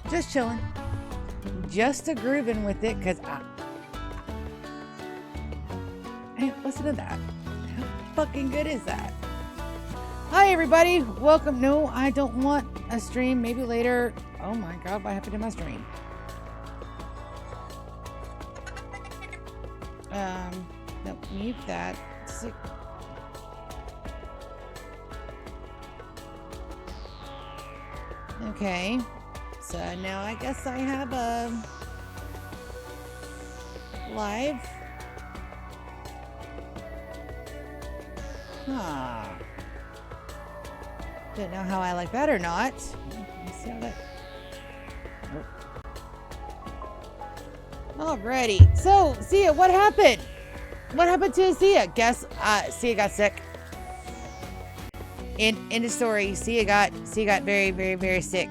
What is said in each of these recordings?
Just chilling. Just a grooving with it, because hey, listen to that. How fucking good is that? Hi, everybody. Welcome. No, I don't want a stream. Maybe later. Oh my god, what happened to my stream? No, mute that. Okay. So now I guess I have a live. Huh. Don't know how I like that or not. Let's see how that. Oh. Alrighty. So, Sia, what happened? What happened to Sia? Guess Sia got sick. In the story, Sia got very, very, very sick.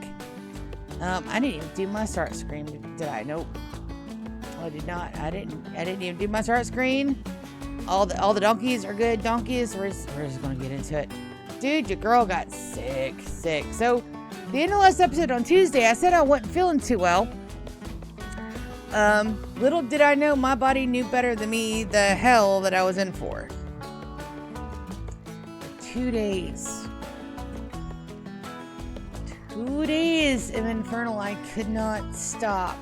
I didn't even do my start screen, did I? Nope. I did not. I didn't even do my start screen. All the donkeys are good donkeys. We're just gonna get into it. Dude, your girl got sick. So, the end of the last episode on Tuesday, I said I wasn't feeling too well. Little did I know my body knew better than me the hell that I was in for. 2 days. 2 days of infernal. I could not stop.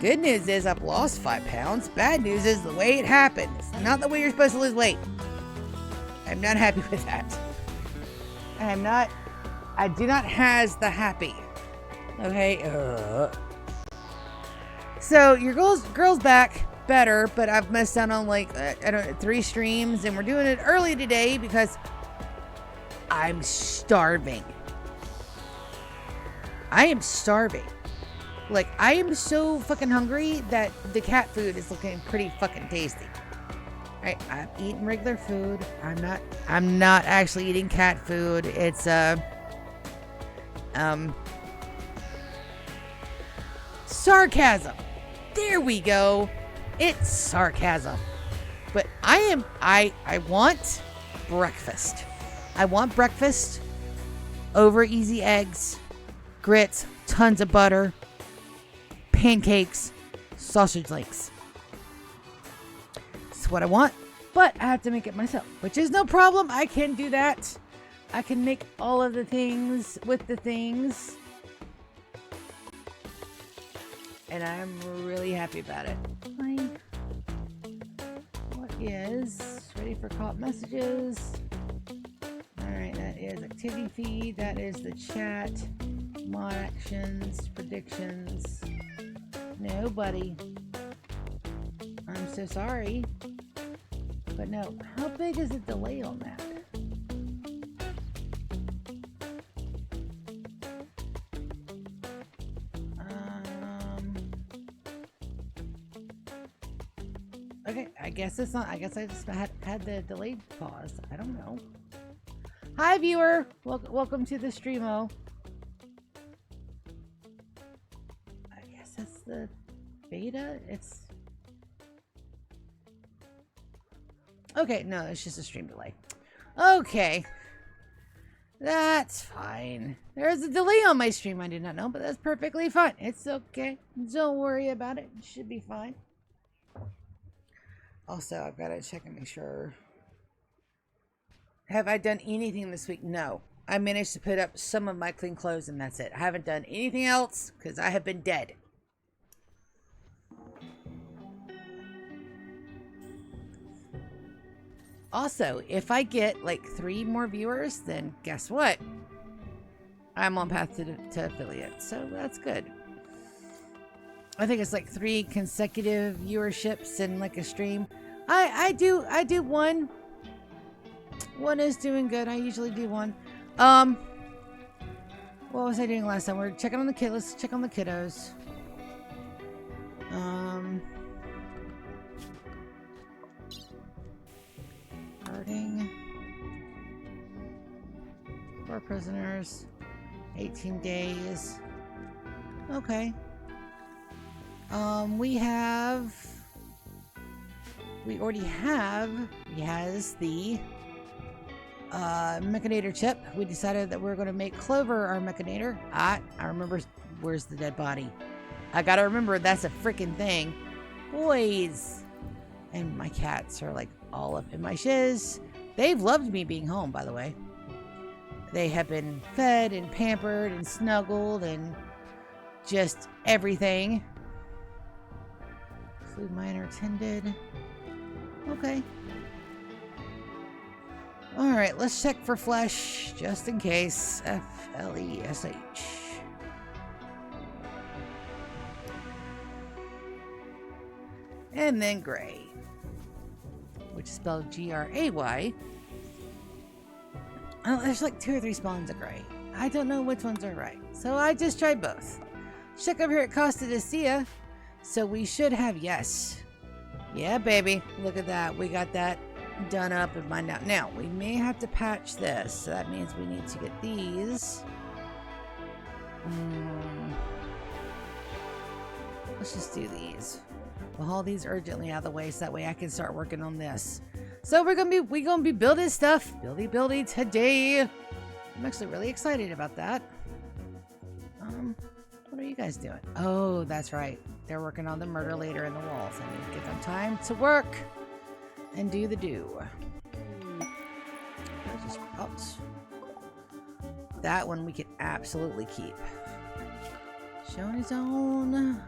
Good news is I've lost 5 pounds. Bad news is the way it happened. It's not the way you're supposed to lose weight. I'm not happy with that. I do not has the happy. Okay. So your girl's back better, but I've messed out on like, I don't know, 3 streams, and we're doing it early today because I'm starving. I am starving. Like, I am so fucking hungry that the cat food is looking pretty fucking tasty. Right? I'm eating regular food. I'm not actually eating cat food. It's sarcasm. There we go. It's sarcasm. But I want breakfast. I want breakfast over easy eggs, grits, tons of butter, pancakes, sausage links. That's what I want, but I have to make it myself, which is no problem. I can do that. I can make all of the things with the things. And I'm really happy about it. Fine. What is ready for call messages? Alright, that is activity feed. That is the chat. Mod actions, predictions. Nobody. I'm so sorry. But no, how big is the delay on that? Okay, I guess it's not. I guess I just had the delayed pause. I don't know. Hi, viewer. Welcome to the streamo. I guess that's the beta. It's okay. No, it's just a stream delay. Okay, that's fine. There's a delay on my stream. I did not know, but that's perfectly fine. It's okay. Don't worry about it. It should be fine. Also, I've got to check and make sure. Have I done anything this week? No. I managed to put up some of my clean clothes and that's it. I haven't done anything else because I have been dead. Also, if I get like 3 more viewers, then guess what? I'm on path to affiliate. So that's good. I think it's like 3 consecutive viewerships in like a stream. I do one. One is doing good. I usually do one. What was I doing last time? We're checking on the kid. Let's check on the kiddos. Hurting. 4 prisoners. 18 days. Okay. He has the Mechanator chip. We decided that we're going to make Clover our Mechanator. I remember Where's the dead body? I gotta remember that's a freaking thing. Boys. And my cats are like all up in my shiz. They've loved me being home, by the way. They have been fed and pampered and snuggled and just everything. Food miner tended. Okay. Alright, let's check for flesh, just in case. F-L-E-S-H. And then gray, which is spelled G-R-A-Y. Oh, there's like 2 or 3 spellings of gray. I don't know which ones are right, so I just tried both. Check over here at Costa de Sia. So we should have yes. Yeah, baby. Look at that. We got that done up and mined out. Now, we may have to patch this. So that means we need to get these. Let's just do these. We'll haul these urgently out of the way so that way I can start working on this. So we're gonna be building stuff. Buildy today. I'm actually really excited about that. What are you guys doing? Oh, that's right. They're working on the murder later in the walls. I need to give them time to work and do the do. Just out. That one we could absolutely keep. Showing his own.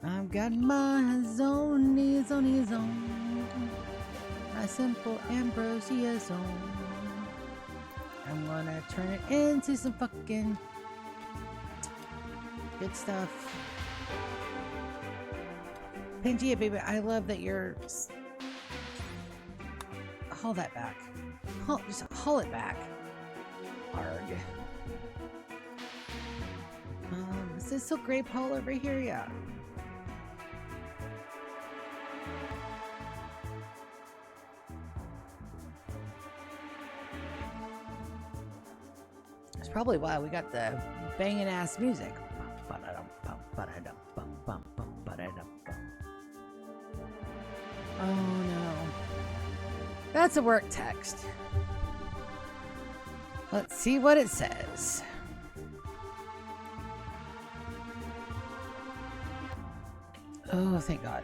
I've got my zone, his own. My simple ambrosia zone. I'm gonna turn it into some fucking good stuff. Pangea, baby, I love that you're... Haul that back. Just haul it back. Arg. Is this silk grape haul over here? Yeah. That's probably why we got the banging ass music. Oh no. That's a work text. Let's see what it says. Oh, thank God.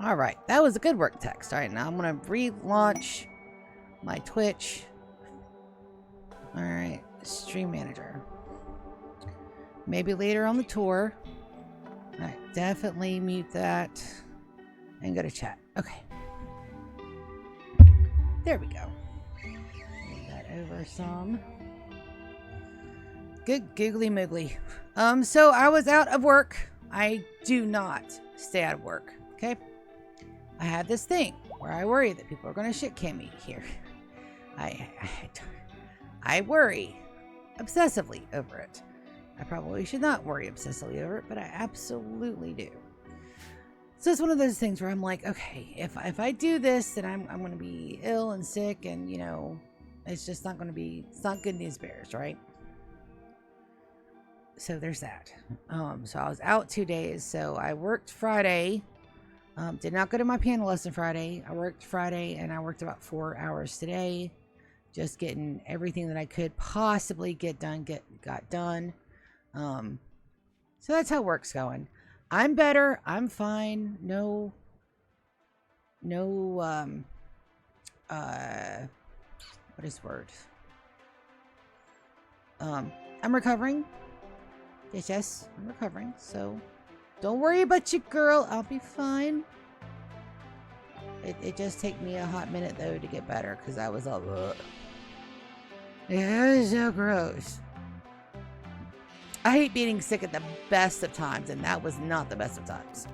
All right, that was a good work text. All right, now I'm gonna relaunch my Twitch. All right, stream manager. Maybe later on the tour. All right, definitely mute that and go to chat. Okay, there we go. Move that over some. Good googly moogly. So I was out of work. I do not stay out of work. Okay. I have this thing where I worry that people are going to shit can me here. I worry obsessively over it. I probably should not worry obsessively over it, but I absolutely do. So it's one of those things where I'm like, okay, if I do this, then I'm going to be ill and sick, and you know, it's just not going to be. It's not good news bears, right? So there's that. So I was out 2 days. So I worked Friday. Did not go to my piano lesson Friday. I worked Friday and I worked about 4 hours today. Just getting everything that I could possibly get done, got done. So that's how work's going. I'm better. I'm fine. No what is the word? I'm recovering. Yes, I'm recovering. So don't worry about you, girl. I'll be fine. It just take me a hot minute though to get better because I was all ugh. It was so gross. I hate being sick at the best of times, and that was not the best of times.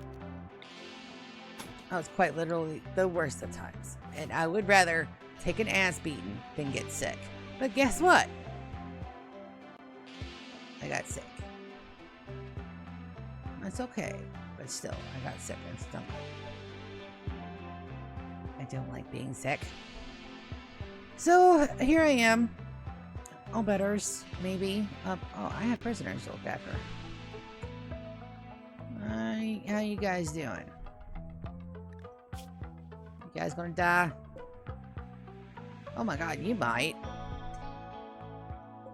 I was quite literally the worst of times. And I would rather take an ass beating than get sick. But guess what? I got sick. That's okay. But still, I got sick and stuff. I don't like being sick. So, here I am. All betters, maybe. Oh, I have prisoners to look after. How you guys doing? You guys gonna die? Oh my god, you might.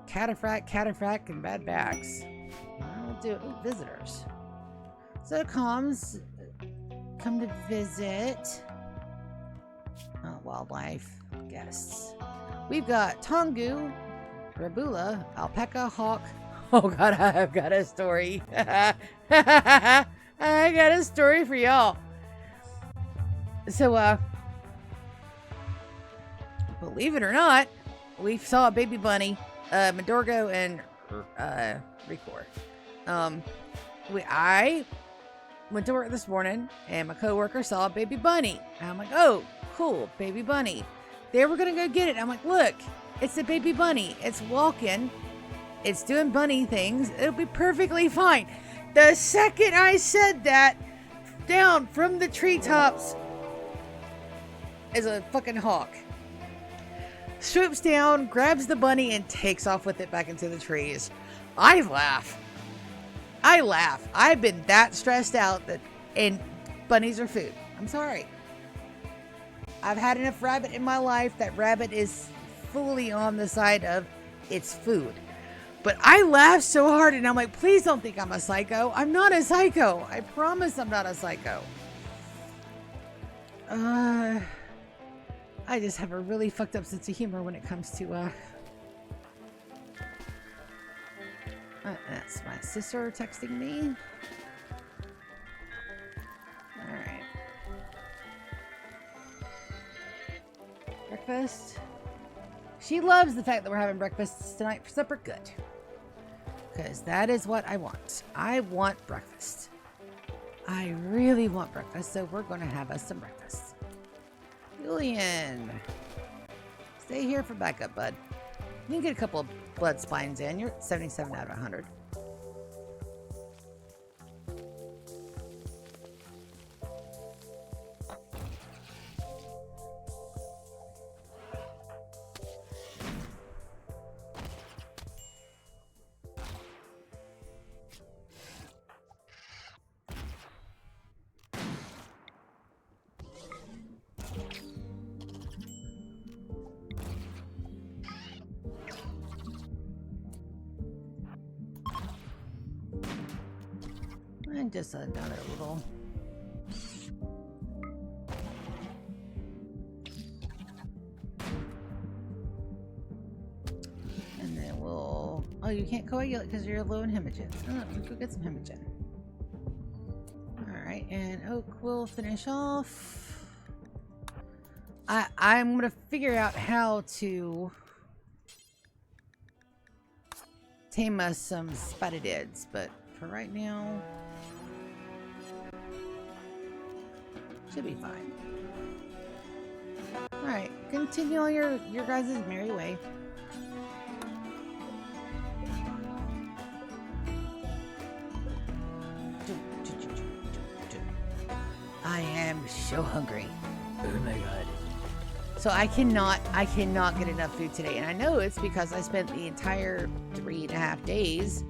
Cataphract, and bad backs. I'll do it. Ooh, visitors. So comms come to visit. Oh, wildlife guests. We've got Tongu, Rabula, Alpaca, Hawk. Oh god, I've got a story. I got a story for y'all. So, believe it or not, we saw a baby bunny, Madorgo and Record. I went to work this morning, and my coworker saw a baby bunny. And I'm like, oh, cool, baby bunny. They were gonna go get it. I'm like, look, it's a baby bunny. It's walking. It's doing bunny things. It'll be perfectly fine. The second I said that, down from the treetops is a fucking hawk. Swoops down, grabs the bunny, and takes off with it back into the trees. I laugh. I've been that stressed out and bunnies are food. I'm sorry. I've had enough rabbit in my life that rabbit is fully on the side of it's food. But I laughed so hard, and I'm like, please don't think I'm a psycho. I'm not a psycho. I promise I'm not a psycho. I just have a really fucked up sense of humor when it comes to, that's my sister texting me. Alright. Breakfast. She loves the fact that we're having breakfast tonight for supper. Good. Because that is what I want. I want breakfast. I really want breakfast, so we're going to have us some breakfast. Julian. Stay here for backup, bud. You can get a couple of blood spines in. You're at 77 out of 100. And just another little... And then we'll... Oh, you can't coagulate because you're low in hemogen. Oh, let's go get some hemogen. Alright, and Oak will finish off. I'm going to figure out how to tame us some spotted-eds, but for right now... should be fine. Alright, continue on your guys' merry way. I am so hungry. Oh my god. So I cannot get enough food today. And I know it's because I spent the entire 3.5 days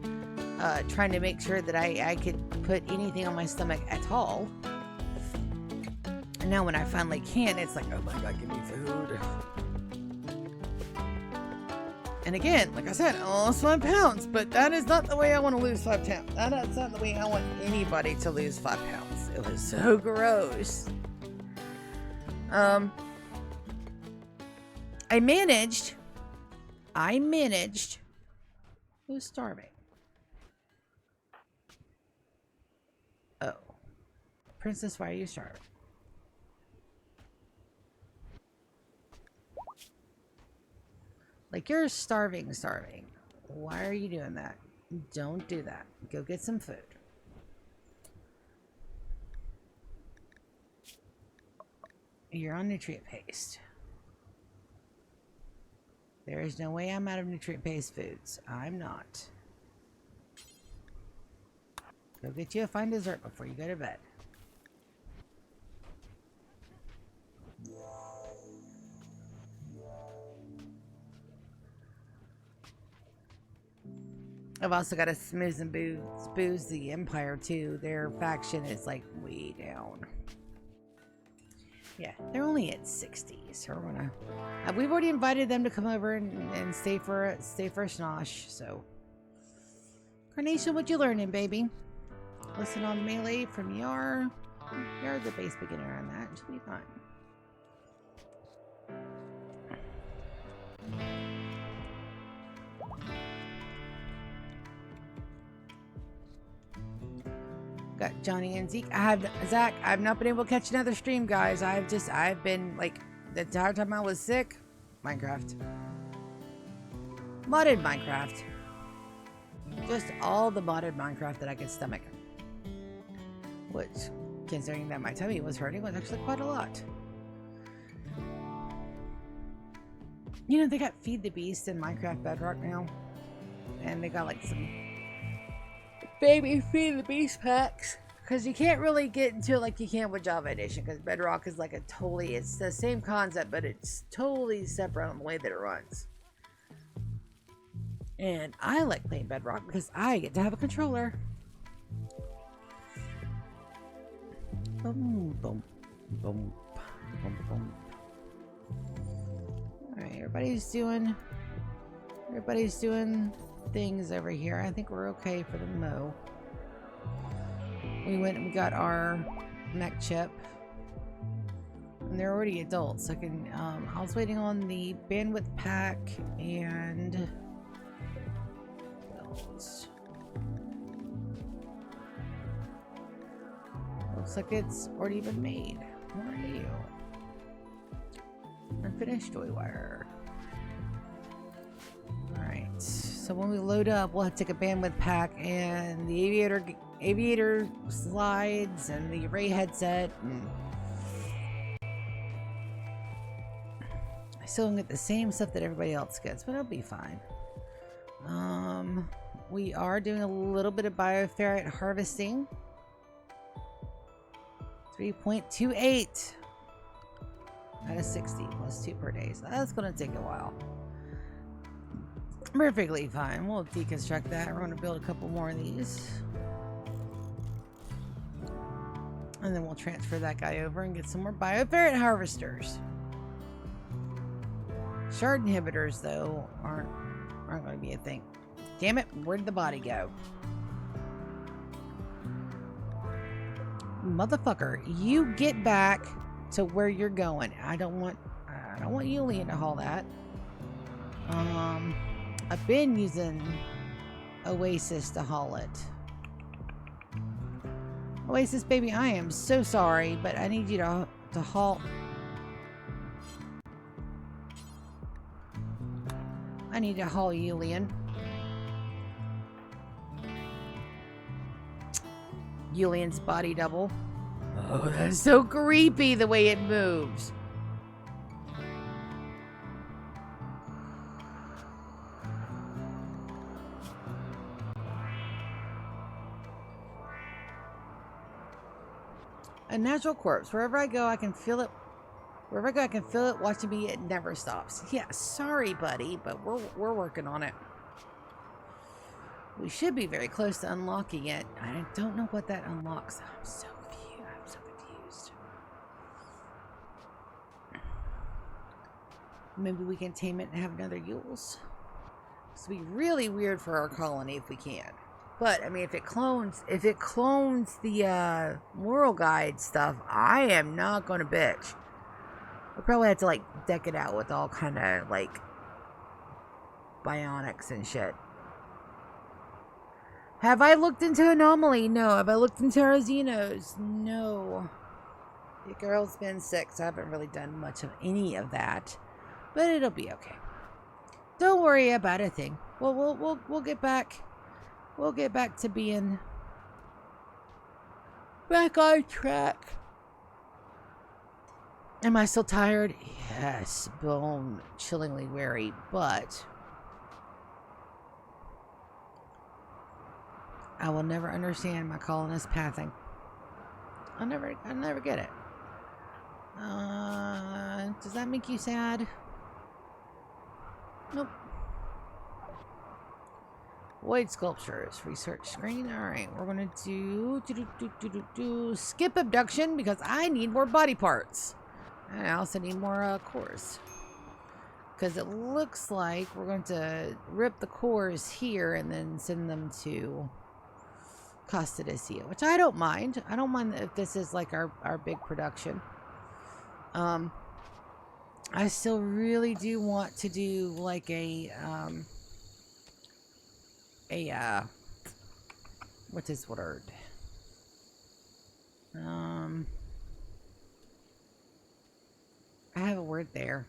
trying to make sure that I could put anything on my stomach at all. And now when I finally can, it's like, oh my god, give me food. And again, like I said, I lost 5 pounds, but that is not the way I want to lose 5 pounds. That's not the way I want anybody to lose 5 pounds. It was so gross. I managed. Who's starving? Oh. Princess, why are you starving? Like, you're starving. Why are you doing that? Don't do that. Go get some food. You're on nutrient paste. There is no way I'm out of nutrient paste foods. I'm not. Go get you a fine dessert before you go to bed. I've also got to smooth and booze the Empire too. Their faction is like way down. Yeah, they're only at 60, so we're gonna. We've already invited them to come over and stay for a schnosh. So, Carnation, what you learning, baby? Listen on melee from Yar. Yar's a base beginner on that. Should be fine. Got Johnny and Zeke. Zach. I've not been able to catch another stream, guys. I've been like the entire time I was sick. Minecraft. Modded Minecraft. Just all the modded Minecraft that I could stomach. Which, considering that my tummy was hurting, was actually quite a lot. You know, they got Feed the Beast in Minecraft Bedrock now. And they got like some baby Feed the Beast packs. Because you can't really get into it like you can with Java Edition. Because Bedrock is like a totally, it's the same concept, but it's totally separate on the way that it runs. And I like playing Bedrock because I get to have a controller. Boom, boom, boom, boom, boom. Alright, everybody's doing things over here. I think we're okay for the mow. We went and we got our mech chip. And they're already adults. I can I was waiting on the bandwidth pack and looks like it's already been made. What are you? Unfinished joy wire. Alright, so when we load up, we'll have to take a bandwidth pack and the aviator slides and the array headset. And I still don't get the same stuff that everybody else gets, but it'll be fine. We are doing a little bit of bioferrite harvesting. 3.28 out of 60 plus 2 per day. So that's going to take a while. Perfectly fine. We'll deconstruct that. We're going to build a couple more of these. And then we'll transfer that guy over and get some more bioferrite harvesters. Shard inhibitors, though, aren't going to be a thing. Damn it, where did the body go? Motherfucker, you get back to where you're going. I don't want Julian to haul that. I've been using Oasis to haul it. Oasis, baby, I am so sorry, but I need you to haul. I need to haul Julian. Julian's body double. Oh, that's so creepy the way it moves. A natural corpse. Wherever I go, I can feel it. Wherever I go, I can feel it watching me. It never stops. Yeah, sorry, buddy, but we're working on it. We should be very close to unlocking it. I don't know what that unlocks. I'm so confused. Maybe we can tame it and have another Yules. This would be really weird for our colony if we can. But I mean, if it clones the moral guide stuff, I am not going to bitch. We'll probably have to, like, deck it out with all kind of, like, bionics and shit. Have I looked into Anomaly? No. Have I looked into our Xenos? No. The girl's been sick, so I haven't really done much of any of that. But it'll be okay. Don't worry about a thing. We'll get back. We'll get back to being back on track. Am I still tired? Yes, bone chillingly weary, but I will never understand my colonist pathing. I'll never get it. Does that make you sad? Nope. Void sculptures, research screen. Alright, we're gonna do skip abduction because I need more body parts. And I also need more cores. Because it looks like we're going to rip the cores here and then send them to Costa de Sia, which I don't mind. I don't mind if this is like our big production. I still really do want to do like what is word? I have a word there.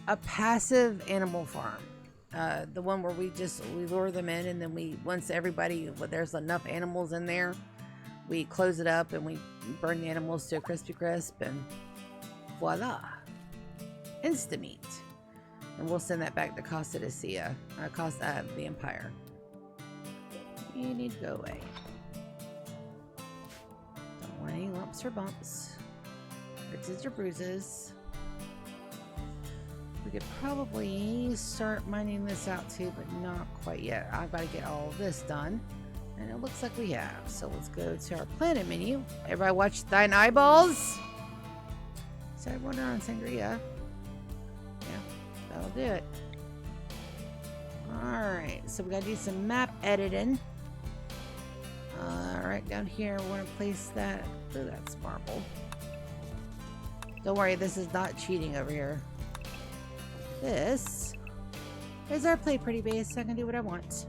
A passive animal farm. The one where we lure them in, and then once there's enough animals in there, we close it up and we burn the animals to a crispy crisp, and voila, insta meat. And we'll send that back to Costa de Sia, the Empire. You need to go away. Don't want any lumps or bumps, riches or bruises. We could probably start mining this out too, but not quite yet. I've got to get all of this done, and it looks like we have. So let's go to our planet menu. Everybody watch thine eyeballs. Side wonder on Sangria. Yeah, that'll do it. Alright, so we got to do some map editing. Alright, down here we want to place that. Oh, that's marble. Don't worry, this is not cheating over here. This is our play pretty base, so I can do what I want.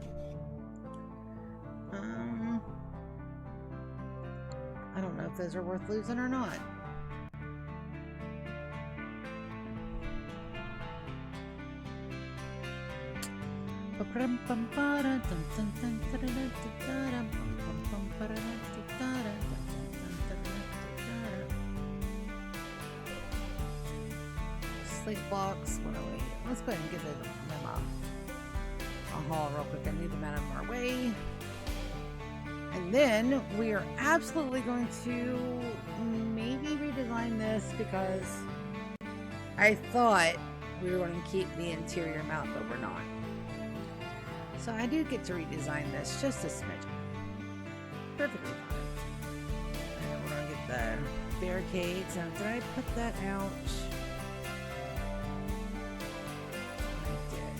I don't know if those are worth losing or not. Slate blocks. What are we? Let's go ahead and give them a haul real quick. I need them out of our way. And then we are absolutely going to maybe redesign this because I thought we were going to keep the interior mount, but we're not. So I do get to redesign this just a smidge. Perfectly fine. And we're going to get the barricades. Now, did I put that out? I did.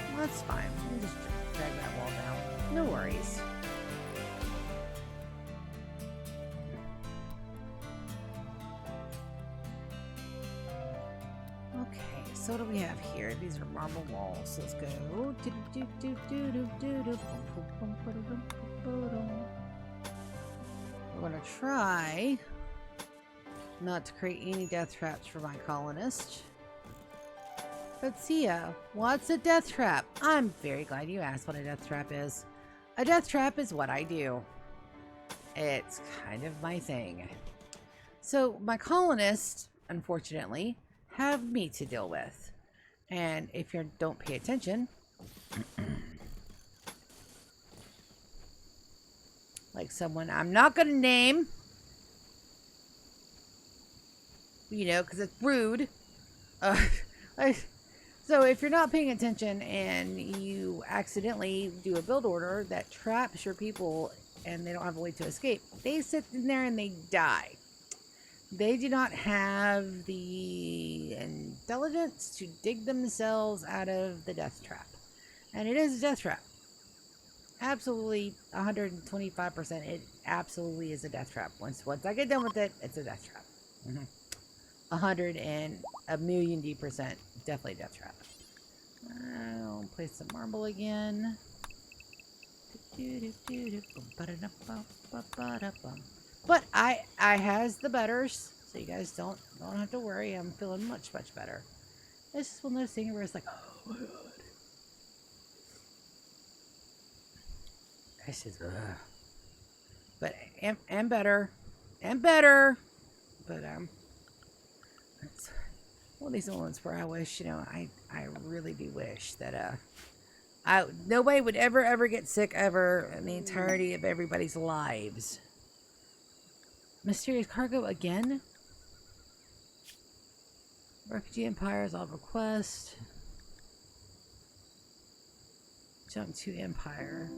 Well, that's fine. We'll just drag that wall down. No worries. So what do we have here? These are marble walls. Let's go. We're going to try not to create any death traps for my colonist. But Sia, what's a death trap? I'm very glad you asked what a death trap is. A death trap is what I do. It's kind of my thing. So my colonists, unfortunately, have me to deal with. And if you don't pay attention, like someone I'm not going to name, you know, because it's rude. So if you're not paying attention and you accidentally do a build order that traps your people and they don't have a way to escape, they sit in there and they die. They do not have the intelligence to dig themselves out of the death trap. And it is a death trap. Absolutely 125%. It absolutely is a death trap. Once I get done with it, it's a death trap. 100% definitely a death trap. I'll place some marble again. But I has the butters, so you guys don't have to worry. I'm feeling much better. This is one of those things where it's like, oh my god. This is but and better. But it's one of these ones where I wish, you know, I really do wish that nobody would ever get sick ever in the entirety of everybody's lives. Mysterious cargo again? Refugee Empires all request. Jump to Empire.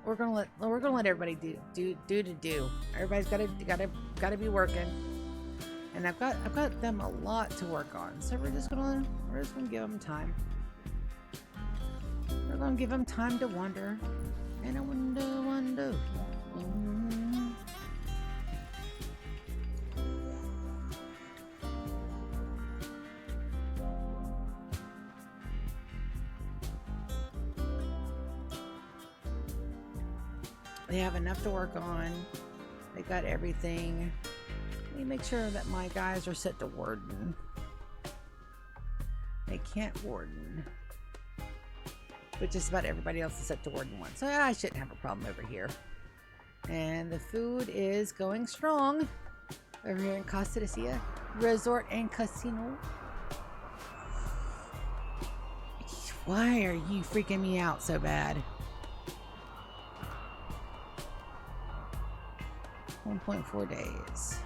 We're gonna let everybody do. Everybody's gotta be working, and I've got them a lot to work on. So we're just gonna give them time. We're gonna give them time to wander, and I wonder. They have enough to work on. They got everything. Let me make sure that my guys are set to warden. They can't warden. But just about everybody else is set to warden one. So I shouldn't have a problem over here. And the food is going strong. Over here in Costa Lucia Resort and Casino. Why are you freaking me out so bad? 1.4 days.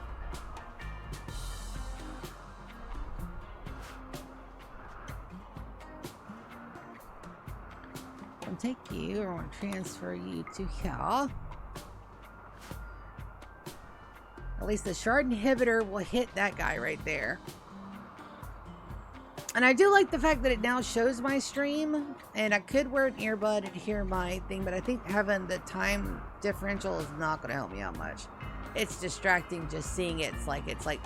I'll take you, or I want to transfer you to here. At least the shard inhibitor will hit that guy right there. And I do like the fact that it now shows my stream, and I could wear an earbud and hear my thing, but I think having the time differential is not going to help me out much. It's distracting just seeing it. It's like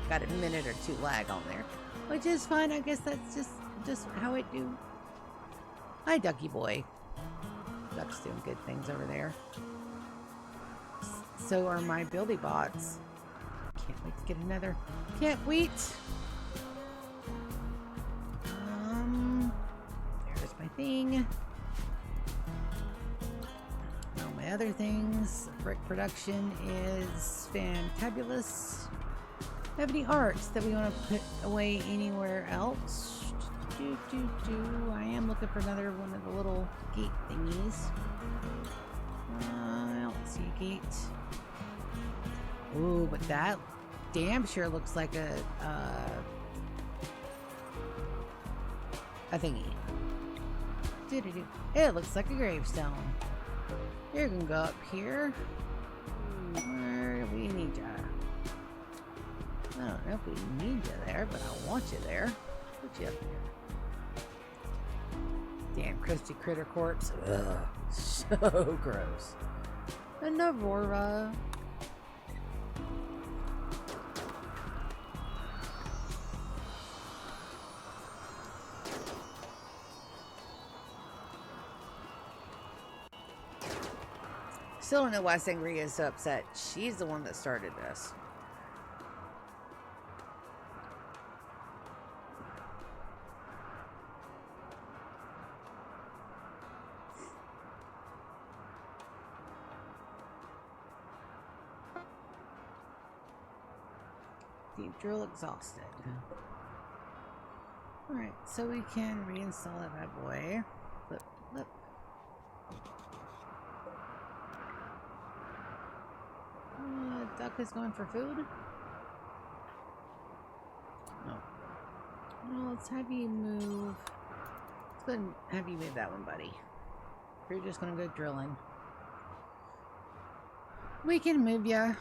got a minute or two lag on there, which is fine. I guess that's just how it do. Hi, Ducky Boy. Duck's doing good things over there. So are my buildy bots. Can't wait to get another. Can't wait. There's my thing. All my other things. Brick production is fantabulous. Have any arts that we want to put away anywhere else? I am looking for another one of the little gate thingies. I don't see a gate. Ooh, but that damn sure looks like a thingy. It looks like a gravestone. You're gonna go up here. Where do we need ya? I don't know if we need you there, but I want you there. Put you up there. Damn crusty critter corpse. Ugh, so gross. And Aurora. Still don't know why Sangria is so upset. She's the one that started this. Deep drill exhausted. Alright, so we can reinstall that bad boy. Flip. duck is going for food? No. Well, let's have you move. Let's go ahead and have you move that one, buddy. If you're just gonna go drilling, we can move ya.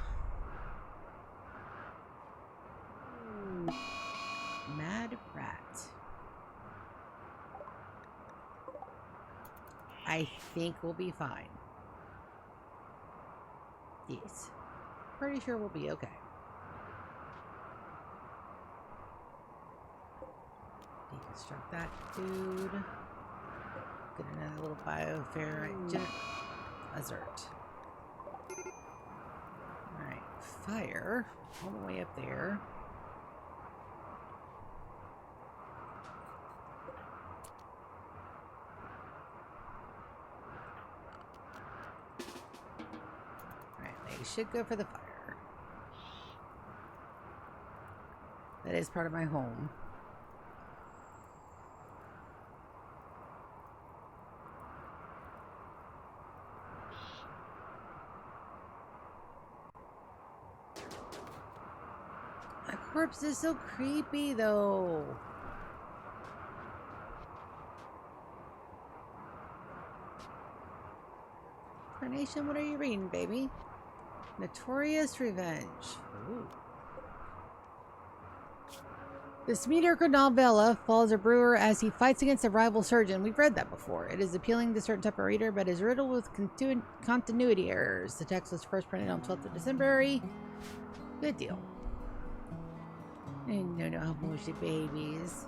Mad rat. I think we'll be fine. Yes. Pretty sure we'll be okay. Deconstruct that dude. Get another little bioferrite desert. Alright, fire. All the way up there. Alright, they should go for the fire. That is part of my home. Corpse is so creepy, though. Carnation, what are you reading, baby? Notorious Revenge. Ooh. This mediocre novella follows a brewer as he fights against a rival surgeon. We've read that before. It is appealing to a certain type of reader, but is riddled with continuity errors. The text was first printed on 12th of December. Good deal. And no, how mushy babies.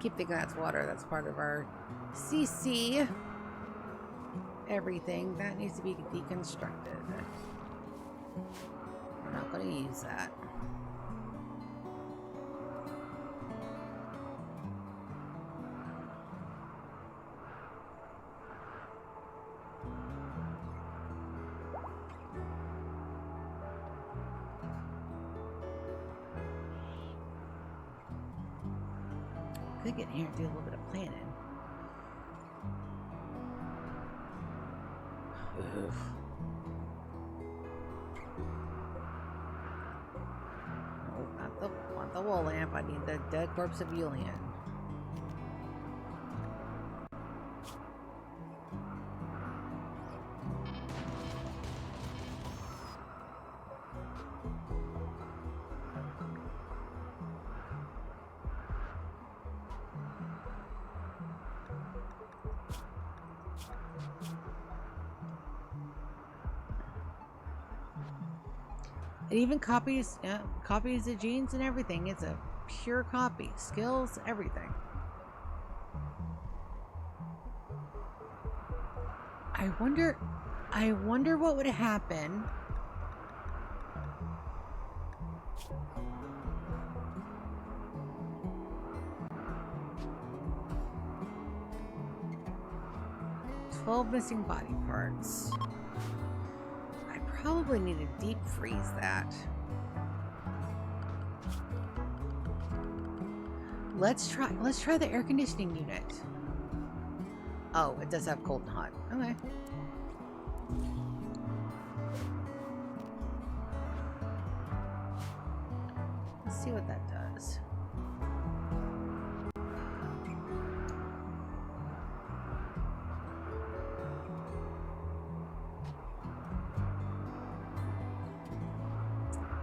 Keep thinking that's water. That's part of our CC. Everything that needs to be deconstructed. We're not going to use that. Could get in here and do a little bit of planning. Oof. No, not the wall lamp. I need the dead corpse of Julian. It even copies the genes and everything. It's a pure copy. Skills, everything. I wonder what would happen $12 missing body parts. Probably need to deep freeze that. Let's try the air conditioning unit. Oh, it does have cold and hot. Okay. Let's see what that does.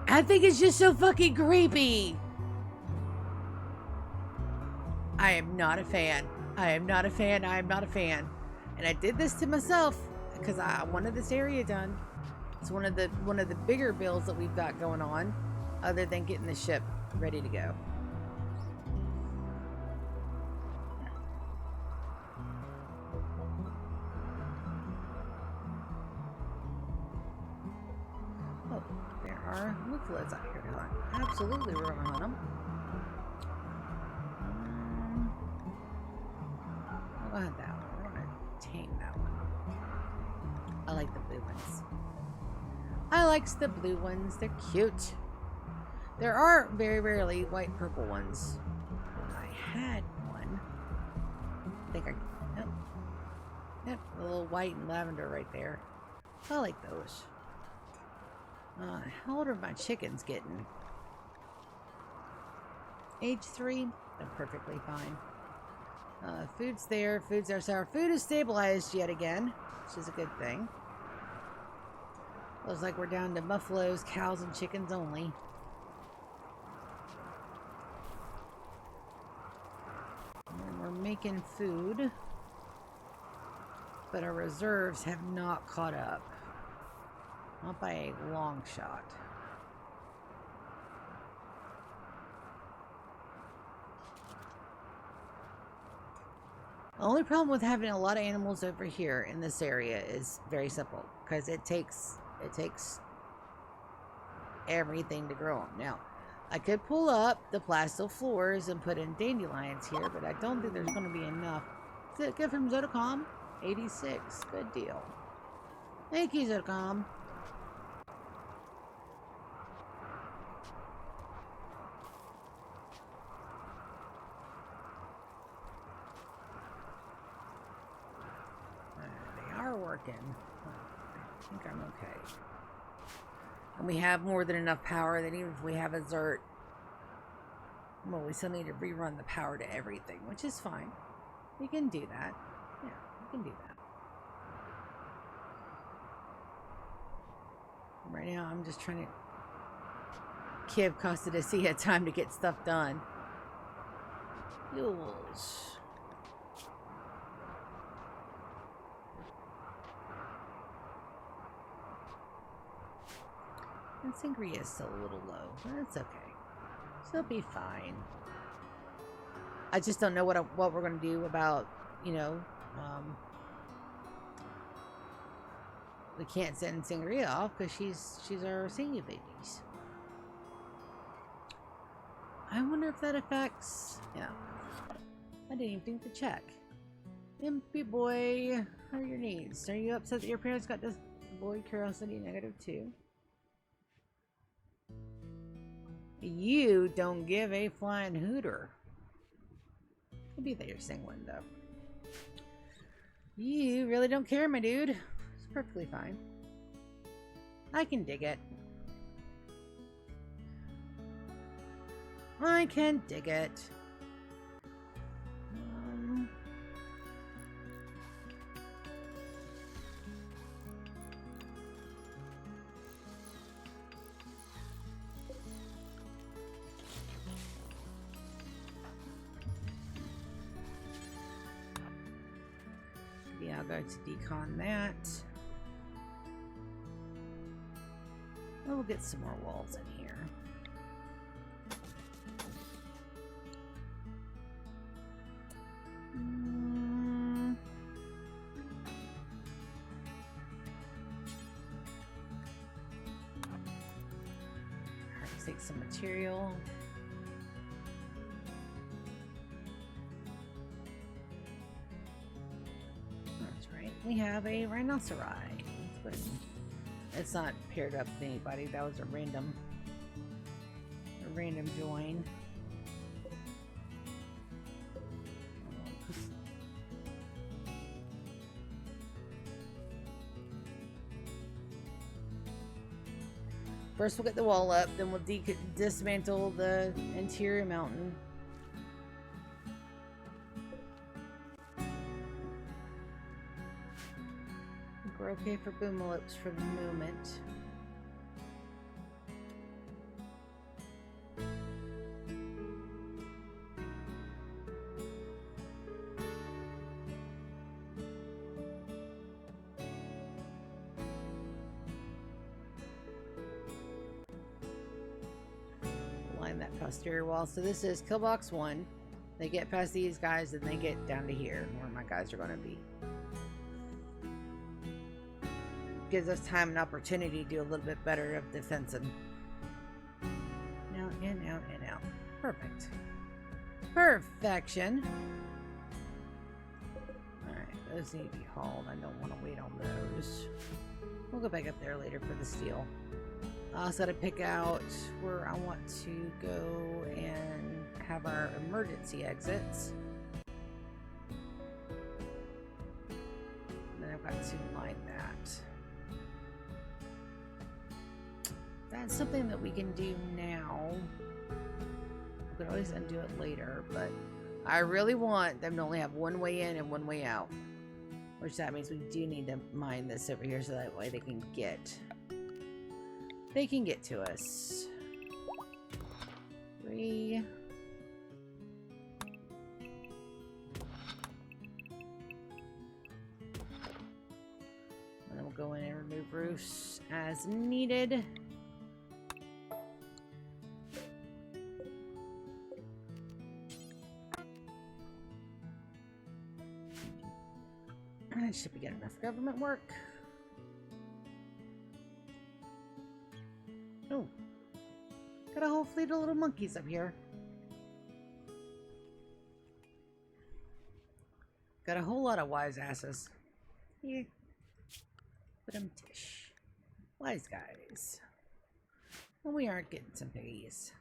I think it's just so fucking creepy. I am not a fan. I am not a fan. I am not a fan. And I did this to myself because I wanted this area done. It's one of the bigger builds that we've got going on, other than getting the ship ready to go. Mufflers out here. Absolutely, we're gonna hunt them. I'll go hunt that one. We're gonna tame that one. I like the blue ones. I like the blue ones. They're cute. There are very rarely white purple ones. I had one. think I... Yep. Yep, a little white and lavender right there. I like those. How old are my chickens getting? Age 3? They're perfectly fine. Food's there. Food's there. So our food is stabilized yet again, which is a good thing. Looks like we're down to buffaloes, cows, and chickens only. And we're making food, but our reserves have not caught up. Not by a long shot. The only problem with having a lot of animals over here in this area is very simple, because it takes everything to grow them. Now, I could pull up the plasto floors and put in dandelions here, but I don't think there's going to be enough. Is it good from Zotacom? 86. Good deal. Thank you, Zotacom. They are working. I think I'm okay. And we have more than enough power that even if we have a Zert, well, we still need to rerun the power to everything, which is fine. We can do that. Yeah, we can do that. Right now, I'm just trying to give Costa de Cia time to get stuff done. Fuels. And sangria is still a little low, but that's okay. She'll be fine. I just don't know what we're going to do about, you know, we can't send Sangria off because she's our senior babies. I wonder if that affects... Yeah. I didn't even think to check. Impy boy, how are your needs? Are you upset that your parents got this boy curiosity -2? You don't give a flying hooter. Could be that you're singling though. You really don't care, my dude. It's perfectly fine. I can dig it. I can dig it. Yeah, I'll go to decon that. We'll get some more walls in here. Let's take some material. That's right. We have a rhinoceri. Let's put it in. It's not paired up with anybody. That was a random join. First we'll get the wall up, then we'll dismantle the interior mountain. We're okay for boomalopes for the moment. Line that posterior wall. So this is kill box 1. They get past these guys and they get down to here where my guys are going to be. Gives us time and opportunity to do a little bit better of defensing. Out and out and out. Perfect. Perfection. Alright, those need to be hauled. I don't want to wait on those. We'll go back up there later for the steel. I also got to pick out where I want to go and have our emergency exits. forgot to mine that. That's something that we can do now. We can always undo it later, but I really want them to only have one way in and one way out. Which that means we do need to mine this over here so that way they can get to us. 3. And then we'll go in and remove roofs as needed. That should be good enough government work. Oh, got a whole fleet of little monkeys up here. Got a whole lot of wise asses. Yeah. But I'm tish. Wise guys. Well, we aren't getting some piggies.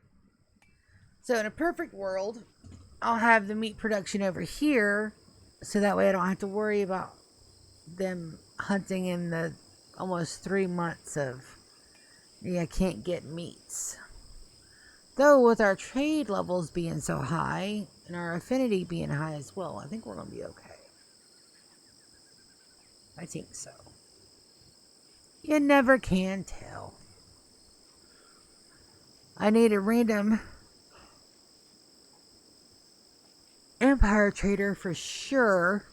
So in a perfect world, I'll have the meat production over here, so that way I don't have to worry about them hunting in the almost 3 months of, yeah, I can't get meats. Though with our trade levels being so high and our affinity being high as well, I think we're going to be okay. I think so. You never can tell. I need a random empire trader for sure,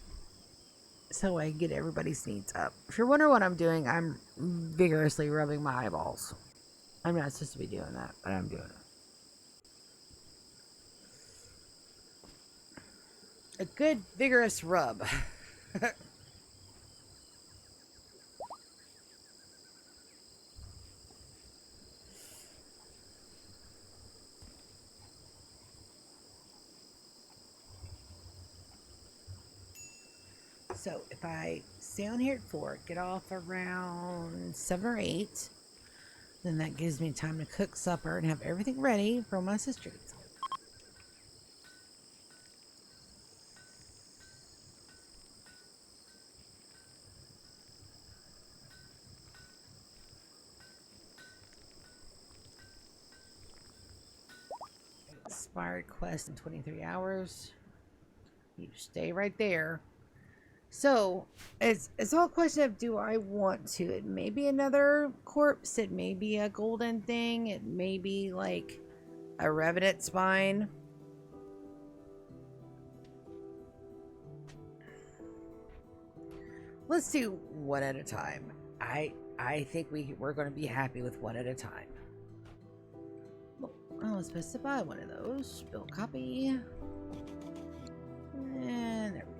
so I can get everybody's needs up. If you're wondering what I'm doing, I'm vigorously rubbing my eyeballs. I'm not supposed to be doing that, but I'm doing it. A good vigorous rub. So if I stay on here at 4, get off around 7 or 8, then that gives me time to cook supper and have everything ready for my sister to come. Expired quest in 23 hours. You stay right there. So, it's all a question of, do I want to? It may be another corpse. It may be a golden thing. It may be like a revenant spine. Let's do one at a time. I think we're going to be happy with one at a time. Oh, I was supposed to buy one of those. Build copy. And there we go.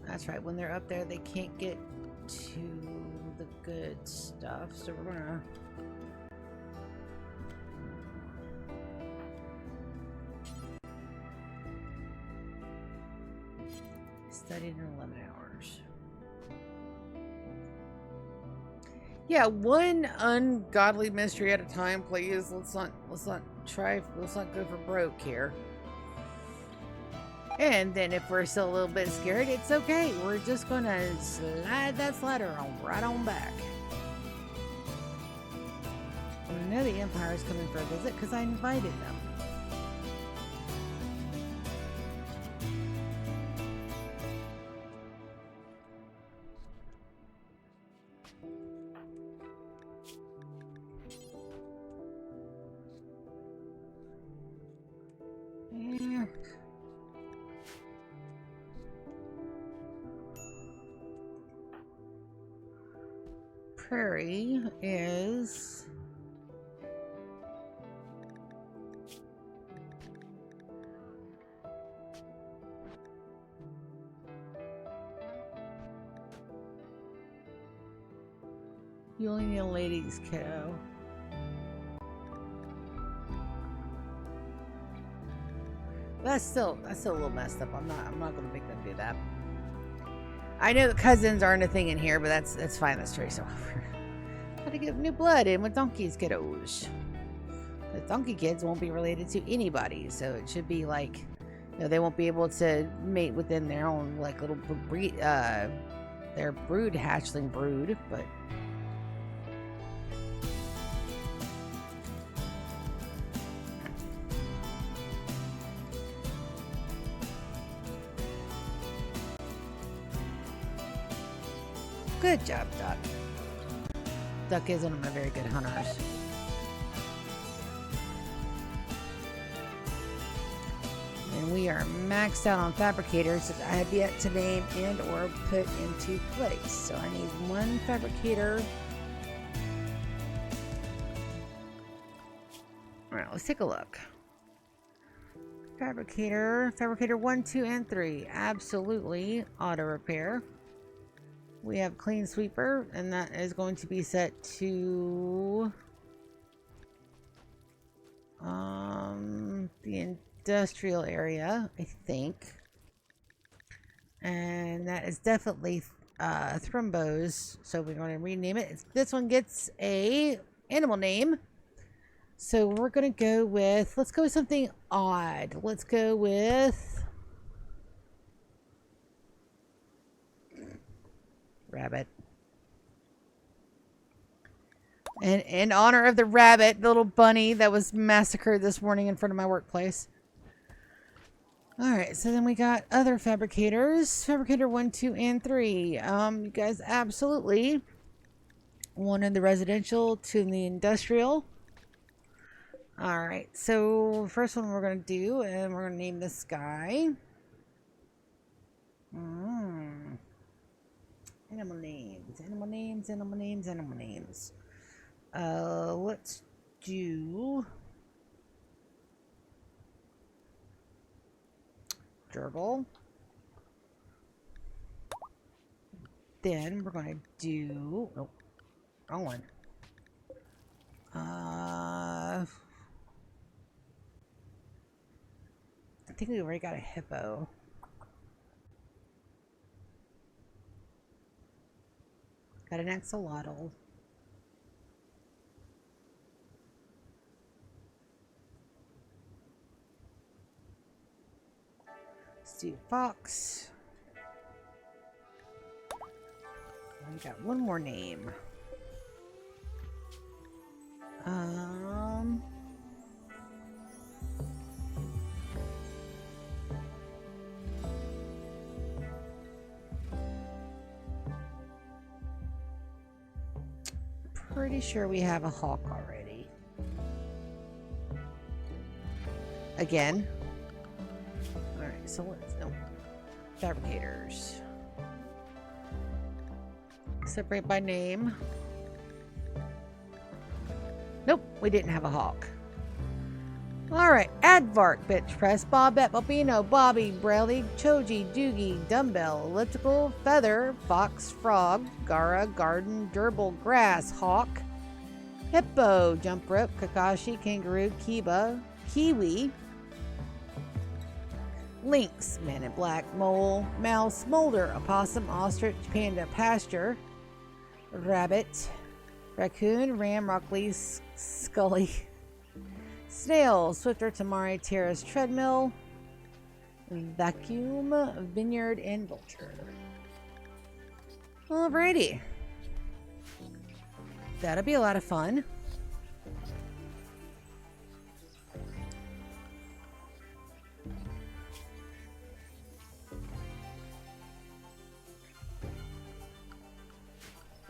That's right, when they're up there, they can't get to the good stuff, so we're gonna... studied in 11 hours. Yeah, one ungodly mystery at a time, please. Let's not go for broke here. And then if we're still a little bit scared, it's okay. We're just gonna slide that slider on right on back. I know the Empire's coming for a visit because I invited them. Prairie is you only need a ladies kiddo. That's still a little messed up. I'm not gonna make them do that. I know that cousins aren't a thing in here, but that's fine. That's Trace over. Gotta get new blood in with donkey's kiddos. The donkey kids won't be related to anybody, so it should be like, you know, they won't be able to mate within their own like little breed, their brood hatchling brood, but. Good job, Duck. Duck is one of my very good hunters. And we are maxed out on fabricators that I have yet to name and or put into place. So I need one fabricator. Alright, let's take a look. Fabricator 1, 2, and 3. Absolutely auto repair. We have clean sweeper, and that is going to be set to the industrial area, I think. And that is definitely Thrumbos, so we're going to rename it. This one gets a animal name. So we're going to go with, let's go with something odd. Let's go with rabbit. And in honor of the rabbit, the little bunny that was massacred this morning in front of my workplace. Alright, so then we got other fabricators. Fabricator 1, 2, and 3. You guys absolutely one in the residential, 2 in the industrial. Alright, so first one we're going to do, and we're going to name this guy. Animal names, animal names, animal names, animal names. Let's do gerbil. Then we're going to do, oh, wrong one. I think we already got a hippo. Got an axolotl. Let's do fox. We got one more name. Pretty sure we have a hawk already. Again. Alright, so let's fabricators. Separate by name. Nope, we didn't have a hawk. Alright, Aardvark, Bench Press, Bobette, Bobino, Bobby, Brelly, Choji, Doogie, Dumbbell, Elliptical, Feather, Fox, Frog, Gara, Garden, Gerbil, Grass, Hawk, Hippo, Jump Rope, Kakashi, Kangaroo, Kiba, Kiwi, Lynx, Man in Black, Mole, Mouse, Molder, Opossum, Ostrich, Panda, Pasture, Rabbit, Raccoon, Ram, Rockley, Scully, Snail, Swifter, Tamari, Terrace, Treadmill, Vacuum, Vineyard, and Vulture. Alrighty. That'll be a lot of fun.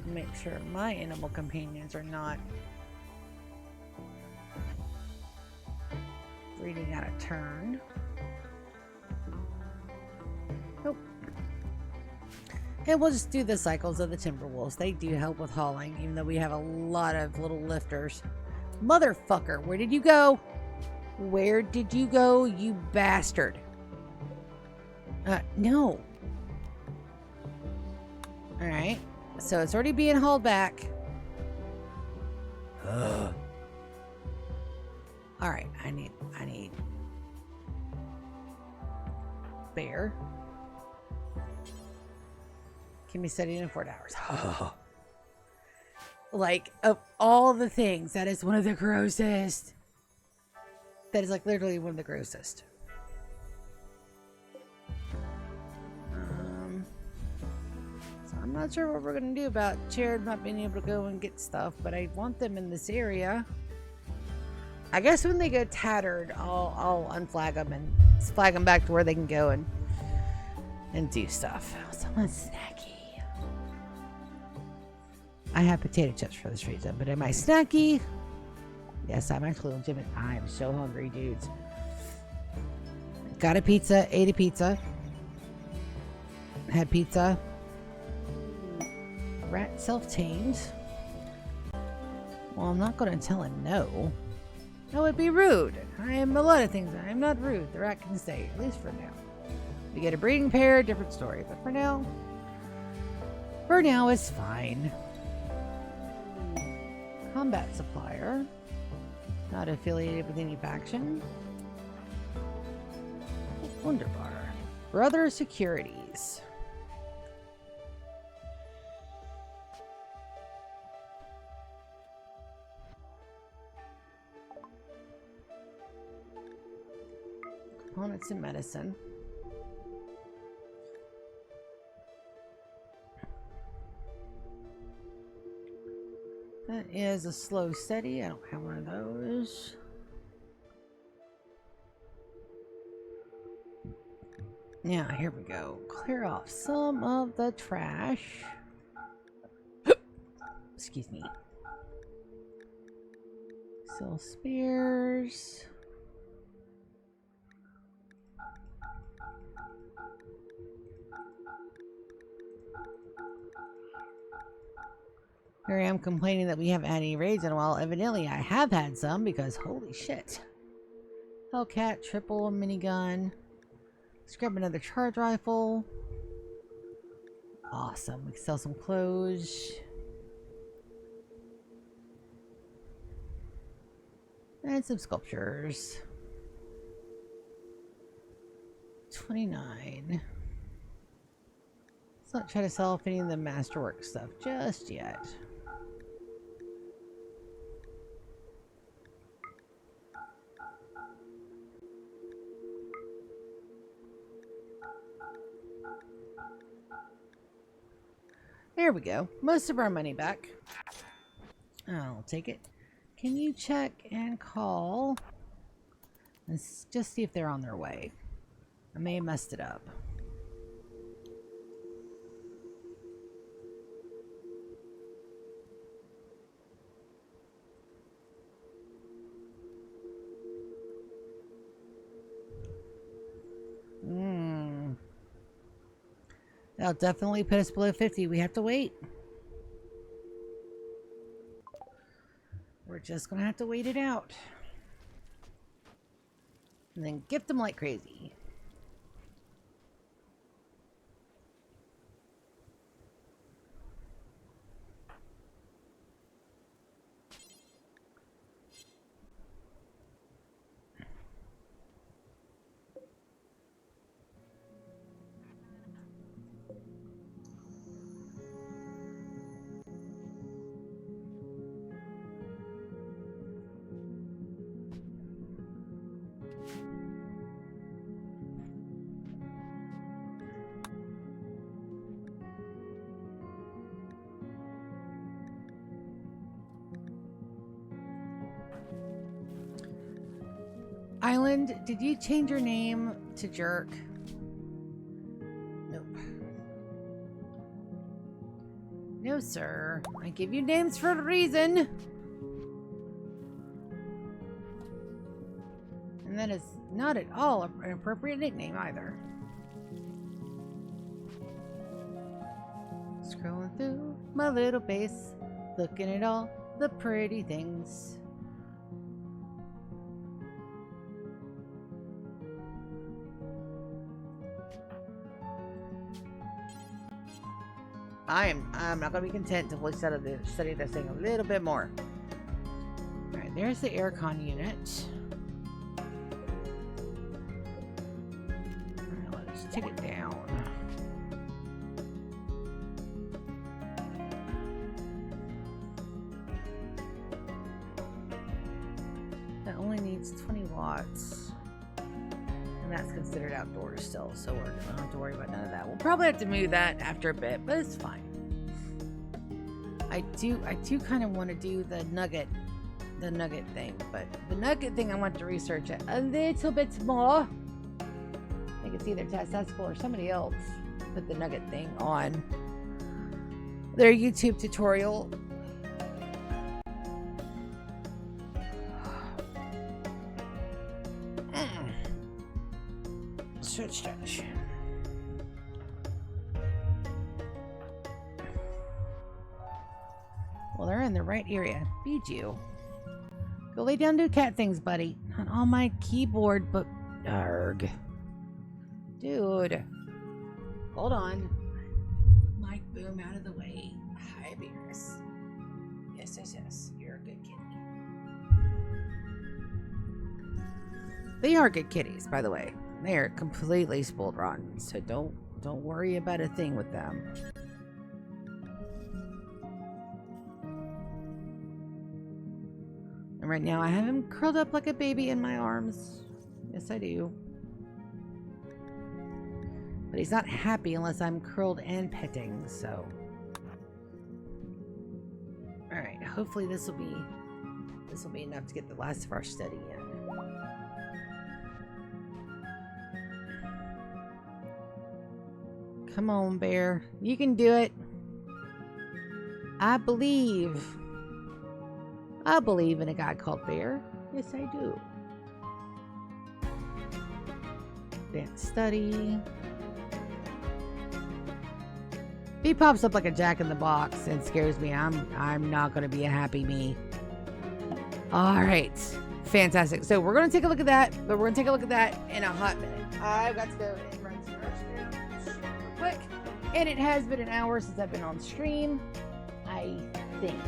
Make sure my animal companions are not reading out of turn. Nope. And we'll just do the cycles of the Timberwolves. They do help with hauling, even though we have a lot of little lifters. Motherfucker, where did you go? Where did you go, you bastard? No. Alright. So it's already being hauled back. Alright, I need bear. Can be studied in 4 hours. Like, of all the things, that is one of the grossest. That is, like, literally one of the grossest. So I'm not sure what we're going to do about Jared not being able to go and get stuff, but I want them in this area. I guess when they go tattered, I'll unflag them and flag them back to where they can go and do stuff. Someone's snacky. I have potato chips for this reason, but am I snacky? Yes, I'm actually legitimate. I'm so hungry, dudes. Got a pizza, ate a pizza. Had pizza. Rat self-tamed. Well, I'm not going to tell him no. That would be rude. I am a lot of things. I am not rude. The rat can stay, at least for now. We get a breeding pair, different story. But for now it's fine. Combat supplier. Not affiliated with any faction. Wonderbar. Brother Securities. Components in medicine. That is a slow steady. I don't have one of those. Now, here we go. Clear off some of the trash. Excuse me. Sell spears. Here I am complaining that we haven't had any raids in a while. Evidently, I have had some because holy shit. Hellcat, triple minigun. Let's grab another charge rifle. Awesome. We can sell some clothes. And some sculptures. 29. Let's not try to sell any of the masterwork stuff just yet. There we go. Most of our money back. I'll take it. Can you check and call? Let's just see if they're on their way. I may have messed it up. That'll definitely put us below 50. We have to wait. We're just gonna have to wait it out. And then gift them like crazy. Island, did you change your name to Jerk? Nope. No, sir. I give you names for a reason. And that is not at all an appropriate nickname either. Scrolling through my little base, looking at all the pretty things. I'm not gonna be content until we study this thing a little bit more. Alright, there's the aircon unit. Alright, let's take it down. It's 20 watts. And that's considered outdoors still, so we don't have to worry about none of that. We'll probably have to move that after a bit, but it's fine. I do kind of want to do the nugget thing, but the nugget thing I want to research it a little bit more. I think it's either Taskable or somebody else put the nugget thing on their YouTube tutorial. Stretch. Well, they're in the right area. Feed you. Go lay down, do cat things, buddy. Not on my keyboard, but arg. Dude. Hold on. Mic boom out of the way. Hi, Beerus. Yes. You're a good kitty. They are good kitties, by the way. They are completely spoiled rotten, so don't worry about a thing with them. And right now I have him curled up like a baby in my arms. Yes, I do. But he's not happy unless I'm curled and petting, so. Alright, hopefully this will be enough to get the last of our study in. Come on, Bear. You can do it. I believe in a guy called Bear. Yes, I do. Advanced study. If he pops up like a jack-in-the-box and scares me, I'm not going to be a happy me. All right. Fantastic. So we're going to take a look at that, but we're going to take a look at that in a hot minute. I've got to go and run some restrooms quick. And it has been an hour since I've been on stream, I think.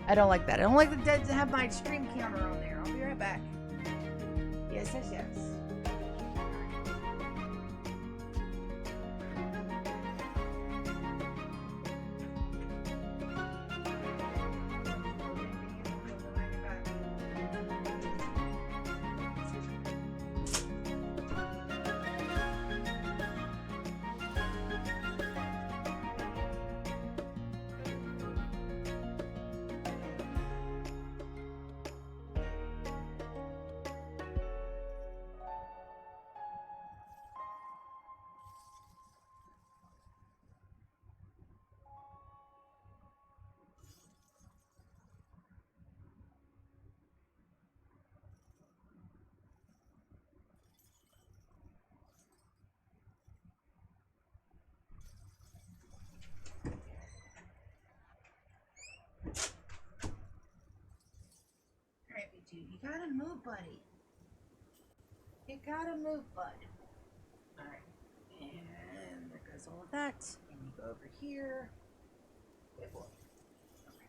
I don't like that. I don't like to have my stream counter on there. I'll be right back. Yes. You gotta move, buddy. You gotta move, bud. Alright. And there goes all of that. And you go over here. Good boy. Okay.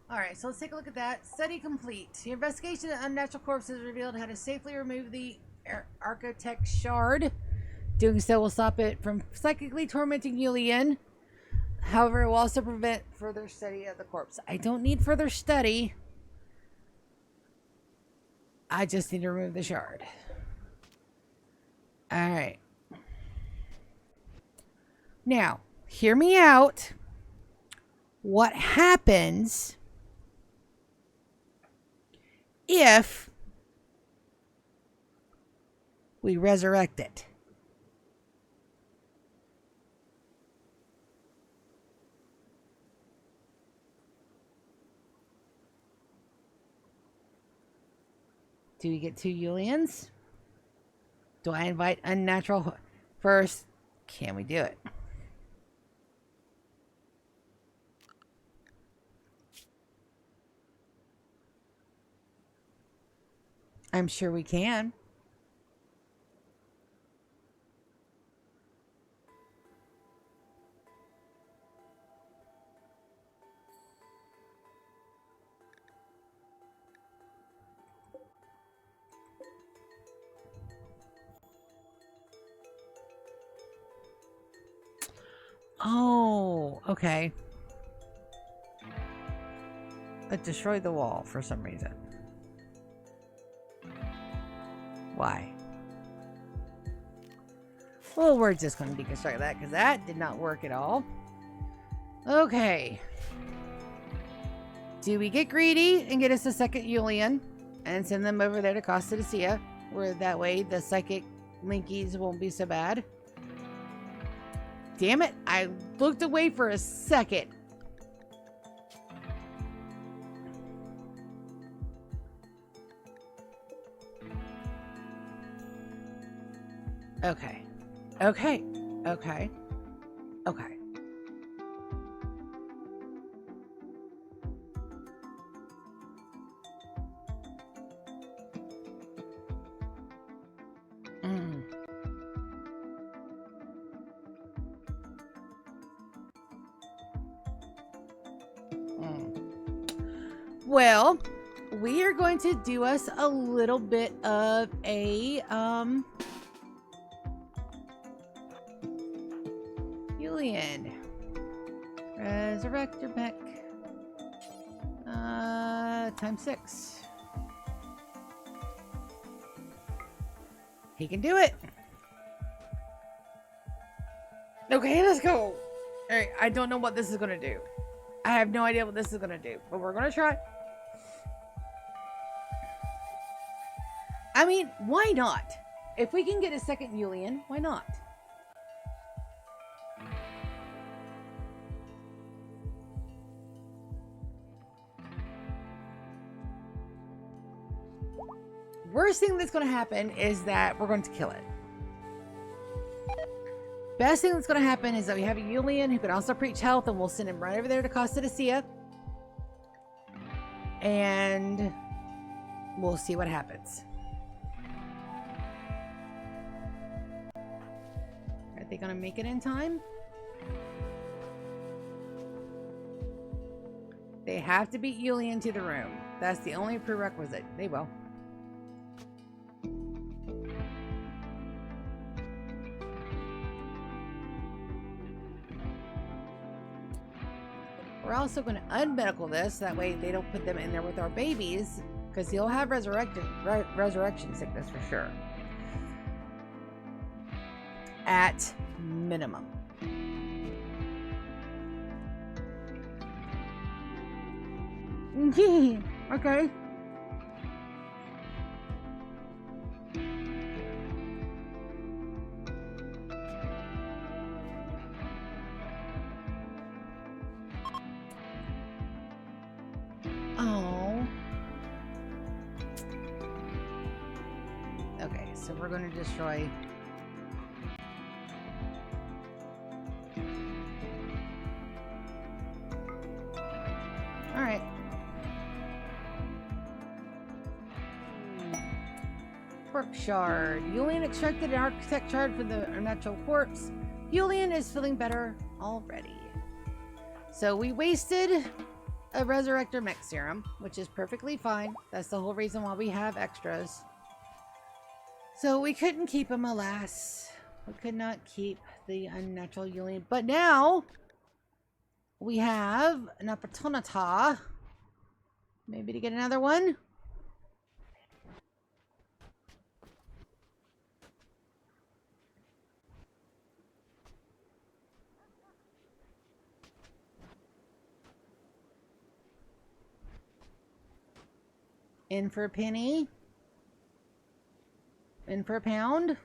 Alright, so let's take a look at that. Study complete. Your investigation of unnatural corpses revealed how to safely remove the architect shard. Doing so will stop it from psychically tormenting Yulian. However, it will also prevent further study of the corpse. I don't need further study. I just need to remove the shard. Alright. Now, hear me out. What happens if we resurrect it? Do we get 2 Yulians? Do I invite unnatural first? Can we do it? I'm sure we can. Oh, okay. It destroyed the wall for some reason. Why? Well, we're just going to deconstruct that because that did not work at all. Okay. Do we get greedy and get us a second Julian and send them over there to Costa de Sia, where that way the psychic linkies won't be so bad? Damn it, I looked away for a second. Okay. Okay. Okay. Okay. Well, we are going to do us a little bit of a Julian. Resurrect your back. Times 6. He can do it. Okay, let's go. Alright, I don't know what this is gonna do. I have no idea what this is gonna do, but we're gonna try. I mean, why not? If we can get a second Julian, why not? Worst thing that's going to happen is that we're going to kill it. Best thing that's going to happen is that we have a Julian who can also preach health, and we'll send him right over there to Costa de Sia. And we'll see what happens. Are they going to make it in time? They have to beat Julian to the room. That's the only prerequisite. They will. We're also going to unmedical this. That way they don't put them in there with our babies. Because he'll have resurrection sickness for sure. At minimum. Okay. Okay, so we're going to destroy. All right. Quark shard. Julian extracted an architect shard from the unnatural quartz. Julian is feeling better already. So we wasted a resurrector mech serum, which is perfectly fine. That's the whole reason why we have extras. So we couldn't keep him, alas. We could not keep the unnatural Julian. But now we have an opportunity maybe to get another one. In for a penny. In for a pound.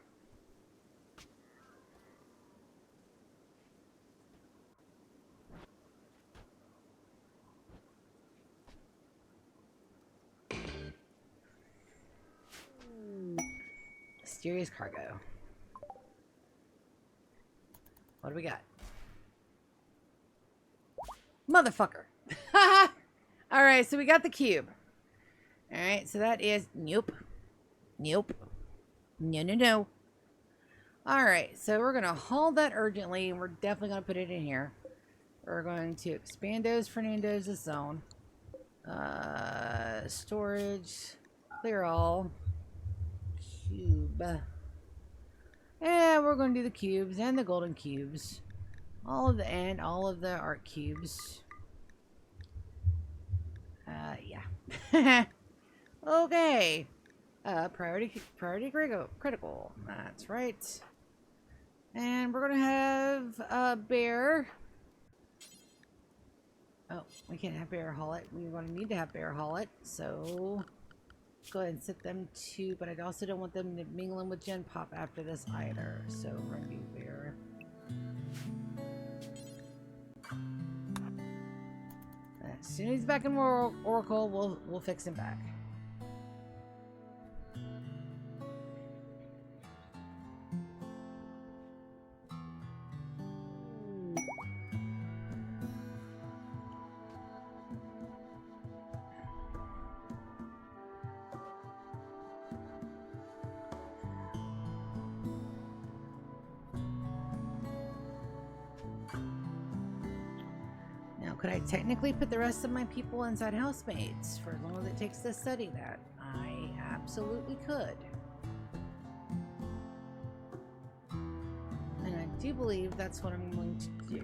Mysterious cargo. What do we got? Motherfucker. Alright, so we got the cube. Alright, so that is nope. Nope. No, no, no. Alright, so we're going to haul that urgently, and we're definitely going to put it in here. We're going to expandos Fernando's zone. Storage. Clear all. Cube. And we're going to do the cubes and the golden cubes. All of the art cubes. Yeah. Okay. Priority critical. That's right. And we're gonna have a bear. Oh, we can't have bear haul it. We're gonna need to have bear haul it. So go ahead and set them to, but I also don't want them to mingle in with Gen Pop after this either. So we're gonna do bear. As soon as he's back in Oracle, we'll fix him back. Could I technically put the rest of my people inside housemates for as long as it takes to study that? I absolutely could. And I do believe that's what I'm going to do.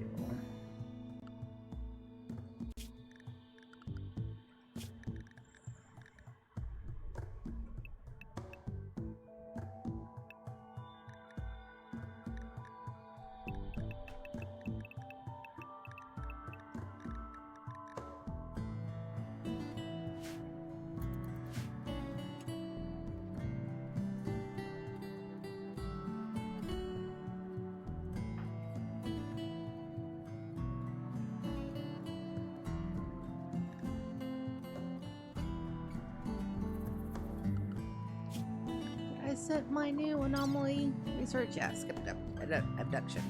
I set my new anomaly research. Yeah, skipped up abduction.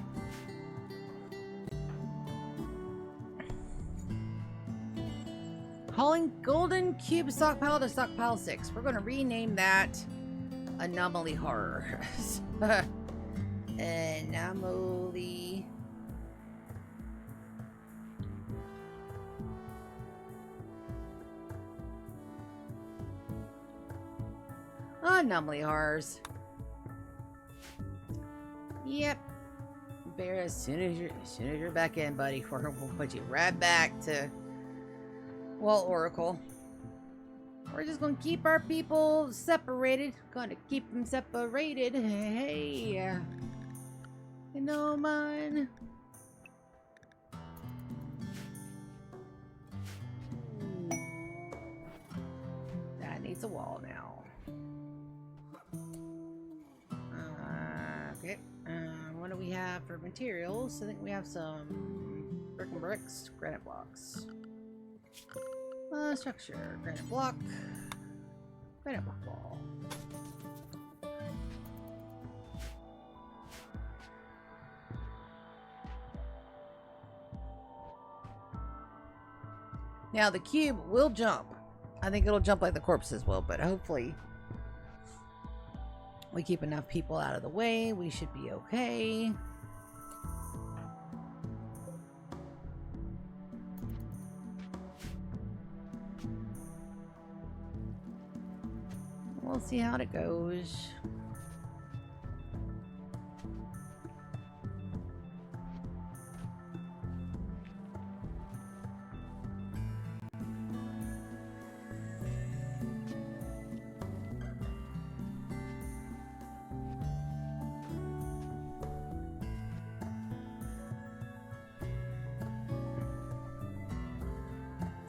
Hauling golden cube stockpile to stockpile 6. We're going to rename that anomaly horror. Anomaly. Anomaly horrors. Yep. Bear, as soon as you're back in, buddy, we'll put you right back to Oracle. We're just gonna keep our people separated. Gonna keep them separated. Hey, you know, man. That needs a wall now. Okay. What do we have for materials? I think we have some brick and bricks, granite blocks. Structure, granite block wall. Now the cube will jump. I think it'll jump like the corpses will, but hopefully we keep enough people out of the way. We should be okay. We'll see how it goes.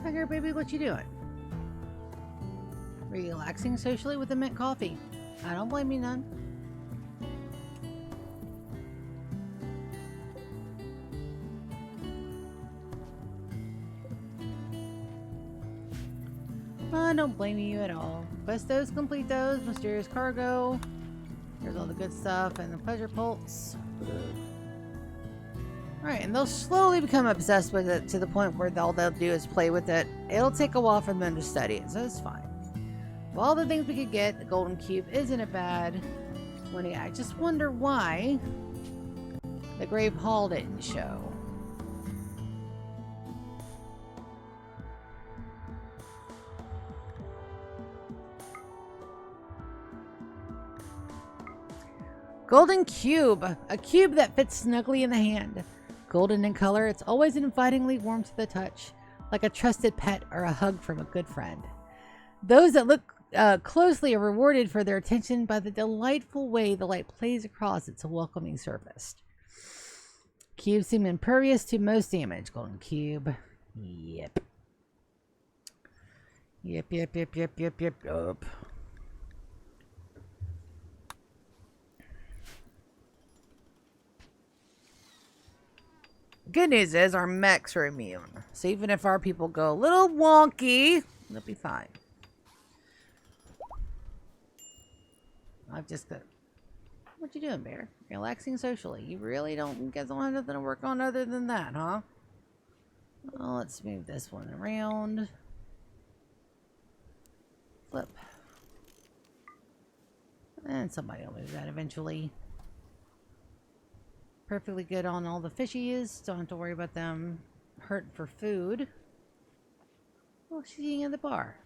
Tiger baby, what you doing? Relaxing socially with a mint coffee. I don't blame you none. I don't blame you at all. Questos, completos, mysterious cargo. Here's all the good stuff and the pleasure pulse. Alright, and they'll slowly become obsessed with it to the point where all they'll do is play with it. It'll take a while for them to study it, so it's fine. Of all the things we could get, the golden cube isn't a bad one. I just wonder why the Grave Hall didn't show. Golden cube, a cube that fits snugly in the hand. Golden in color, it's always invitingly warm to the touch, like a trusted pet or a hug from a good friend. Those that look closely are rewarded for their attention by the delightful way the light plays across its welcoming surface. Cubes seem impervious to most damage. Golden cube. Yep. Yep. Good news is our mechs are immune. So even if our people go a little wonky, it'll be fine. I've just got... What you doing, Bear? Relaxing socially. You really don't get have nothing to work on other than that, huh? Well, let's move this one around. Flip. And somebody will move that eventually. Perfectly good on all the fishies. Don't have to worry about them hurting for food. Oh, she's eating at the bar.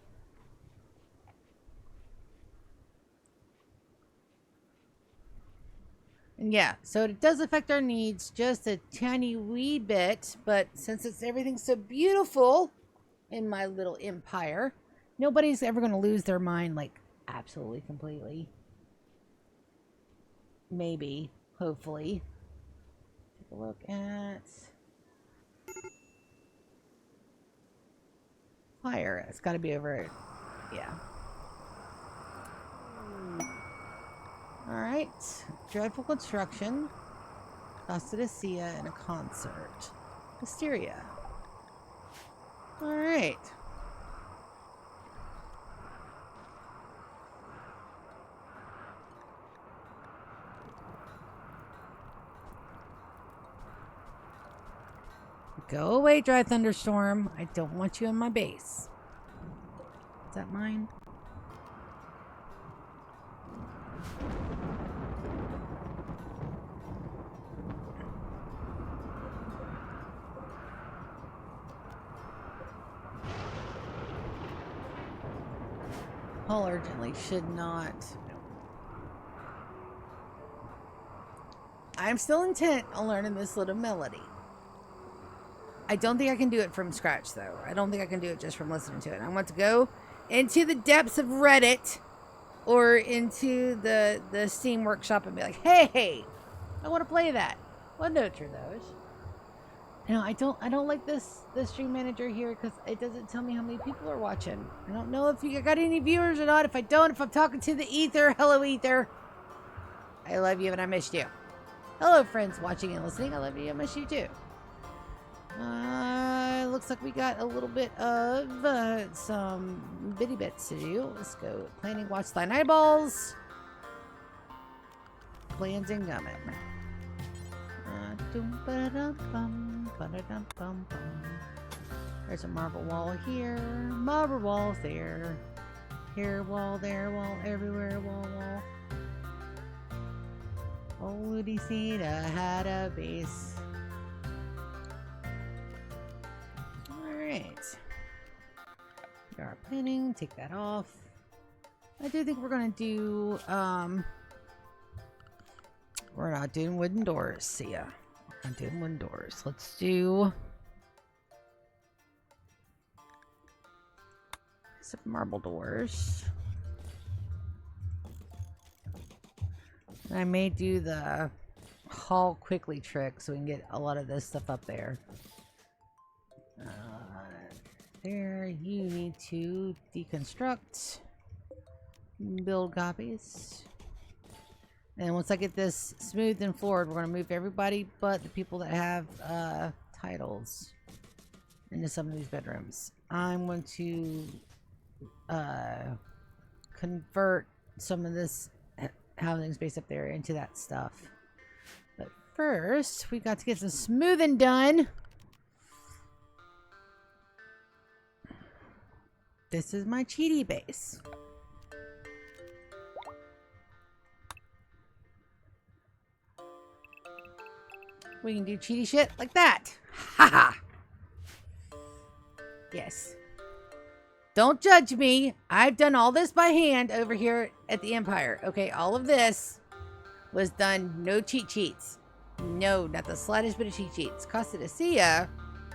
And yeah, so it does affect our needs just a tiny wee bit, but since everything's so beautiful in my little empire, nobody's ever going to lose their mind, like, absolutely completely. Maybe, hopefully. Take a look at fire. It's got to be over. Yeah. Alright. Dreadful construction. Acidicia and a concert. Hysteria. Alright. Go away, dry thunderstorm. I don't want you in my base. Is that mine? Call urgently. Should not. I'm still intent on learning this little melody. I don't think I can do it from scratch, though. I don't think I can do it just from listening to it. I want to go into the depths of Reddit or into the Steam Workshop and be like, hey, I want to play that. What notes are those? No, I don't like this stream manager here because it doesn't tell me how many people are watching. I don't know if you got any viewers or not. If I'm talking to the ether, hello ether. I love you and I missed you. Hello friends watching and listening. I love you. I miss you too. Looks like we got a little bit of some bitty bits to do. Let's go. Planning, watch thine eyeballs. Plans and gumming. There's a marble wall here. Marble walls there. Here wall, there wall, everywhere wall. Old Lucina had a base. Alright. We are planning. Take that off. I do think we're going to do, we're not doing wooden doors. See ya. We're not doing wooden doors. Let's do some marble doors. I may do the haul quickly trick so we can get a lot of this stuff up there. There, you need to deconstruct, build copies. And once I get this smoothed and floored, we're going to move everybody but the people that have titles into some of these bedrooms. I'm going to convert some of this housing space up there into that stuff. But first, we got to get some smoothing done. This is my cheaty base. We can do cheaty shit like that. Haha. Yes. Don't judge me. I've done all this by hand over here at the Empire. Okay, all of this was done. No cheat sheets. No, not the slightest bit of cheat sheets. Costa de Sia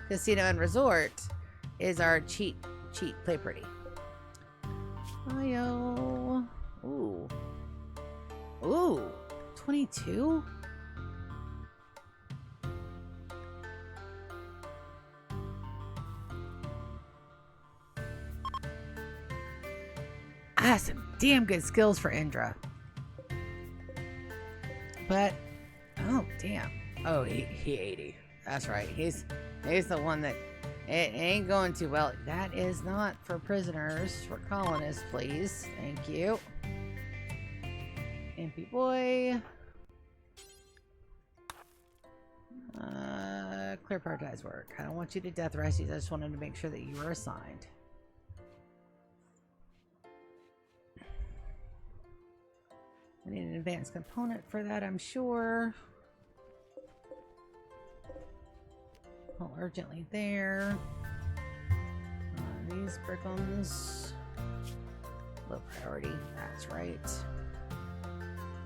Casino and Resort is our cheat play pretty. Hiyo. Ooh. Ooh. 22? Ah, some damn good skills for Indra. But, oh, damn. Oh, he 80. That's right. He's the one that it ain't going too well. That is not for prisoners, for colonists, please. Thank you. Impy boy. Clear prioritize work. I don't want you to death rescue. I just wanted to make sure that you were assigned. I need an advanced component for that, I'm sure. Call urgently there. These brickums. Low priority. That's right.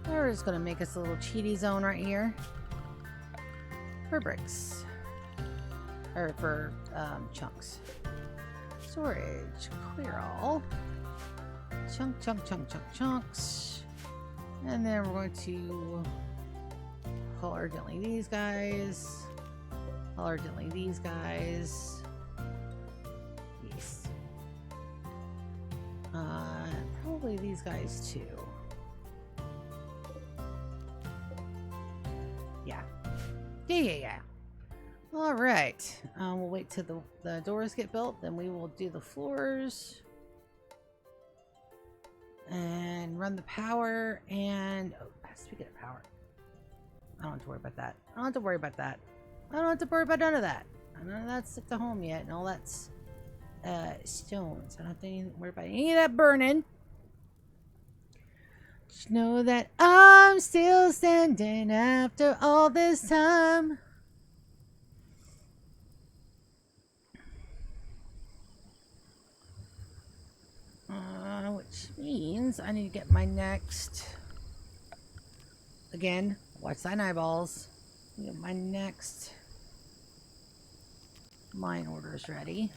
We're just gonna make us a little cheaty zone right here. For bricks. Or for chunks. Storage. Clear all. Chunks. And then we're going to call urgently these guys. Call urgently these guys. Yes. Probably these guys too. Yeah. All right. We'll wait till the doors get built. Then we will do the floors. And run the power. And, oh, speaking of power. I don't have to worry about that. I don't have to worry about none of that. None of that's at the home yet. And all that's stones. I don't have to worry about any of that burning. Just know that I'm still standing after all this time. Which means I need to get my next... Again, watch thine eyeballs. Get my next mine orders ready.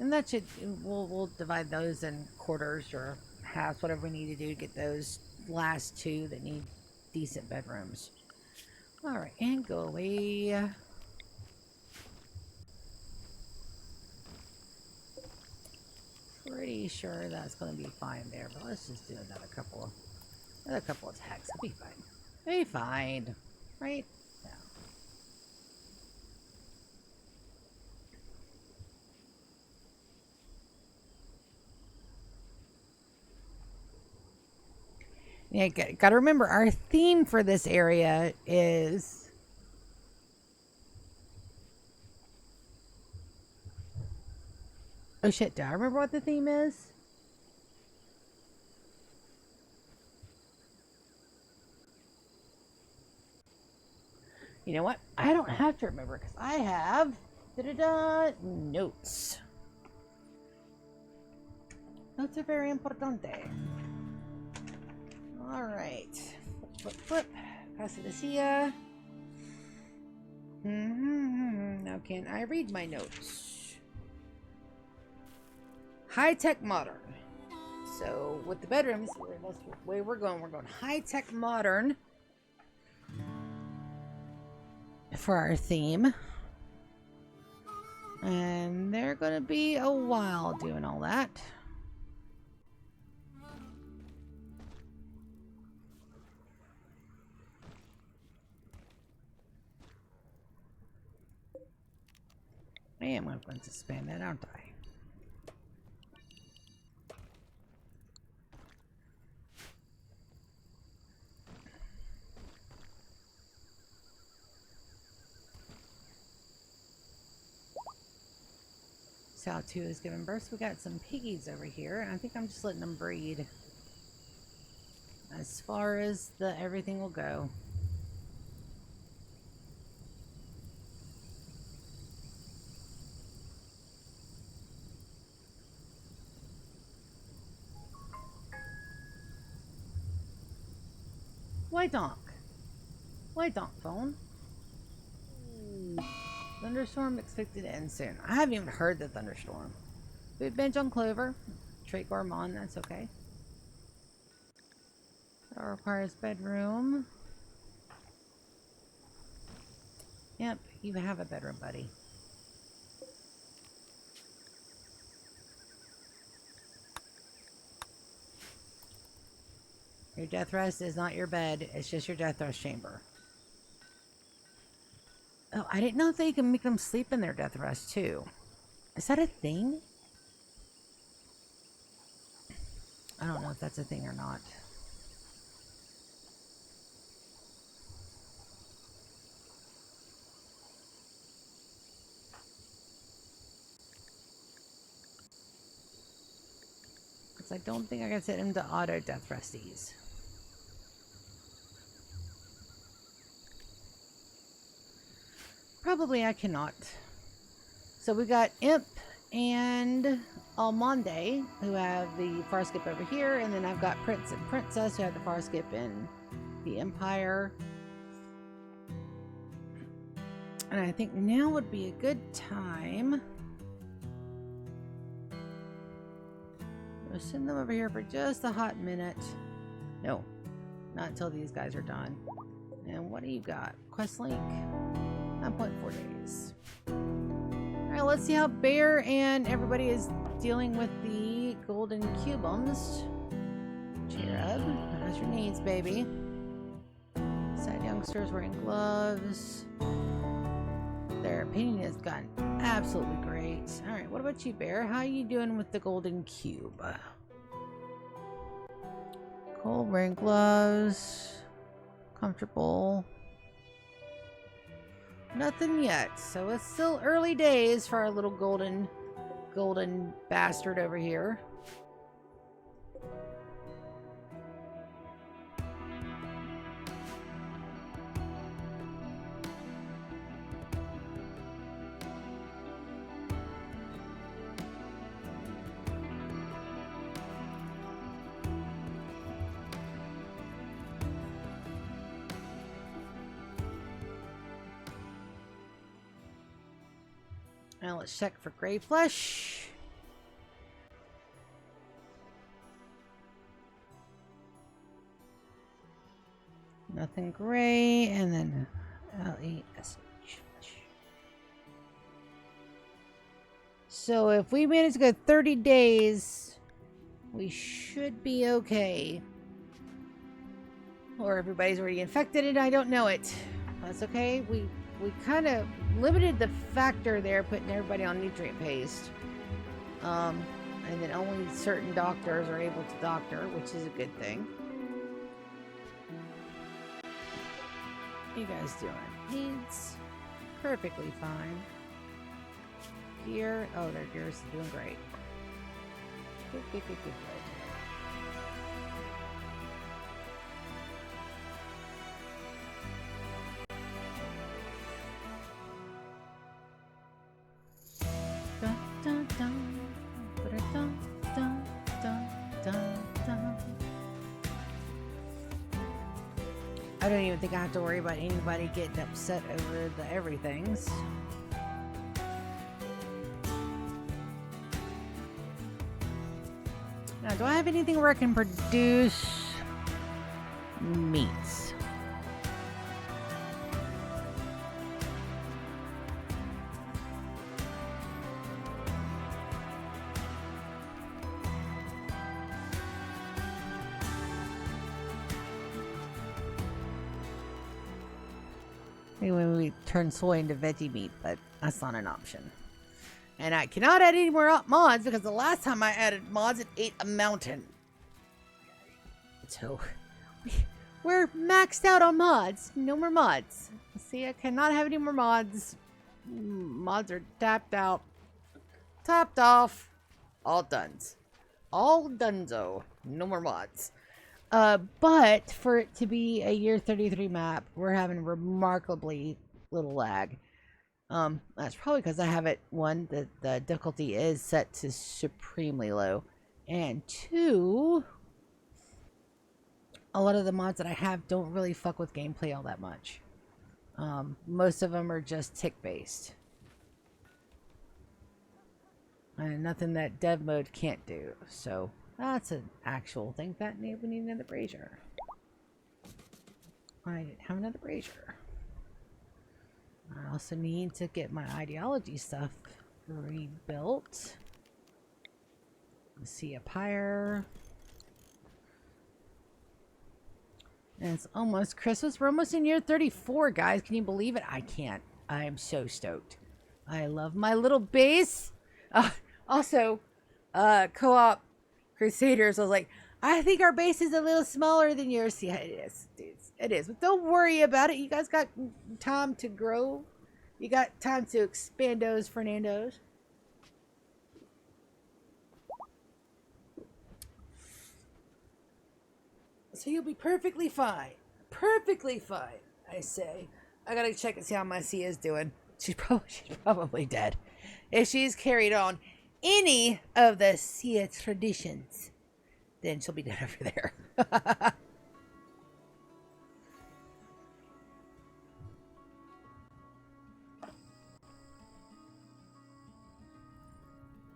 And that should, we'll divide those in quarters or halves, whatever we need to do to get those last two that need decent bedrooms. Alright, and go away. Pretty sure that's going to be fine there, but let's just do another couple of attacks. It'll be fine. It'll be fine. Right? Yeah, gotta remember, our theme for this area is... Oh shit, do I remember what the theme is? You know what? I don't have to remember, because I have... notes. Notes are very importante. Alright. Flip. Pass it to Sia. Now can I read my notes? High-tech modern. So with the bedrooms, that's the way we're going. We're going high-tech modern for our theme. And they're going to be a while doing all that. I am going to expand that, aren't I? Sow 2 is giving birth. We got some piggies over here. I think I'm just letting them breed. As far as everything will go. Why donk? Why donk, phone? Thunderstorm expected to end soon. I haven't even heard the thunderstorm. Food bench on Clover. Trait Gourmand, that's okay. That requires bedroom. Yep, you have a bedroom, buddy. Your death rest is not your bed, it's just your death rest chamber. Oh, I didn't know if they can make them sleep in their death rest too. Is that a thing? I don't know if that's a thing or not. Because I don't think I can set him to auto death resties. Probably I cannot. So we got Imp and Almonde, who have the far skip over here, and then I've got Prince and Princess, who have the far skip in the Empire. And I think now would be a good time. We'll send them over here for just a hot minute. No, not until these guys are done. And what do you got? Questlink? 9.4 days. Alright, let's see how Bear and everybody is dealing with the golden cubums. Cherub, how's your needs, baby? Sad youngsters wearing gloves. Their painting has gotten absolutely great. Alright, what about you, Bear? How are you doing with the golden cube? Cole wearing gloves. Comfortable. Nothing yet, so it's still early days for our little golden bastard over here. Now let's check for gray flesh. Nothing gray, and then LESH. So if we manage to go 30 days, we should be okay. Or everybody's already infected and I don't know it. That's okay. We kind of limited the factor there, putting everybody on nutrient paste. And then only certain doctors are able to doctor, which is a good thing. You guys doing? Needs perfectly fine. Gear, oh, their gear is doing great. Good. I don't even think I have to worry about anybody getting upset over the everythings. Now, do I have anything where I can produce meats? When we turn soy into veggie meat, but that's not an option. And I cannot add any more mods because the last time I added mods, it ate a mountain. So we're maxed out on mods. No more mods. See, I cannot have any more mods. Mods are tapped out. Topped off. All duns. All dunzo. No more mods. But for it to be a year 33 map, we're having remarkably little lag. That's probably because I have it, one, the difficulty is set to supremely low, and two, a lot of the mods that I have don't really fuck with gameplay all that much. Most of them are just tick based. And nothing that dev mode can't do. So that's an actual thing. That we need another brazier. I didn't have another brazier. I also need to get my ideology stuff rebuilt. See a pyre. And it's almost Christmas. We're almost in year 34, guys. Can you believe it? I can't. I am so stoked. I love my little base. Also, co-op Crusaders, I was like, I think our base is a little smaller than yours. Yeah, it is. It is. But don't worry about it. You guys got time to grow. You got time to expand those Fernandos. So you'll be perfectly fine. Perfectly fine, I say. I gotta check and see how my Sia's doing. She's probably dead. If she's carried on any of the Sia traditions, then she'll be dead over there.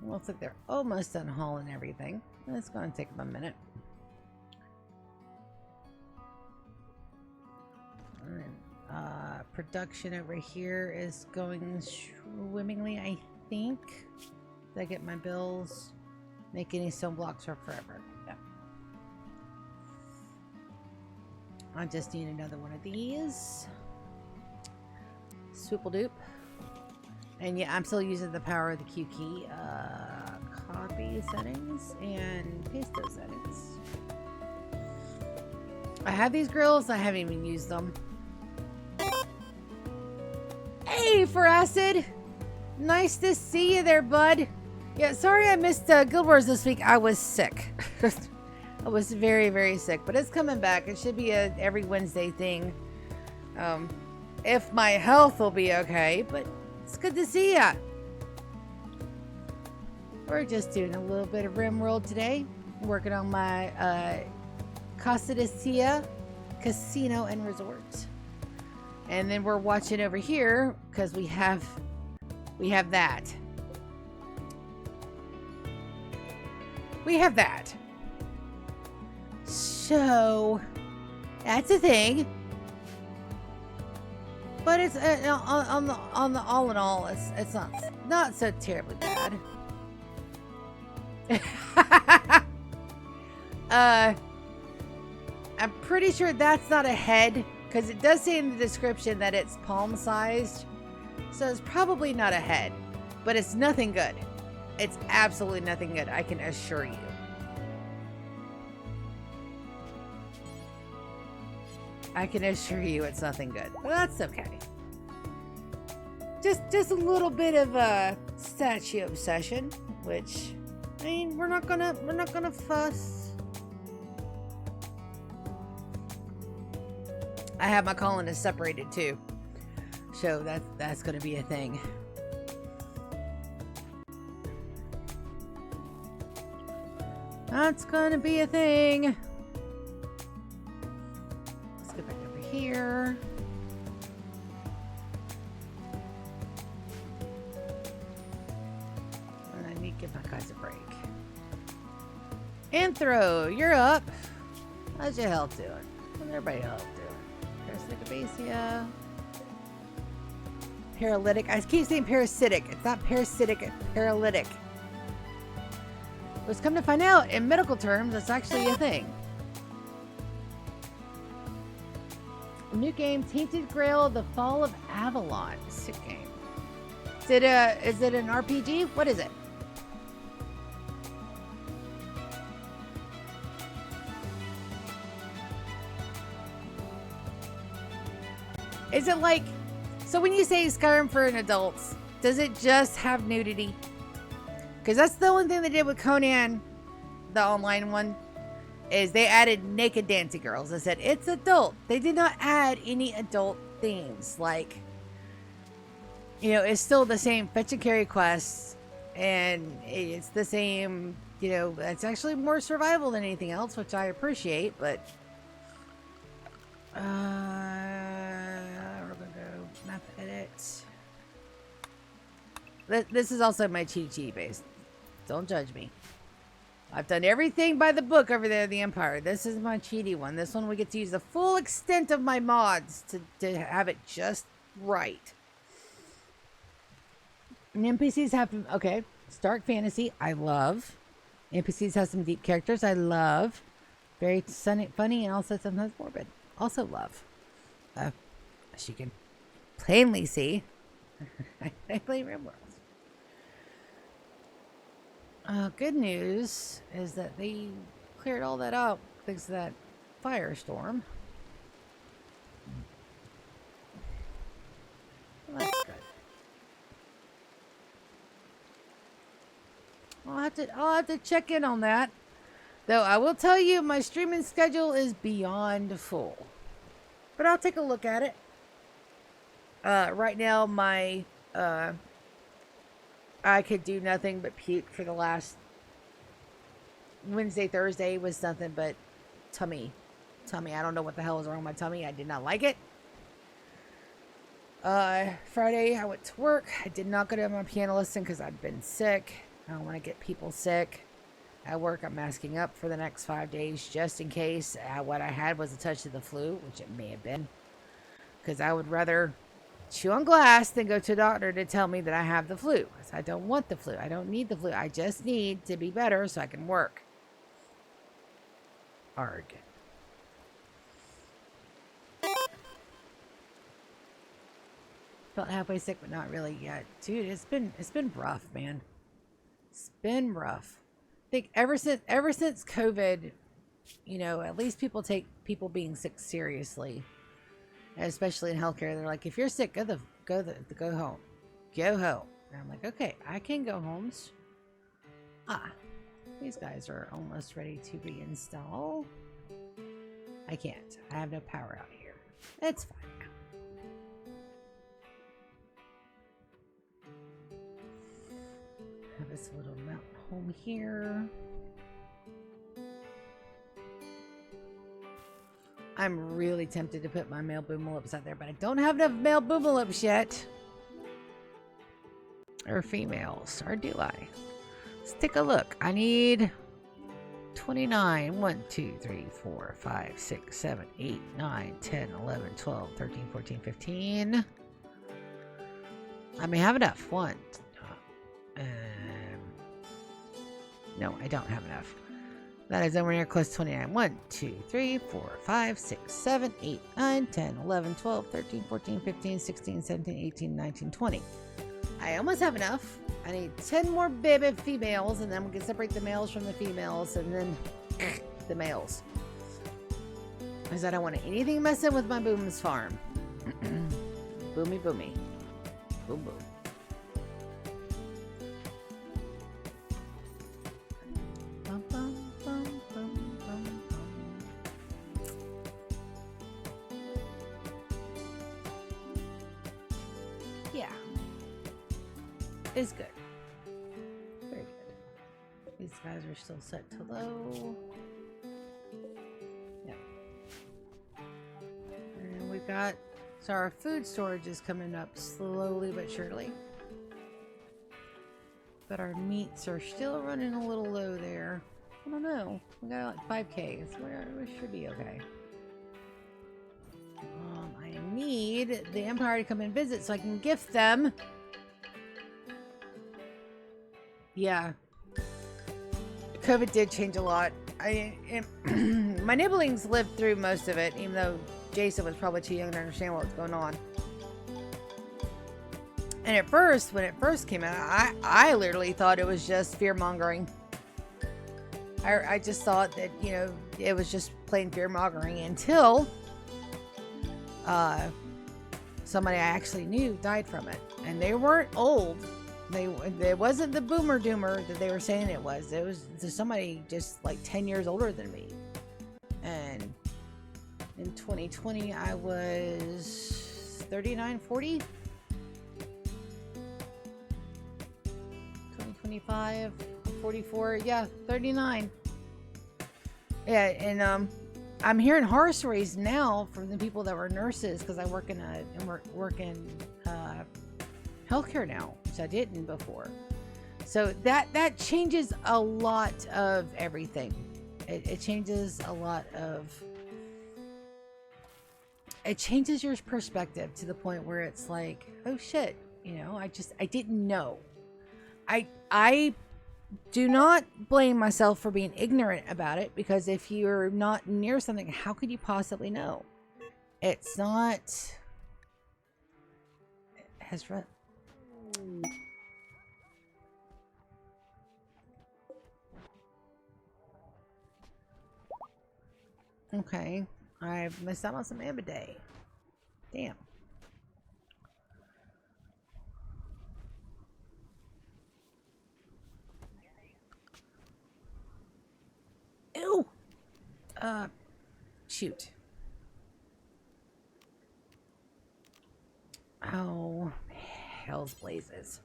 Looks like they're almost done hauling everything. It's going to take them a minute. Production over here is going swimmingly, I think. Did I get my bills? Make any stone blocks for forever. Yeah. I just need another one of these. Swoople doop. And yeah, I'm still using the power of the Q key. Copy settings and paste those settings. I have these grills. I haven't even used them. Hey, for acid. Nice to see you there, bud. Yeah, sorry I missed Guild Wars this week. I was sick. I was very, very sick, but it's coming back. It should be a every Wednesday thing. If my health will be okay, but it's good to see ya. We're just doing a little bit of Rimworld today. Working on my Casa de Sia Casino and Resort. And then we're watching over here because we have that. We have that. So that's a thing. But it's on the all in all, it's not so terribly bad. I'm pretty sure that's not a head, because it does say in the description that it's palm-sized. So it's probably not a head, but it's nothing good. It's absolutely nothing good, I can assure you. I can assure you it's nothing good. But that's okay. Just a little bit of a statue obsession, which, I mean, we're not gonna fuss. I have my colonists separated too, so that's gonna be a thing. That's gonna be a thing. Let's get back over here. And I need to give my guys a break. Anthro, you're up. How's your health doing? How's everybody health doing? Parasitic, paralytic. I keep saying parasitic. It's not parasitic, it's paralytic. But it's come to find out, in medical terms, it's actually a thing. A new game, Tainted Grail, The Fall of Avalon. Sick game. Is it an RPG? What is it? Is it like, so when you say Skyrim for an adults, does it just have nudity? Because that's the only thing they did with Conan, the online one, is they added naked dancing girls. They said, it's adult. They did not add any adult themes. Like, you know, it's still the same fetch and carry quests, and it's the same, you know, it's actually more survival than anything else, which I appreciate, but We're gonna go map edit. This is also my cheat sheet base. Don't judge me. I've done everything by the book over there at the Empire. This is my cheaty one. This one we get to use the full extent of my mods to have it just right. And NPCs have, okay, Stark fantasy, I love. NPCs have some deep characters, I love. Very funny and also sometimes morbid. Also love. As you can plainly see, I play Rimworld. Good news is that they cleared all that up thanks to that firestorm. Well, that's good. I'll have to check in on that. Though I will tell you, my streaming schedule is beyond full. But I'll take a look at it. Right now, my I could do nothing but puke for the last Wednesday, Thursday was nothing but tummy. I don't know what the hell is wrong with my tummy. I did not like it. Friday, I went to work. I did not go to my piano lesson because I've been sick. I don't want to get people sick. At work, I'm masking up for the next 5 days just in case what I had was a touch of the flu, which it may have been. Because I would rather chew on glass than go to a doctor to tell me that I have the flu. Because I don't want the flu. I don't need the flu. I just need to be better so I can work. Arg. Felt halfway sick, but not really yet. Dude, it's been rough, man. It's been rough. I think ever since COVID, you know, at least people take people being sick seriously, especially in healthcare. They're like, if you're sick, go home. Go home. And I'm like, okay, I can go home. These guys are almost ready to reinstall. I can't. I have no power out here. It's fine. Have this little mountain home here. I'm really tempted to put my male boomalips out there, but I don't have enough male boomalips yet. Or females, or do I? Let's take a look. I need 29. 1, 2, 3, 4, 5, 6, 7, 8, 9, 10, 11, 12, 13, 14, 15. I may have enough. No, I don't have enough. That is nowhere near close to 29. 1, 2, 3, 4, 5, 6, 7, 8, 9, 10, 11, 12, 13, 14, 15, 16, 17, 18, 19, 20. I almost have enough. I need 10 more baby females, and then we can separate the males from the females, and then the males. Because I don't want anything messing with my Boom's farm. Boomy. Boom, boom. Yeah. It's good. Very good. These guys are still set to low. Yeah. And we've got, so our food storage is coming up slowly but surely. But our meats are still running a little low there. I don't know. We got like 5K. So we should be okay. I need the Empire to come and visit so I can gift them. Yeah. COVID did change a lot. My nibblings lived through most of it, even though Jason was probably too young to understand what was going on. And at first, when it first came out, I literally thought it was just fear-mongering. I just thought that, you know, it was just plain fear-mongering until somebody I actually knew died from it. And they weren't old. It wasn't the boomer doomer that they were saying it was. It was somebody just like 10 years older than me. And in 2020, I was 39, 40. 2025, 44, yeah, 39. Yeah, and I'm hearing horror stories now from the people that were nurses, because I work in healthcare now, which I didn't before. So that changes a lot of everything. It changes a lot of. It changes your perspective to the point where it's like, oh shit, you know, I didn't know. I do not blame myself for being ignorant about it, because if you're not near something, how could you possibly know? It's not. It has run. Okay, I've missed out on some Amber Day. Damn. Ew. Shoot. Oh, hell's blazes.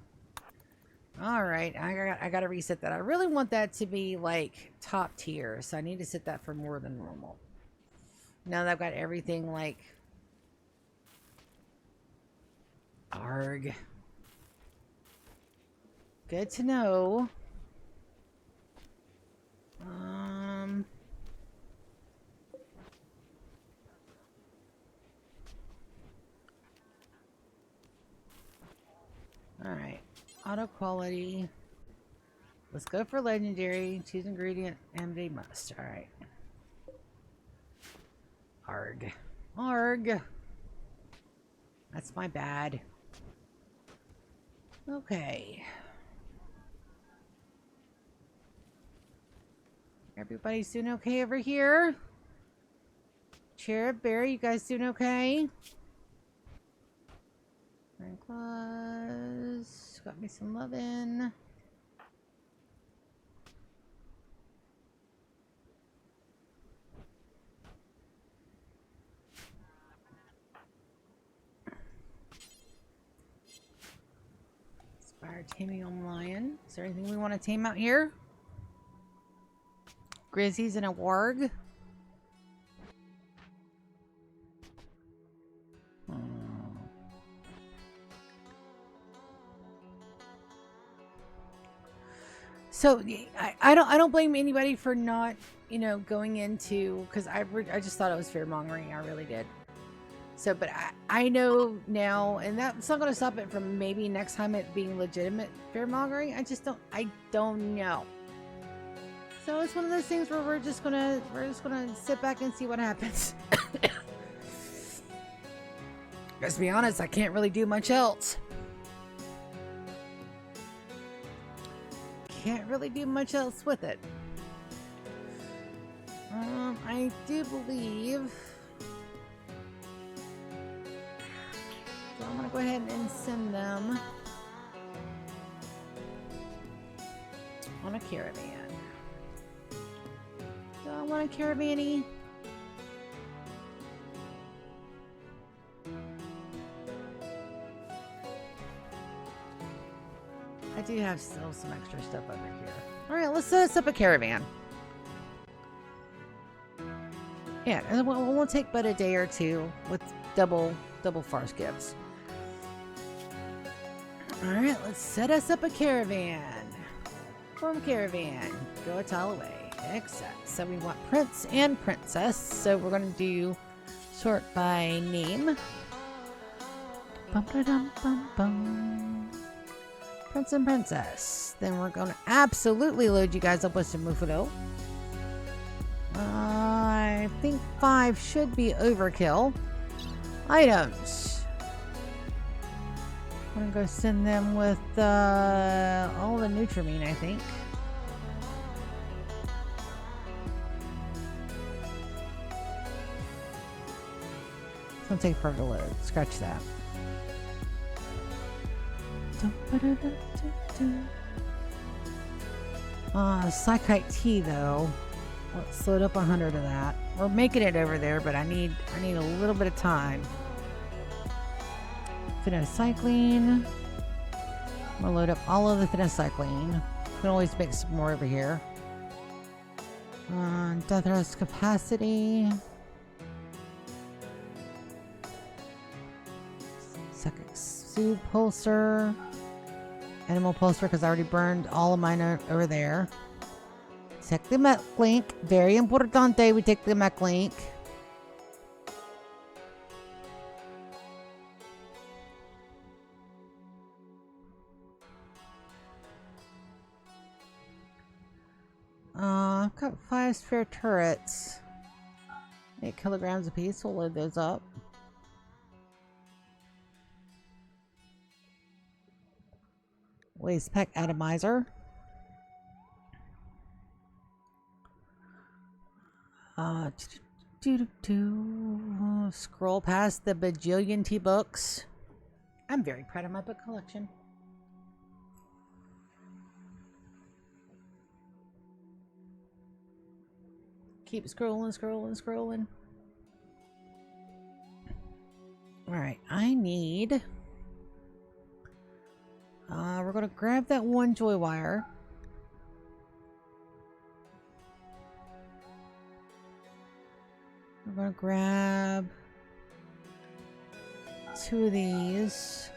All right, I gotta reset that. I really want that to be like top tier, so I need to set that for more than normal. Now that I've got everything like... Arg. Good to know. Alright. Auto quality. Let's go for legendary. Choose ingredient. MD must. Alright. Arg. Arg. That's my bad. Okay. Everybody's doing okay over here? Cherub, Bear, you guys doing okay? Claws. Got me some lovin'. Inspired taming on lion. Is there anything we want to tame out here? Grizzlies and a warg. So I don't blame anybody for not, you know, going into, because I just thought it was fear mongering. I really did. So, but I know now, and that's not going to stop it from maybe next time it being legitimate fear mongering. I don't know. So it's one of those things where we're just gonna sit back and see what happens. Let's be honest, I can't really do much else. Can't really do much else with it. I do believe. So I'm gonna go ahead and send them on a caravan. Do I want a caravan-y? I do have still some extra stuff over here. Alright, let's set up a caravan. Yeah, and it won't take but a day or two with double farce gifts. Alright, let's set us up a caravan. Form caravan. Go a tile away. Accept. So we want prince and princess. So we're going to do sort by name. Bum-da-dum-bum-bum. Prince and princess. Then we're going to absolutely load you guys up with some NOOOOO. I think 5 should be overkill. Items. I'm going to go send them with all the Nutrimine, I think. It's going to take forever to load. Scratch that. Psychite tea though. Let's load up 100 of that. We're making it over there, but I need a little bit of time. Phenocycline. I'm gonna load up all of the phenocycline. We can always make some more over here. Death Rest Capacity. Second Soothe Pulsar. Animal Pulsar, because I already burned all of mine over there. Take the mech link. Very importante, we take the mech link. I've got 5 spare turrets. 8 kilograms apiece. We'll load those up. Waste pack atomizer. Scroll past the bajillion T-books. I'm very proud of my book collection. Keep scrolling, scrolling, scrolling. Alright, I need... we're going to grab that one joy wire. We're going to grab 2 of these.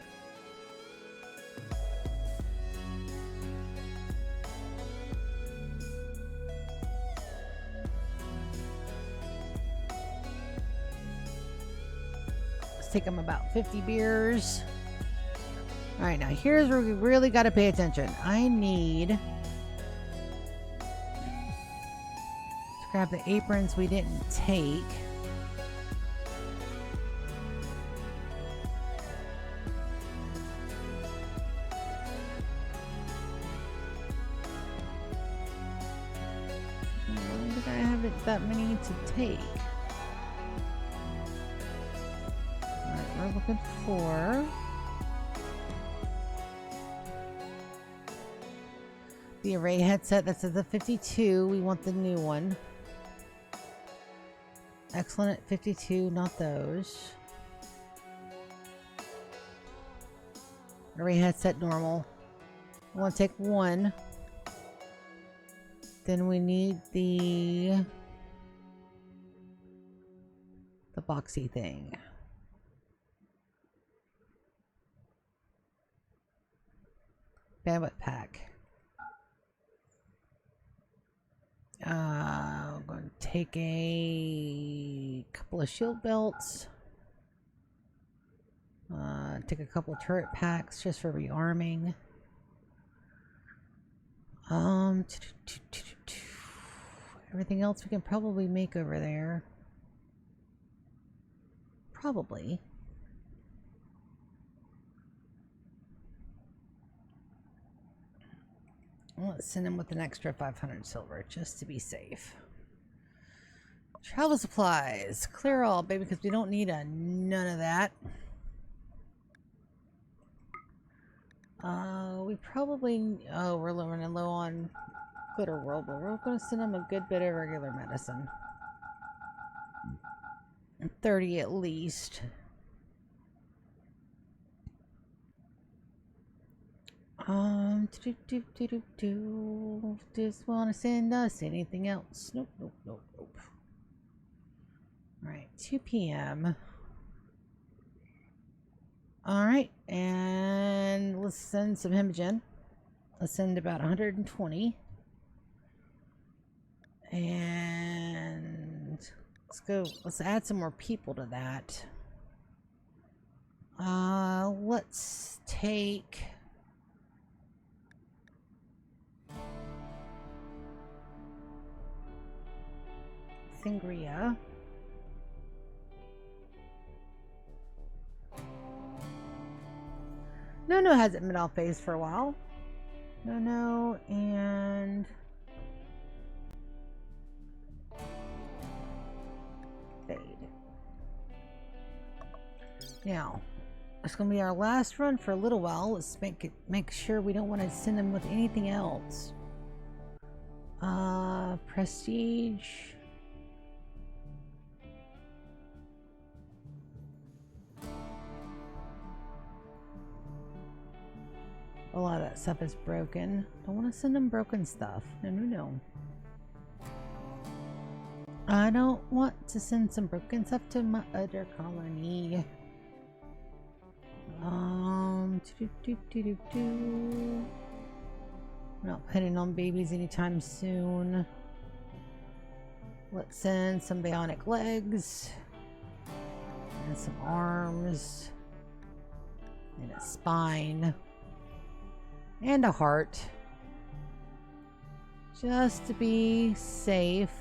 Let's take them about 50 beers. Alright, now here's where we really got to pay attention. I need to grab the aprons we didn't take. I don't think I have that many to take. Alright, we're looking for... the array headset. That's at the 52. We want the new one. Excellent at 52, not those. Array headset normal. I want to take 1. Then we need the boxy thing. Bandwidth pack. I'm going to take a couple of shield belts. Take a couple of turret packs just for rearming. Everything else we can probably make over there. Probably. Let's send him with an extra 500 silver, just to be safe. Travel supplies. Clear all, baby, because we don't need none of that. We probably... oh, we're running low on glitter world, but we're going to send him a good bit of regular medicine. 30 at least. Just want to send us anything else? Nope, nope, nope, nope. Alright, 2 p.m. Alright, and let's send some Hemagen. Let's send about 120. And let's add some more people to that. Let's take... Sangria. No hasn't been off base for a while. No, and Fade. Now, it's gonna be our last run for a little while. Let's make sure we don't want to send them with anything else. Prestige. A lot of that stuff is broken. Don't want to send them broken stuff. No. I don't want to send some broken stuff to my other colony. Not planning on babies anytime soon. Let's send some bionic legs and some arms and a spine and a heart, just to be safe.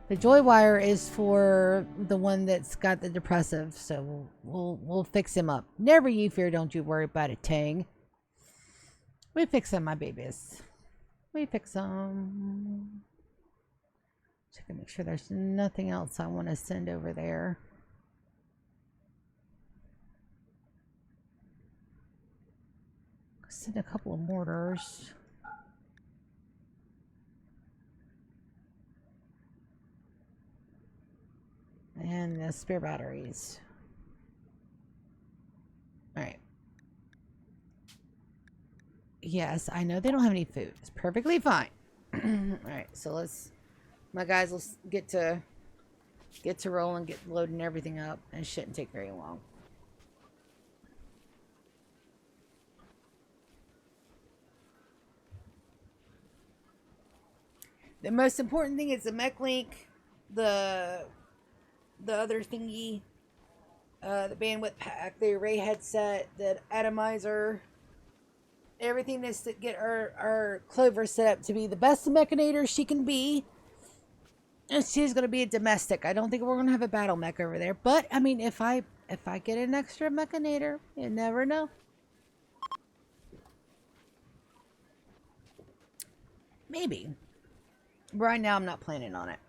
The joy wire is for the one that's got the depressive, so we'll fix him up. Never you fear, don't you worry about it, Tang. We fix them, my babies. We fix them. Check and make sure there's nothing else I want to send over there. Send a couple of mortars. And the spare batteries. Alright. Yes, I know they don't have any food. It's perfectly fine. Alright, so let's... My guys will get to rolling, get loading everything up, and it shouldn't take very long. The most important thing is the mech link, the other thingy, the bandwidth pack, the array headset, the atomizer, everything is to get our Clover set up to be the best mechanator she can be. And she's going to be a domestic. I don't think we're going to have a battle mech over there. But, I mean, if I get an extra mechanator, you never know. Maybe. Right now, I'm not planning on it.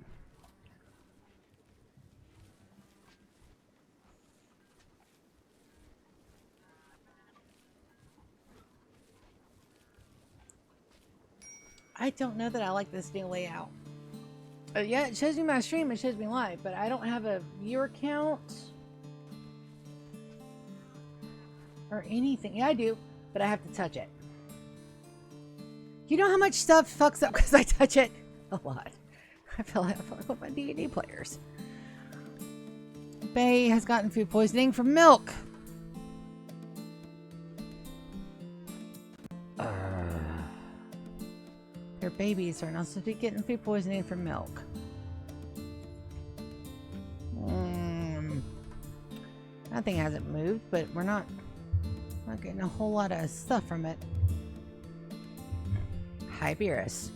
I don't know that I like this new layout. Yeah, it shows me my stream, it shows me live, but I don't have a viewer count or anything. Yeah, I do, but I have to touch it. You know how much stuff fucks up because I touch it? A lot. I feel like with my D&D players. Bay has gotten food poisoning from milk. Their babies are not supposed to be getting food poisoning from milk. Nothing hasn't moved, but we're not getting a whole lot of stuff from it. Hi, Beerus.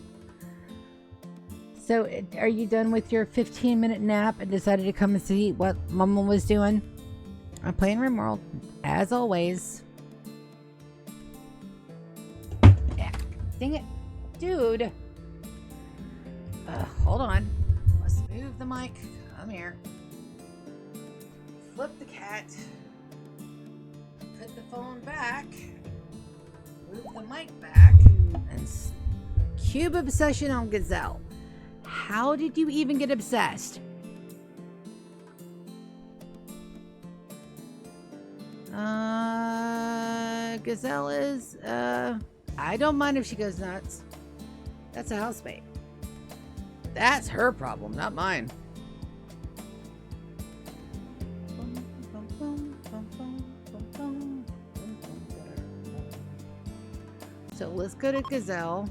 So, are you done with your 15-minute nap and decided to come and see what Mama was doing? I'm playing Rimworld, as always. Yeah, dang it. Dude. Hold on. Let's move the mic. Come here. Flip the cat. Put the phone back. Move the mic back. And cube obsession on Gazelle. How did you even get obsessed? Gazelle is, I don't mind if she goes nuts. That's a housemate. That's her problem, not mine. So let's go to Gazelle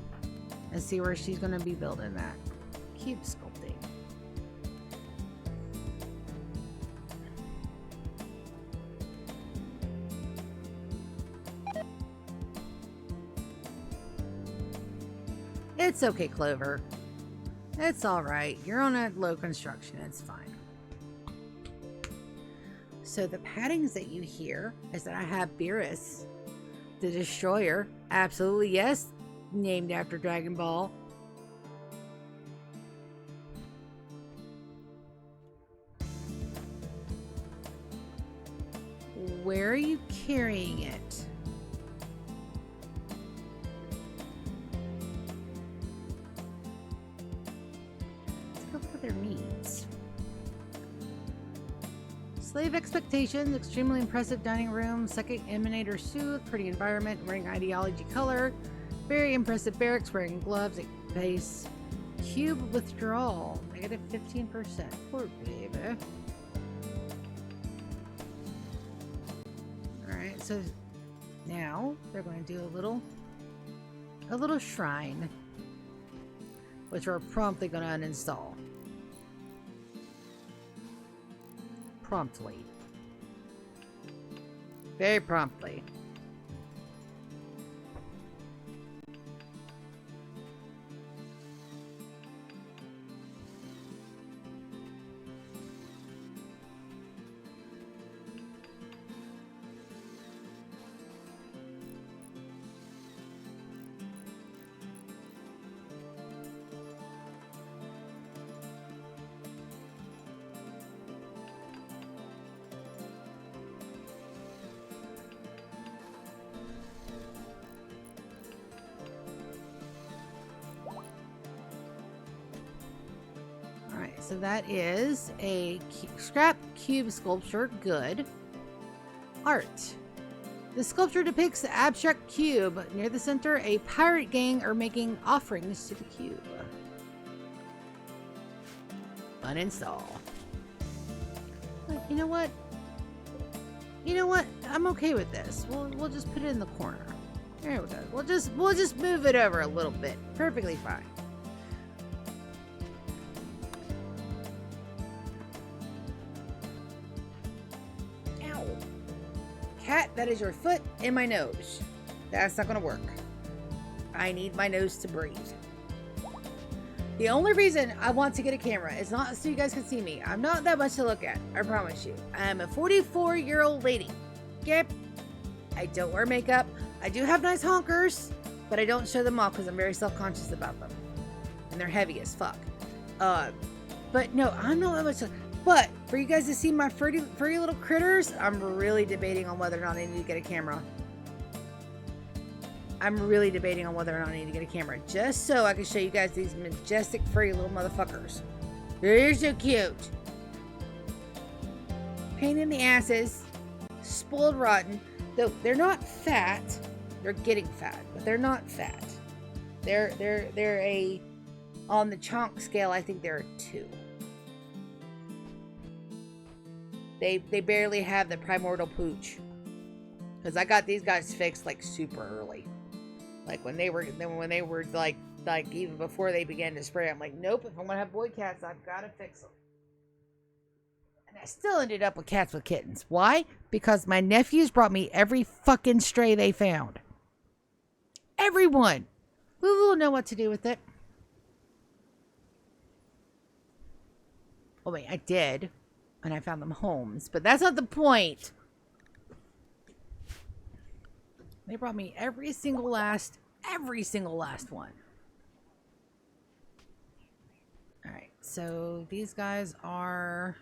and see where she's going to be building that. Cube sculpting. It's okay, Clover. It's alright. You're on a low construction. It's fine. So the paddings that you hear is that I have Beerus, the Destroyer. Absolutely, yes. Named after Dragon Ball. Where are you carrying it? Let's go for their needs. Slave expectations, extremely impressive dining room, second emanator soothe, pretty environment, wearing ideology color, very impressive barracks, wearing gloves at base, Cube withdrawal. Negative 15%. Poor baby. Alright, so now they're going to do a little shrine, which we're promptly going to uninstall. Promptly. Very promptly. So that is a scrap cube sculpture. Good. Art. The sculpture depicts the abstract cube. Near the center, a pirate gang are making offerings to the cube. Uninstall. You know what? You know what? I'm okay with this. We'll just put it in the corner. There we go. We'll just move it over a little bit. Perfectly fine. Cat, that is your foot in my nose. That's not gonna work. I need my nose to breathe. The only reason I want to get a camera is not so you guys can see me. I'm not that much to look at, I promise you. I'm a 44-year-old lady. Yep. I don't wear makeup. I do have nice honkers, but I don't show them off because I'm very self-conscious about them. And they're heavy as fuck. But no, I'm not that much to... But for you guys to see my furry little critters, I'm really debating on whether or not I need to get a camera. Just so I can show you guys these majestic furry little motherfuckers. They're so cute. Pain in the asses. Spoiled rotten. Though they're not fat. They're getting fat, but they're not fat. They're a... On the chonk scale, I think they're a 2. They barely have the primordial pooch. Because I got these guys fixed like super early. Like when they were like even before they began to spray, I'm like, nope, if I'm gonna have boy cats, I've gotta fix them. And I still ended up with cats with kittens. Why? Because my nephews brought me every fucking stray they found. Everyone. Lulu will know what to do with it. Oh wait, I did. And I found them homes, but that's not the point. They brought me every single last one. All right, so these guys are...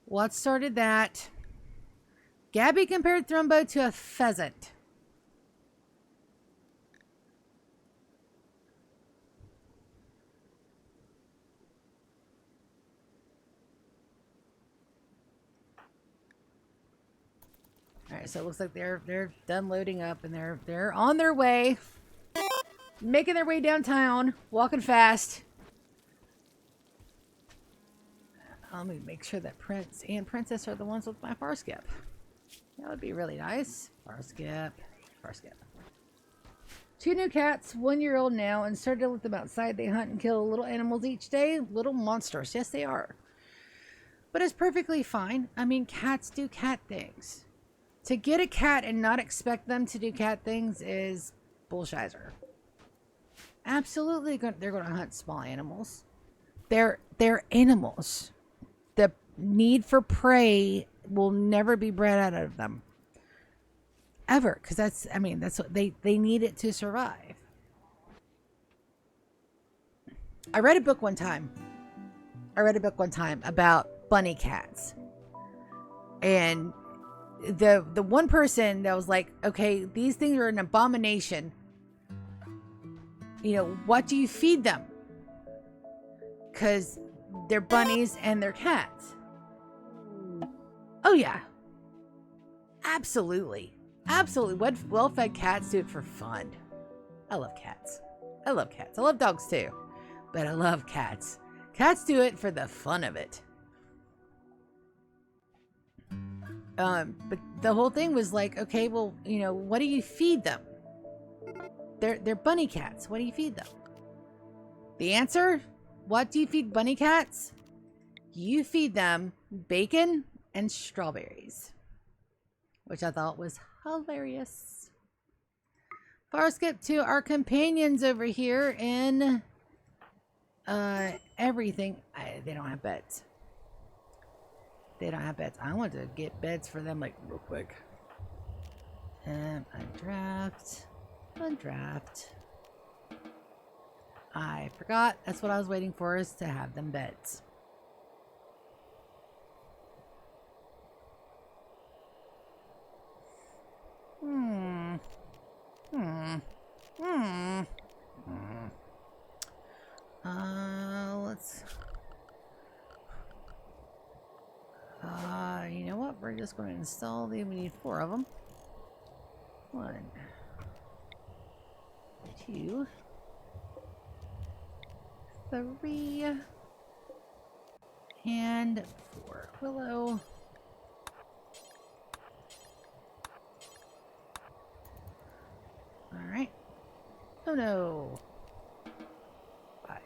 What started that? Gabby compared Thrumbo to a pheasant. Alright, so it looks like they're done loading up and they're on their way. Making their way downtown, walking fast. Let me make sure that Prince and Princess are the ones with my far skip. That would be really nice. Far skip. 2 new cats, 1-year-old now, and started to let them outside. They hunt and kill little animals each day. Little monsters. Yes, they are. But it's perfectly fine. I mean, cats do cat things. To get a cat and not expect them to do cat things is bullshizer. Absolutely, they're going to hunt small animals. They're animals. The need for prey will never be bred out of them. Ever. Because that's what they need it to survive. I read a book one time about bunny cats. And the one person that was like, okay, these things are an abomination. You know, what do you feed them? Because they're bunnies and they're cats. Oh yeah. Absolutely. What well-fed cats do it for fun. I love cats. I love cats. I love dogs too, but I love cats. Cats do it for the fun of it. But the whole thing was like, okay, well, you know, what do you feed them? They're bunny cats. What do you feed them? The answer? What do you feed bunny cats? You feed them bacon and strawberries, which I thought was hilarious. Far skip to our companions over here in everything. They don't have beds. They don't have beds. I want to get beds for them like real quick. Undraft. I forgot. That's what I was waiting for, is to have them beds. Let's... you know what? We're just going to install them. We need 4 of them. 1, 2, 3, and 4. Willow. All right. Oh no. 5.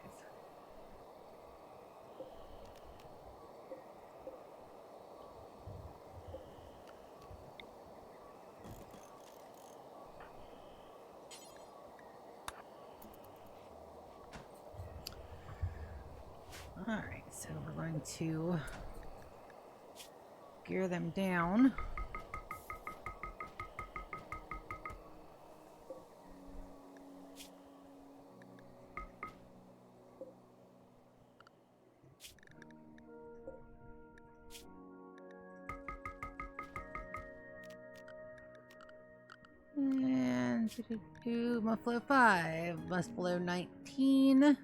All right, so we're going to gear them down. And must below 5, must below 19,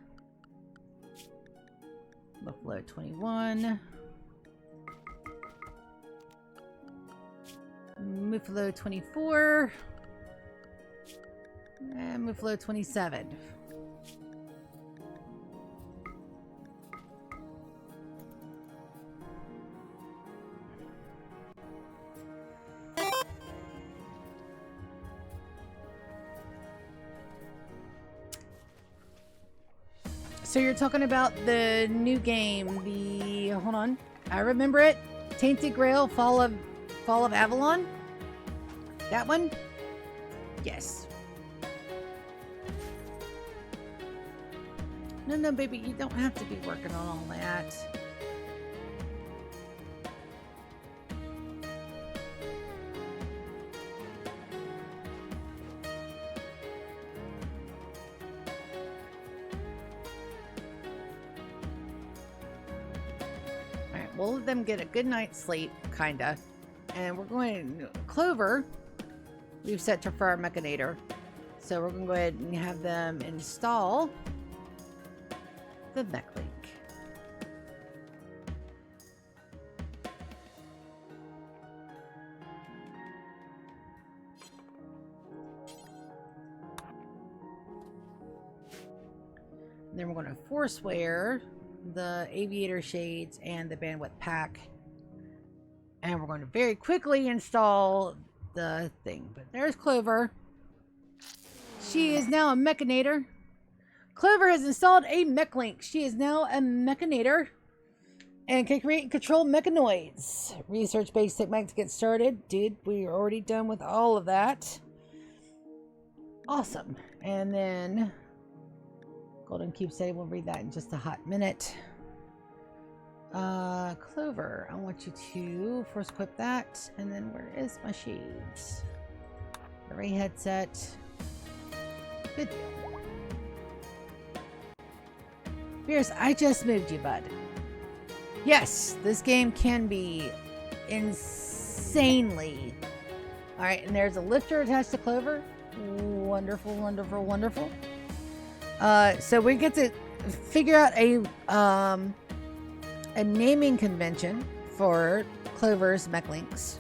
must below 21, move below 24, and move below 27. So you're talking about the new game, the, hold on, I remember it, Tainted Grail, Fall of Avalon? That one? Yes. No, baby, you don't have to be working on all that. We'll let them get a good night's sleep, kinda. And we're going to... Clover, we've set to for our Mechanator. So we're going to go ahead and have them install the Mechlink. Then we're going to Forswear the Aviator Shades and the Bandwidth Pack, and we're going to very quickly install the thing. But there's Clover. She is now a Mechanator. Clover has installed a Mechlink. She is now a Mechanator and can create and control mechanoids. Research basic mech to get started. Dude, we are already done with all of that. Awesome. And then Golden Cube said we'll read that in just a hot minute. Clover, I want you to first equip that, and then where is my shades? The Ray headset. Good deal. Fierce, I just moved you, bud. Yes, this game can be insanely. Alright, and there's a lifter attached to Clover. Wonderful, wonderful, wonderful. So we get to figure out a naming convention for Clover's Mechlinks.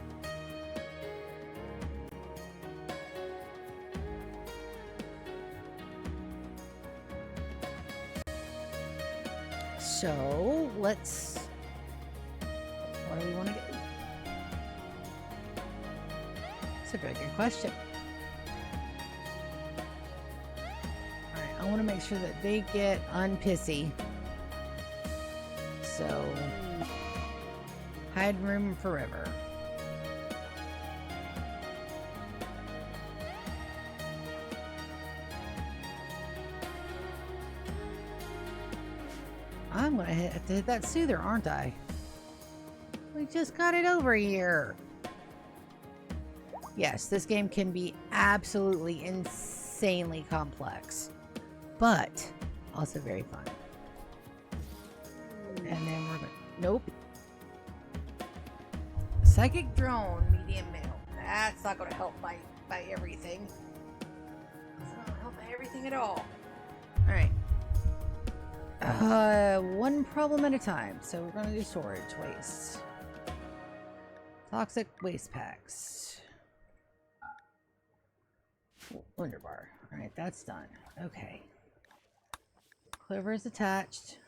So let's. What do we want to get? That's a very good question. Alright, I want to make sure that they get unpissy. So, hide room forever. I'm gonna have to hit that soother, aren't I? We just got it over here. Yes, this game can be absolutely insanely complex, but also very fun. And then we're gonna, nope. Psychic drone, medium male. That's not gonna help by everything. It's not gonna help by everything at all. Alright. One problem at a time. So we're gonna do storage waste. Toxic waste packs. Wonder bar. Alright, that's done. Okay. Clover is attached.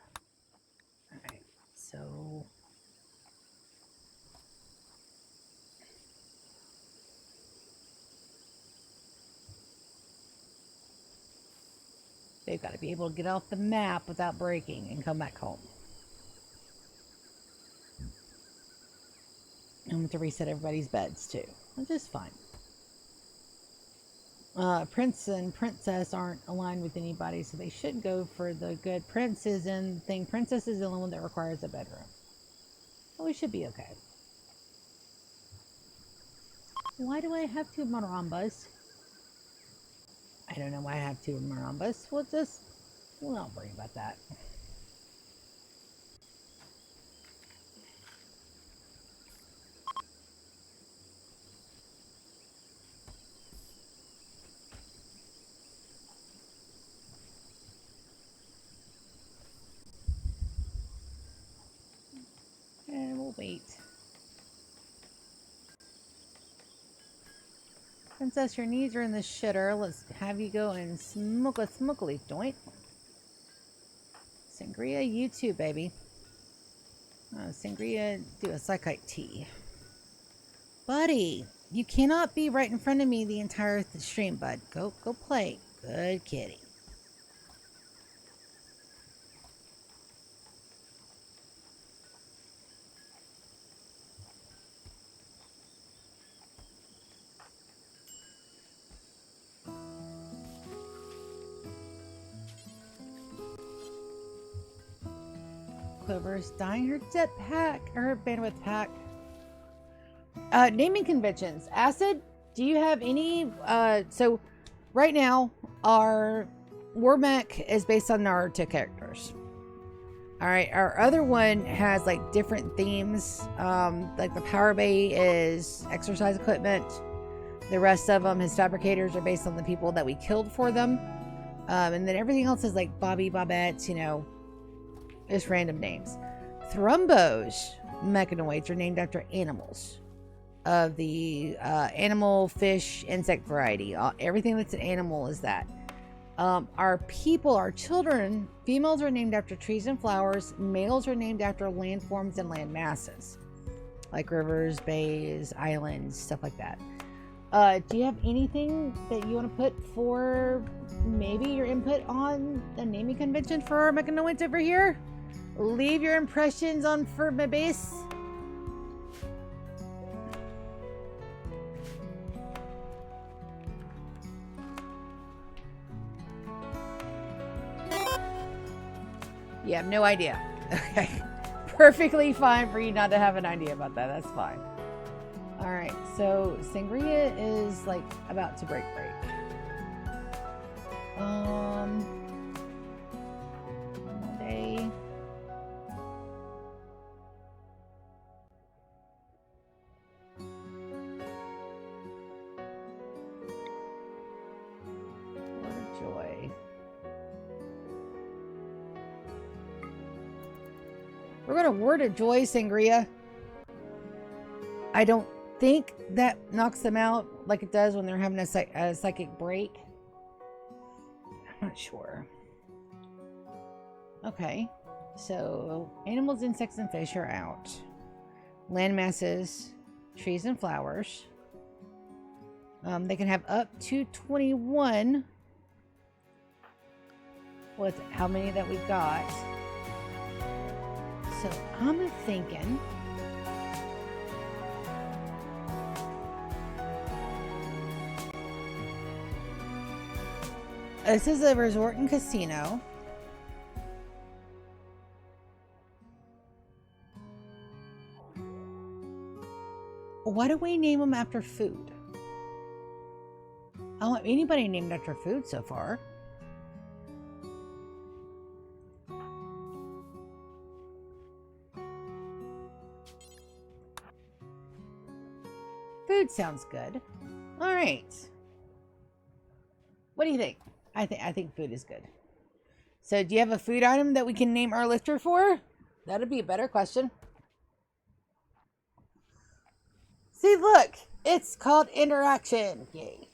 Alright, so they've got to be able to get off the map without breaking and come back home. I'm going to reset everybody's beds too, which is fine. Prince and princess aren't aligned with anybody, so they should go for the good. Prince is in the thing. Princess is the only one that requires a bedroom. So we should be okay. Why do I have two marambas? I don't know why I have two marambas. We'll not worry about that. And we'll wait. Princess, your knees are in the shitter. Let's have you go and smoke a smoke leaf joint. Sangria, you too, baby. Sangria, do a psychite tea. Buddy, you cannot be right in front of me the entire stream, bud. Go play. Good kitty. Clover's dying her jetpack, or her bandwidth pack. Naming conventions. Acid, do you have any? So right now, our War Mech is based on Naruto characters. All right, our other one has like different themes. Like the Power Bay is exercise equipment. The rest of them, his fabricators, are based on the people that we killed for them. And then everything else is like Bobby, Bobettes, you know, just random names. Thrumbo's mechanoids are named after animals of the animal, fish, insect variety. Everything that's an animal is that. Our people, our children, females are named after trees and flowers. Males are named after landforms and land masses, like rivers, bays, islands, stuff like that. Do you have anything that you want to put for maybe your input on the naming convention for our mechanoids over here? Leave your impressions on for my base. You have no idea. Okay. Perfectly fine for you not to have an idea about that. That's fine. Alright, so Sangria is like about to break. All day. What a joy. We're gonna word of joy, Sangria. I don't think that knocks them out like it does when they're having a psychic break. I'm not sure. Okay. So animals, insects, and fish are out. Land masses, trees, and flowers. They can have up to 21 with how many that we've got. So I'm thinking this is a resort and casino. Why do we name them after food? I don't have anybody named after food so far. Food sounds good. All right. What do you think? I think food is good. So do you have a food item that we can name our lifter for? That'd be a better question. See, look, it's called interaction. Yay.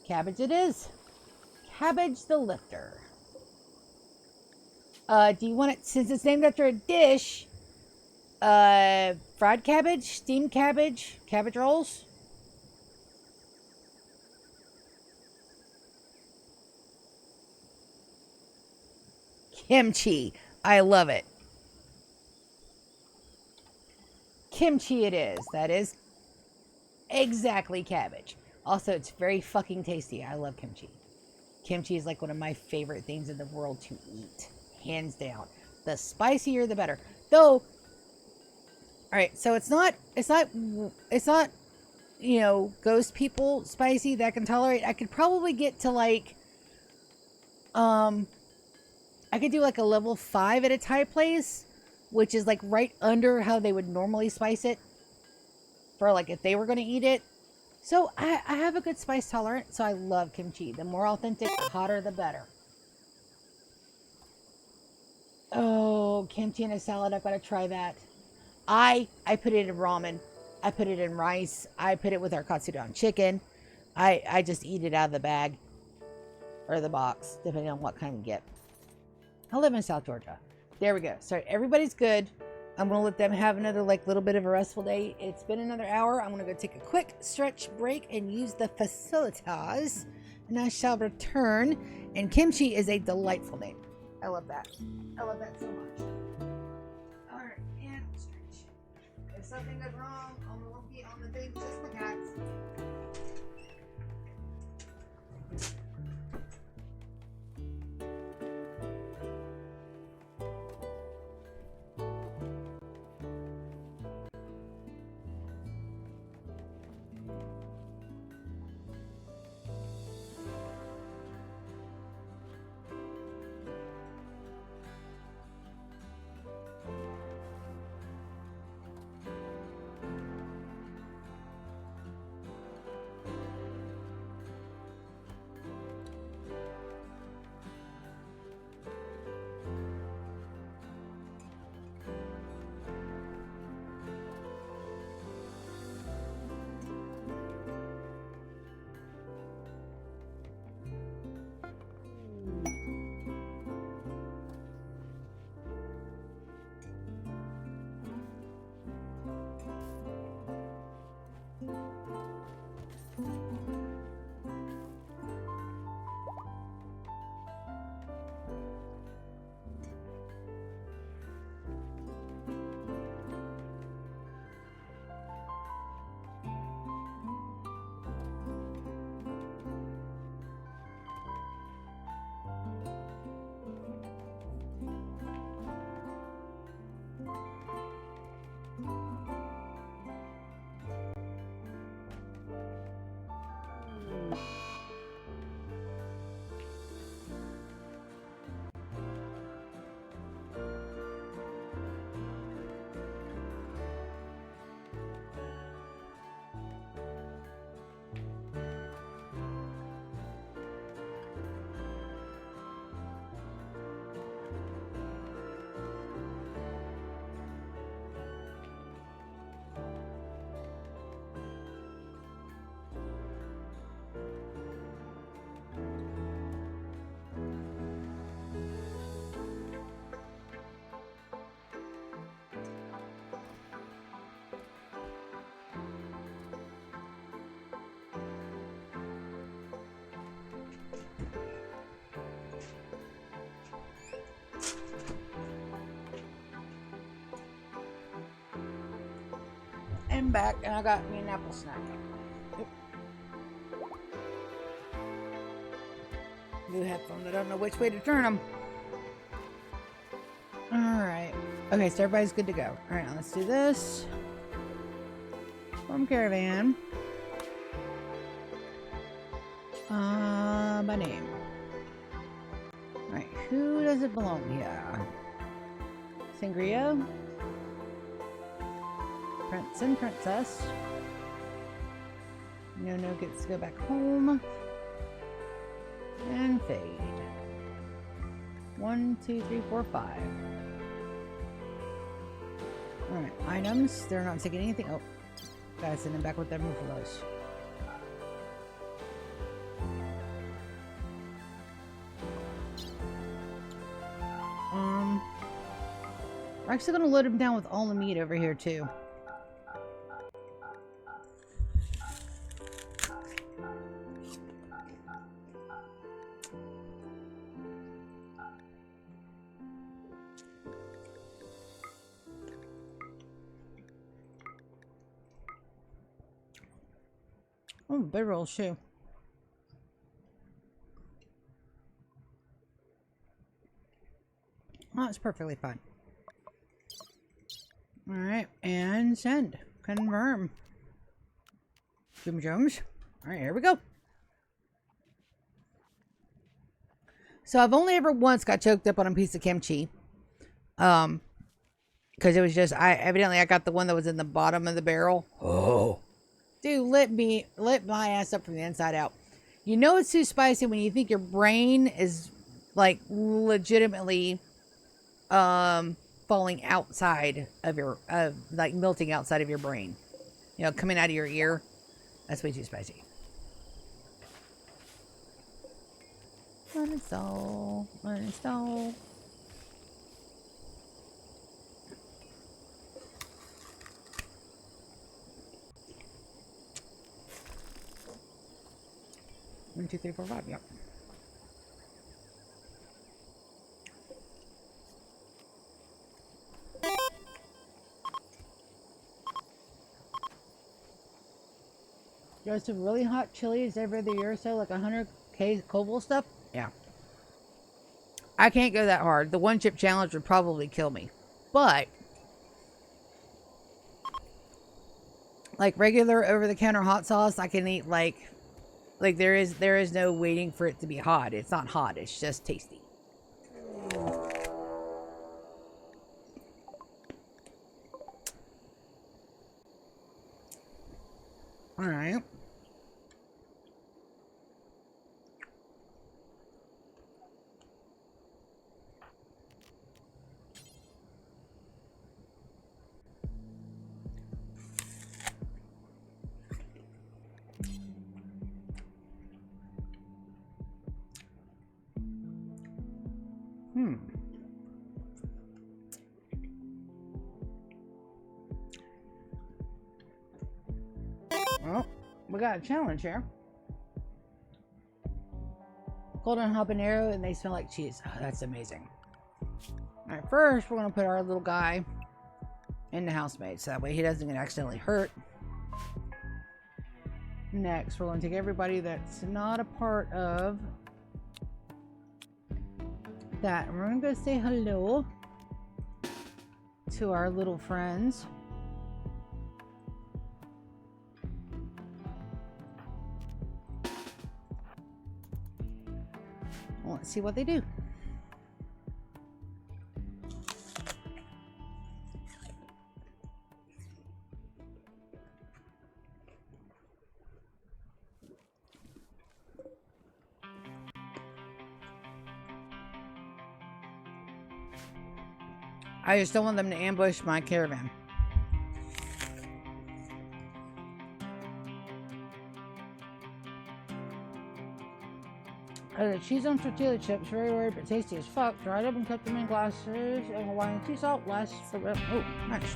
Cabbage it is. Cabbage the lifter. Do you want it, since it's named after a dish, fried cabbage, steamed cabbage, cabbage rolls? Kimchi. I love it. Kimchi it is. That is exactly cabbage. Also, it's very fucking tasty. I love kimchi. Kimchi is like one of my favorite things in the world to eat. Hands down. The spicier, the better. Though, all right, so it's not, you know, ghost people spicy that I can tolerate. I could probably get to like, I could do like a level 5 at a Thai place, which is like right under how they would normally spice it for like if they were going to eat it. So I have a good spice tolerance, so I love kimchi. The more authentic, the hotter, the better. Oh, kimchi in a salad, I've got to try that. I put it in ramen. I put it in rice. I put it with our katsudon chicken. I just eat it out of the bag or the box, depending on what kind we get. I live in South Georgia. There we go. Sorry, everybody's good. I'm going to let them have another like little bit of a restful day. It's been another hour. I'm going to go take a quick stretch break and use the facilitas. And I shall return. And kimchi is a delightful name. I love that. I love that so much. All right, and stretch. If something goes wrong on the monkey, on the thing, just the cats. I'm back, and I got me an apple snack. Oop. New headphones. I don't know which way to turn them. Alright. Okay, so everybody's good to go. Alright, now let's do this. Farm caravan. By name. Alright, who does it belong here? Sangria. Prince and Princess. No gets to go back home. And fade. 1, 2, 3, 4, 5. Alright, items. They're not taking anything. Oh, gotta send them back with them for those. We're actually gonna load them down with all the meat over here too. Oh, big roll shoe. Oh, it's perfectly fine. Alright, and send. Confirm. Jim Jones. Alright, here we go. So I've only ever once got choked up on a piece of kimchi. Because it was just, evidently I got the one that was in the bottom of the barrel. Oh. Dude, lit my ass up from the inside out. You know it's too spicy when you think your brain is, like, legitimately, falling outside of your, like, melting outside of your brain. You know, coming out of your ear. That's way too spicy. Uninstall. Uninstall. One, 2, 3, 4, 5. Yep. There's some really hot chilies every other year or so, like 100K Koval stuff. Yeah. I can't go that hard. The one chip challenge would probably kill me. But like regular over-the-counter hot sauce, I can eat like there is no waiting for it to be hot. It's not hot. It's just tasty. All right. Well, we got a challenge here. Golden habanero, and they smell like cheese. Oh, that's amazing. Alright, first we're going to put our little guy in the housemaid, so that way he doesn't get accidentally hurt. Next, we're going to take everybody that's not a part of that, and we're going to go say hello to our little friends. Let's see what they do. I just don't want them to ambush my caravan. The cheese on tortilla chips, very weird but tasty as fuck. Dried up and kept them in glasses and Hawaiian sea salt lasts for. Oh, nice.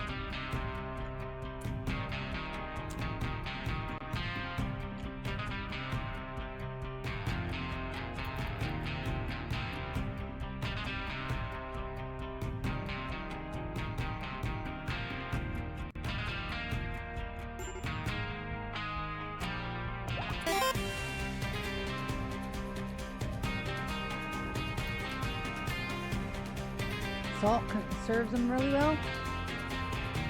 Salt serves them really well.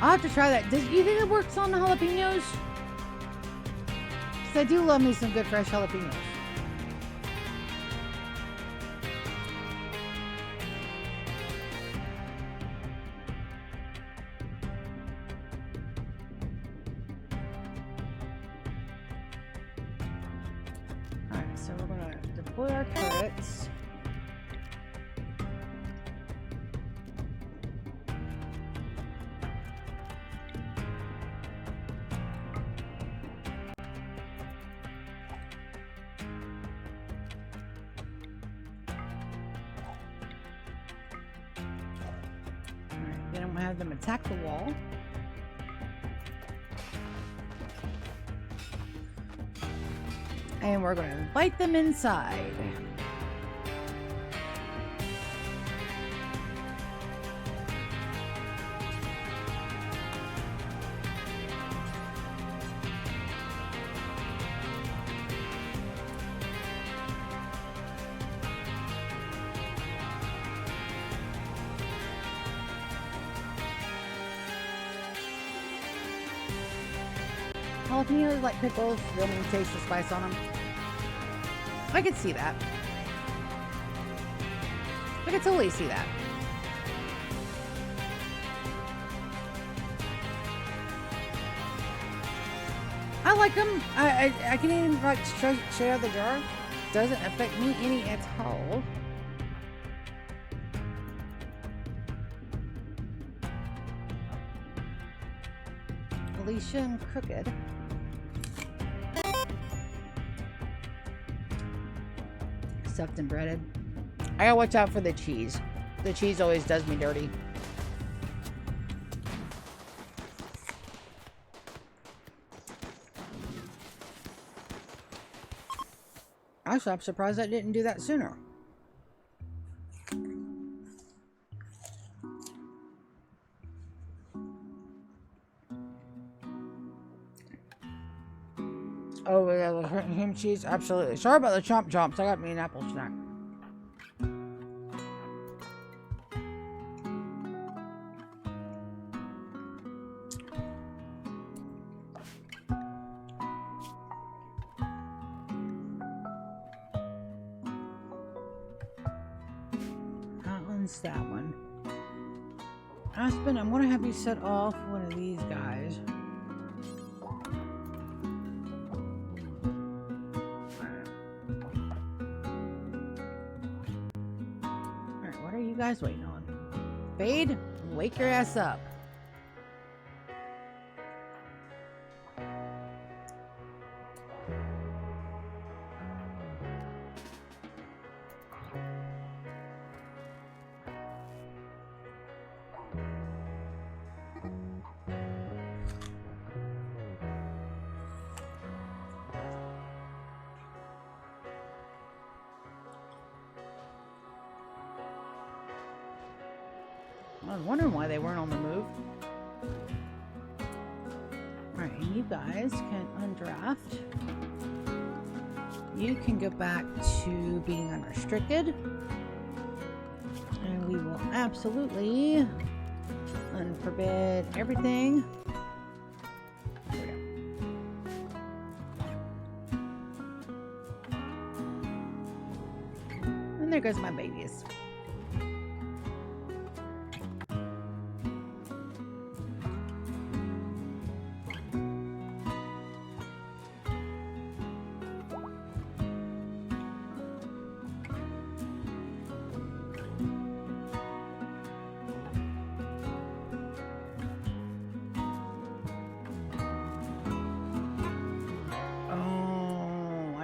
I'll have to try that. Do you think it works on the jalapenos? Because I do love me some good fresh jalapenos. Alright, so we're going to deploy our turrets. Then I'm going to have them attack the wall. And we're going to invite them inside. Jalapenos like pickles, they don't even taste the spice on them. I could see that. I could totally see that. I like them. I can even like straight out of the jar. Doesn't affect me any at all. Alicia and Crooked. Stuffed and breaded. I gotta watch out for the cheese. The cheese always does me dirty. Actually, I'm surprised I didn't do that sooner. Oh, yeah, the ham cheese? Absolutely. Sorry about the chomp chomps. I got me an apple snack. That one's that one. Aspen, I'm going to have you set off one of these guys. Guys waiting on. Fade, wake your ass up. I was wondering why they weren't on the move. Alright, and you guys can undraft. You can go back to being unrestricted. And we will absolutely unforbid everything. There we go. And there goes my babies.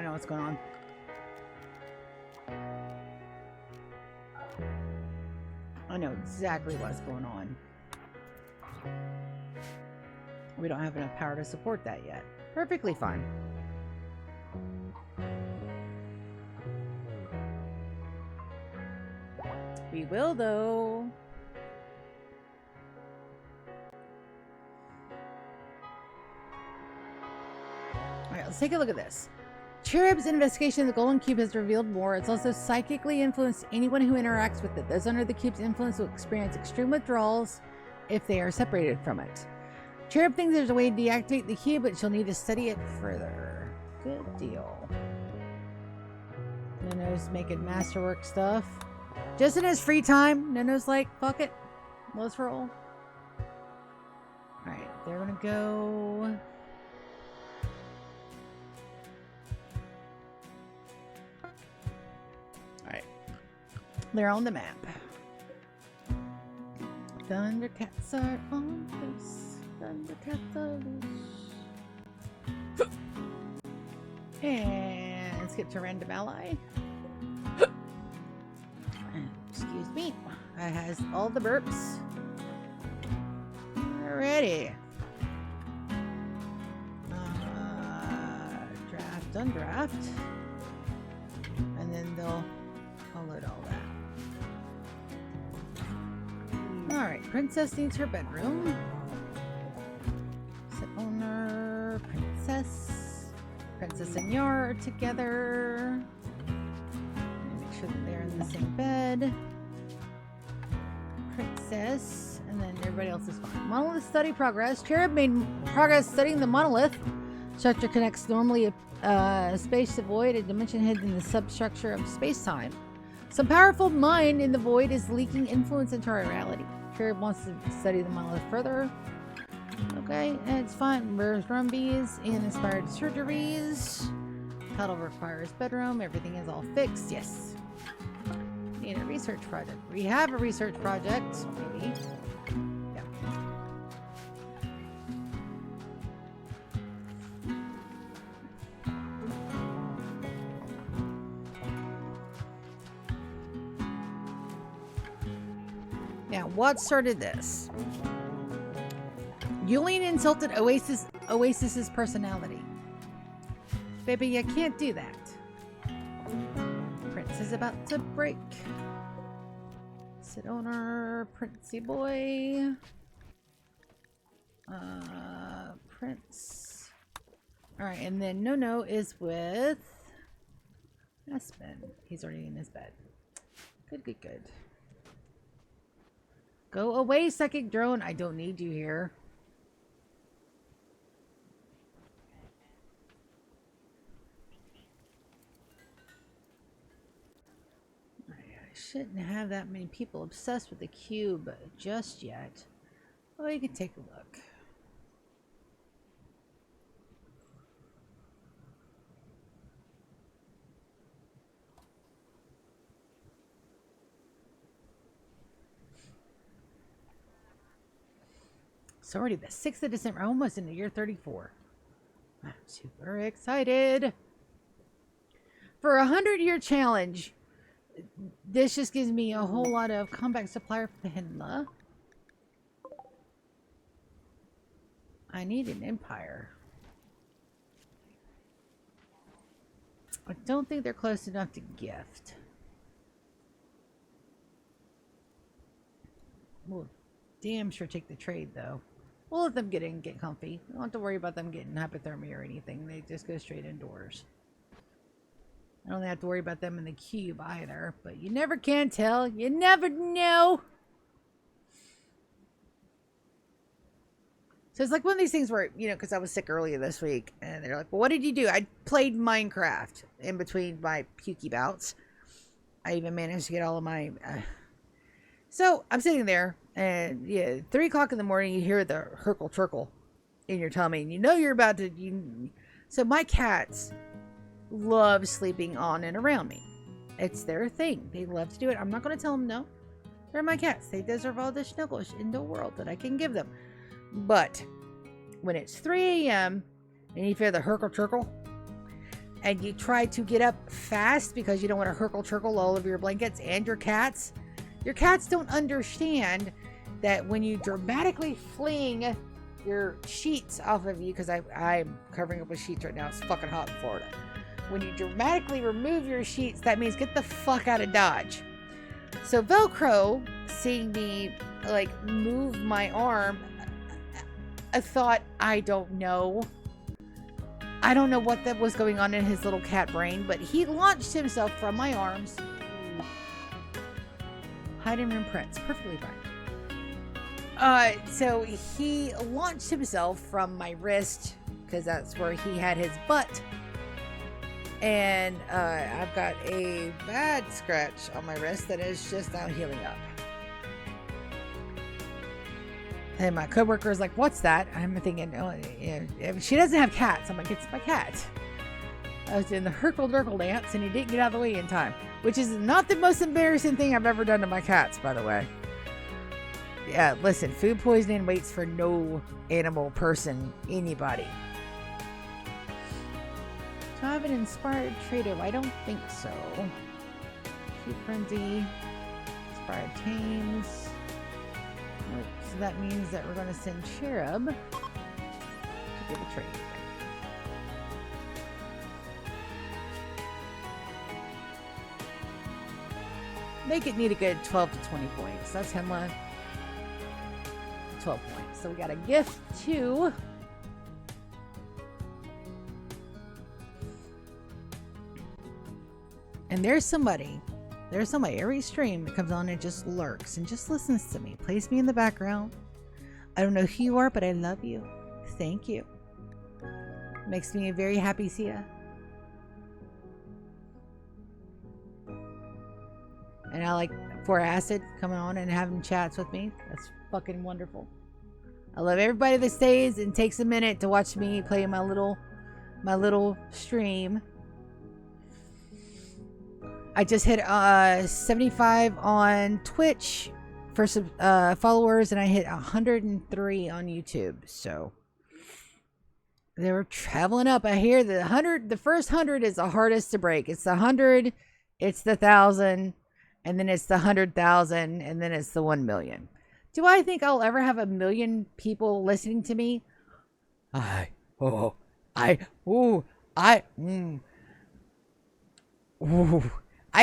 What's going on? I know exactly what's going on. We don't have enough power to support that yet. Perfectly fine. We will, though. Alright, let's take a look at this. Cherub's investigation of the golden cube has revealed more. It's also psychically influenced anyone who interacts with it. Those under the cube's influence will experience extreme withdrawals if they are separated from it. Cherub thinks there's a way to deactivate the cube, but she'll need to study it further. Good deal. Nono's making masterwork stuff. Just in his free time, Nono's like, fuck it. Let's roll. Alright, they're gonna go... Alright. They're on the map. Thundercats are on loose. Thundercats are loose. And let's get to random ally. Excuse me. I has all the burps. Alrighty. Draft, undraft. And then they'll load all that. Alright, princess needs her bedroom. Set owner, princess. Princess and Yar are together. Make sure that they're in the same bed. Princess, and then everybody else is fine. Monolith study progress. Cherub made progress studying the monolith. Structure connects normally a space to void, a dimension hidden in the substructure of space-time. Some powerful mind in the void is leaking influence into our reality. Cherub wants to study the monolith further. Okay, and it's fine. Where's Rumbies and inspired surgeries? Title requires bedroom. Everything is all fixed. Yes. Need a research project. We have a research project. Maybe. Yeah. Now, what started this? Julian insulted Oasis's personality. Baby, you can't do that. Prince is about to break. Sit owner, Princey boy. Prince. Alright, and then No is with Aspen. He's already in his bed. Good, good, good. Go away, psychic drone. I don't need you here. Shouldn't have that many people obsessed with the cube just yet. Oh, you can take a look. It's already the 6th of December, almost in the year 34. I'm super excited. For a 100-year challenge, this just gives me a whole lot of compact supplier for Hinla. I need an empire. I don't think they're close enough to gift. We'll damn sure take the trade though. We'll let them get in and get comfy. We don't have to worry about them getting hypothermia or anything. They just go straight indoors. I don't have to worry about them in the cube either, but you never can tell. You never know. So it's like one of these things where, you know, because I was sick earlier this week, and they're like, well, what did you do? I played Minecraft in between my pukey bouts. I even managed to get all of my... So I'm sitting there, and yeah, 3 o'clock in the morning, you hear the hurkle-turkle in your tummy, and you know you're about to... So my cats... love sleeping on and around me. It's their thing. They love to do it. I'm not going to tell them no. They're my cats. They deserve all the snuggles in the world that I can give them. But when it's 3 a.m. and you feel the hurkle-turkle and you try to get up fast because you don't want to hurkle-turkle all over your blankets and your cats don't understand that when you dramatically fling your sheets off of you, because I'm covering up with sheets right now. It's fucking hot in Florida. When you dramatically remove your sheets, that means get the fuck out of Dodge. So Velcro, seeing me like move my arm, I thought, I don't know. I don't know what that was going on in his little cat brain, but he launched himself from my arms. Hiding room prints. Perfectly fine. So he launched himself from my wrist, because that's where he had his butt. And I've got a bad scratch on my wrist that is just now healing up. And my coworker is like, "What's that?" I'm thinking, "Oh, yeah, she doesn't have cats." I'm like, "It's my cat." I was doing the Herkle-Durkle dance, and he didn't get out of the way in time, which is not the most embarrassing thing I've ever done to my cats, by the way. Yeah, listen, food poisoning waits for no animal, person, anybody. Do I have an inspired trio? I don't think so. Cute Frenzy, inspired tames. Nope. So that means that we're going to send Cherub to give a trade. Make it need a good 12 to 20 points. That's Hemla. 12 points. So we got a gift too. And there's somebody every stream that comes on and just lurks and just listens to me, plays me in the background. I don't know who you are, but I love you. Thank you. Makes me a very happy Sia. And I like For Acid coming on and having chats with me. That's fucking wonderful. I love everybody that stays and takes a minute to watch me play my little stream. I just hit 75 on Twitch for some followers, and I hit 103 on YouTube. So they were traveling up. I hear the first 100 is the hardest to break. It's the 100, it's the 1,000, and then it's the 100,000, and then it's the 1 million. Do I think I'll ever have 1 million people listening to me? I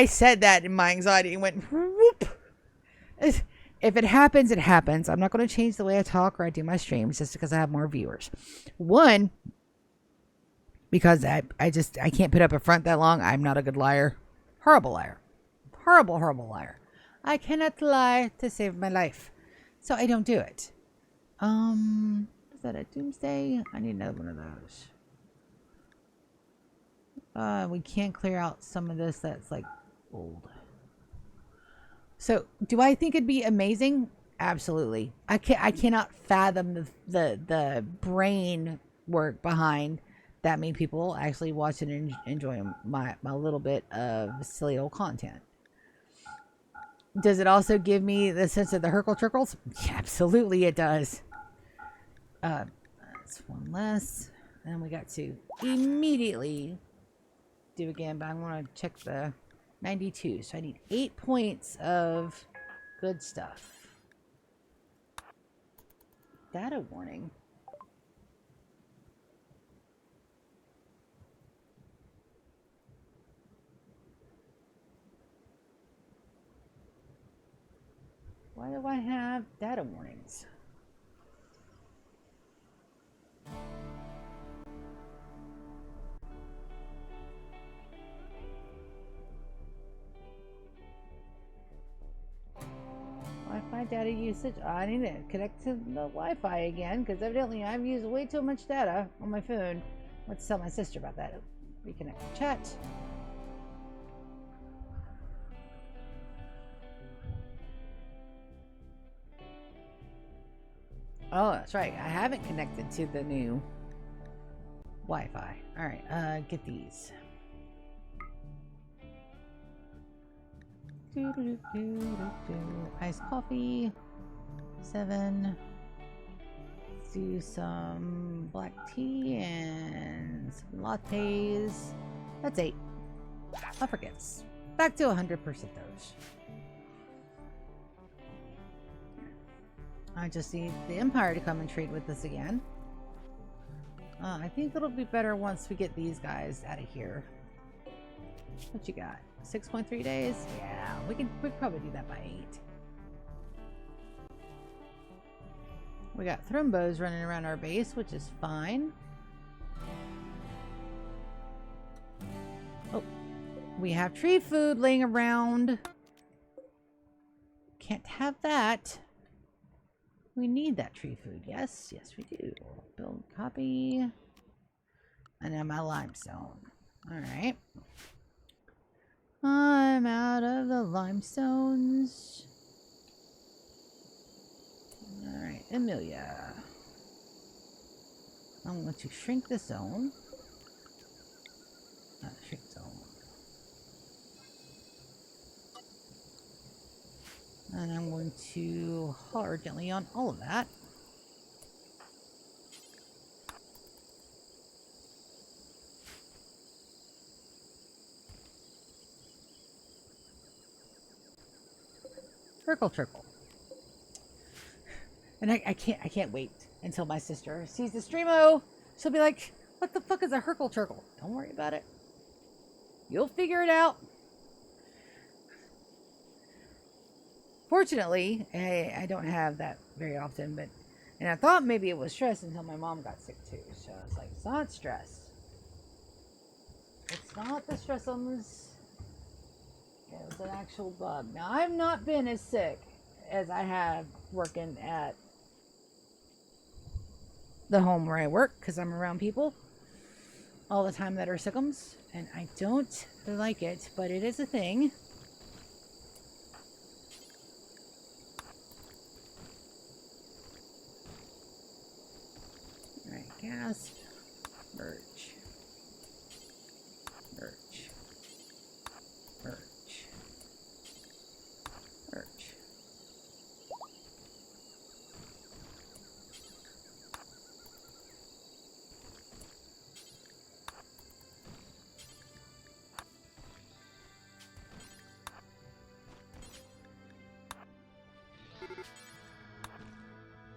said that in my anxiety and went whoop. If it happens, it happens. I'm not going to change the way I talk or I do my streams just because I have more viewers. One, because I can't put up a front that long. I'm not a good liar. Horrible liar. Horrible liar. I cannot lie to save my life. So I don't do it. Is that a Doomsday? I need another one of those. We can't clear out some of this that's like old. So do I think it'd be amazing? Absolutely. I cannot fathom the brain work behind that many people actually watch and enjoy my little bit of silly old content. Does it also give me the sense of the Herkle Trickles? Yeah, absolutely it does. That's one less. And we got to immediately do again, but I'm going to check the 92. So I need 8 points of good stuff. Data warning. Why do I have data warnings? Wi-Fi data usage. I need to connect to the Wi-Fi again because evidently I've used way too much data on my phone. Let's tell my sister about that. Reconnect to chat. Oh, that's right. I haven't connected to the new Wi-Fi. All right, get these. Iced coffee. 7. Do some black tea and some lattes. That's 8. I forget. Back to 100% those. I just need the Empire to come and trade with us again. I think it'll be better once we get these guys out of here. What you got? 6.3 days? Yeah, we'd probably do that by 8. We got Thrumbos running around our base, which is fine. We have tree food laying around. Can't have that. We need that tree food. Yes, yes we do. Build copy. And then my limestone. Alright. I'm out of the limestones. Alright, Amelia. I'm going to shrink the zone. Shrink zone. And I'm going to holler gently on all of that. Trickle, trickle. And I can't wait until my sister sees the streamo. She'll be like, what the fuck is a Herkle Turkle? Don't worry about it. You'll figure it out. Fortunately, I don't have that very often, but and I thought maybe it was stress until my mom got sick too. So I was like, it's not stress. It's not the stress illness. It was an actual bug. Now, I've not been as sick as I have working at the home where I work because I'm around people all the time that are sickums, and I don't like it, but it is a thing. All right, gasp, merge, merge, merge, merge.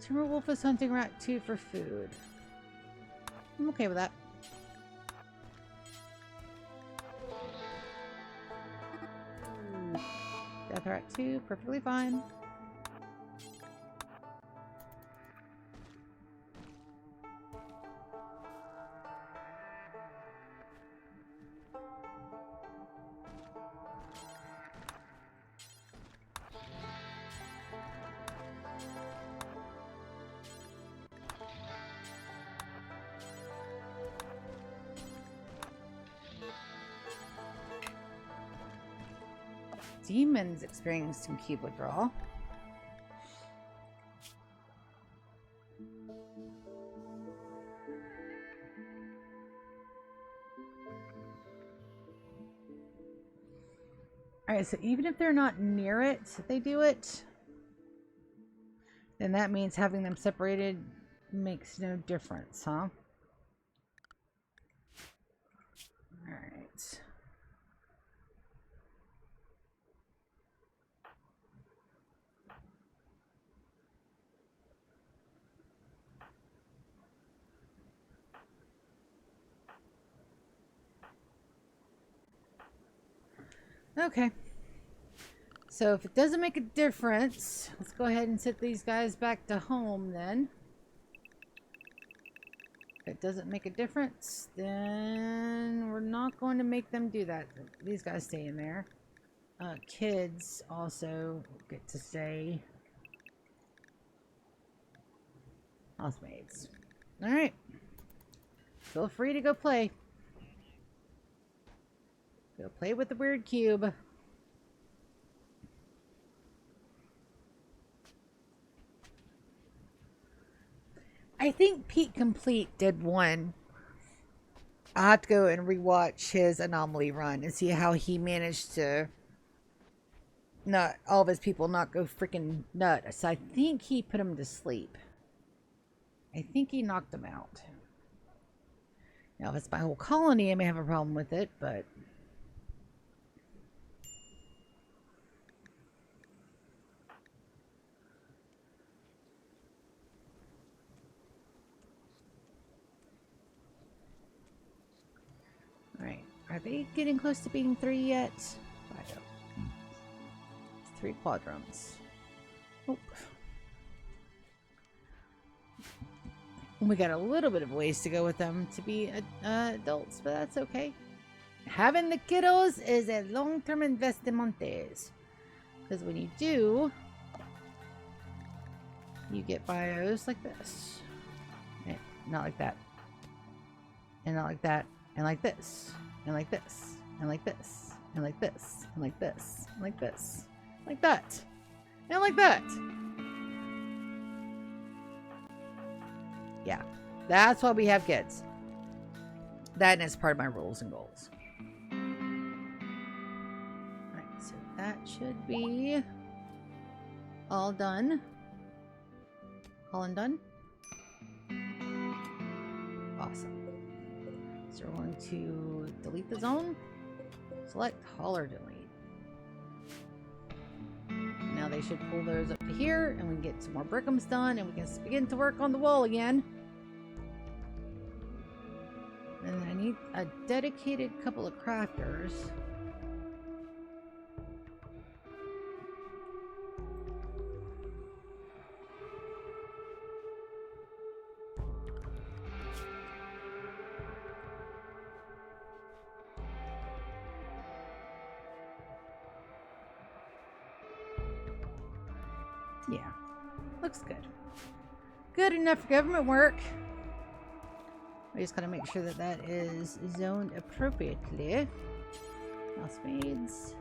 Timberwolf is hunting rat 2 for food. I'm okay with that. Death rat 2, perfectly fine. Demons experienced some cube withdrawal. Alright, so even if they're not near it, they do it, then that means having them separated makes no difference, huh? Alright. Okay. So if it doesn't make a difference, let's go ahead and set these guys back to home then. If it doesn't make a difference, then we're not going to make them do that. These guys stay in there. Kids also get to stay. Housemaids. Alright. Feel free to go play. Go play with the weird cube. I think Pete Complete did one. I'll have to go and rewatch his anomaly run and see how he managed to not all of his people not go freaking nuts. I think he put them to sleep. I think he knocked them out. Now, if it's my whole colony, I may have a problem with it, but alright. Are they getting close to being 3 yet? I don't. 3 quadrants. Oh. We got a little bit of ways to go with them to be adults, but that's okay. having the kiddos is a long-term investment. Because when you do, you get bios like this. And not like that. And not like that. And like this. And like this. And like this. And like this. And like this. And like this. Like that. And like that. Yeah. That's why we have kids. That is part of my rules and goals. Alright, so that should be all done. All done. Awesome. So we're going to delete the zone. Select hauler delete. Now they should pull those up to here, and we can get some more brickums done, and we can begin to work on the wall again. And I need a dedicated couple of crafters. Yeah, looks good. Good enough for government work. We just gotta make sure that that is zoned appropriately. Housemaids.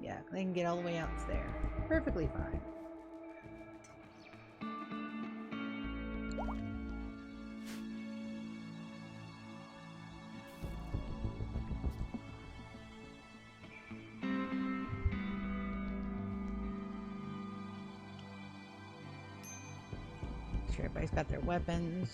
Yeah, they can get all the way out to there. Perfectly fine. Make sure everybody's got their weapons.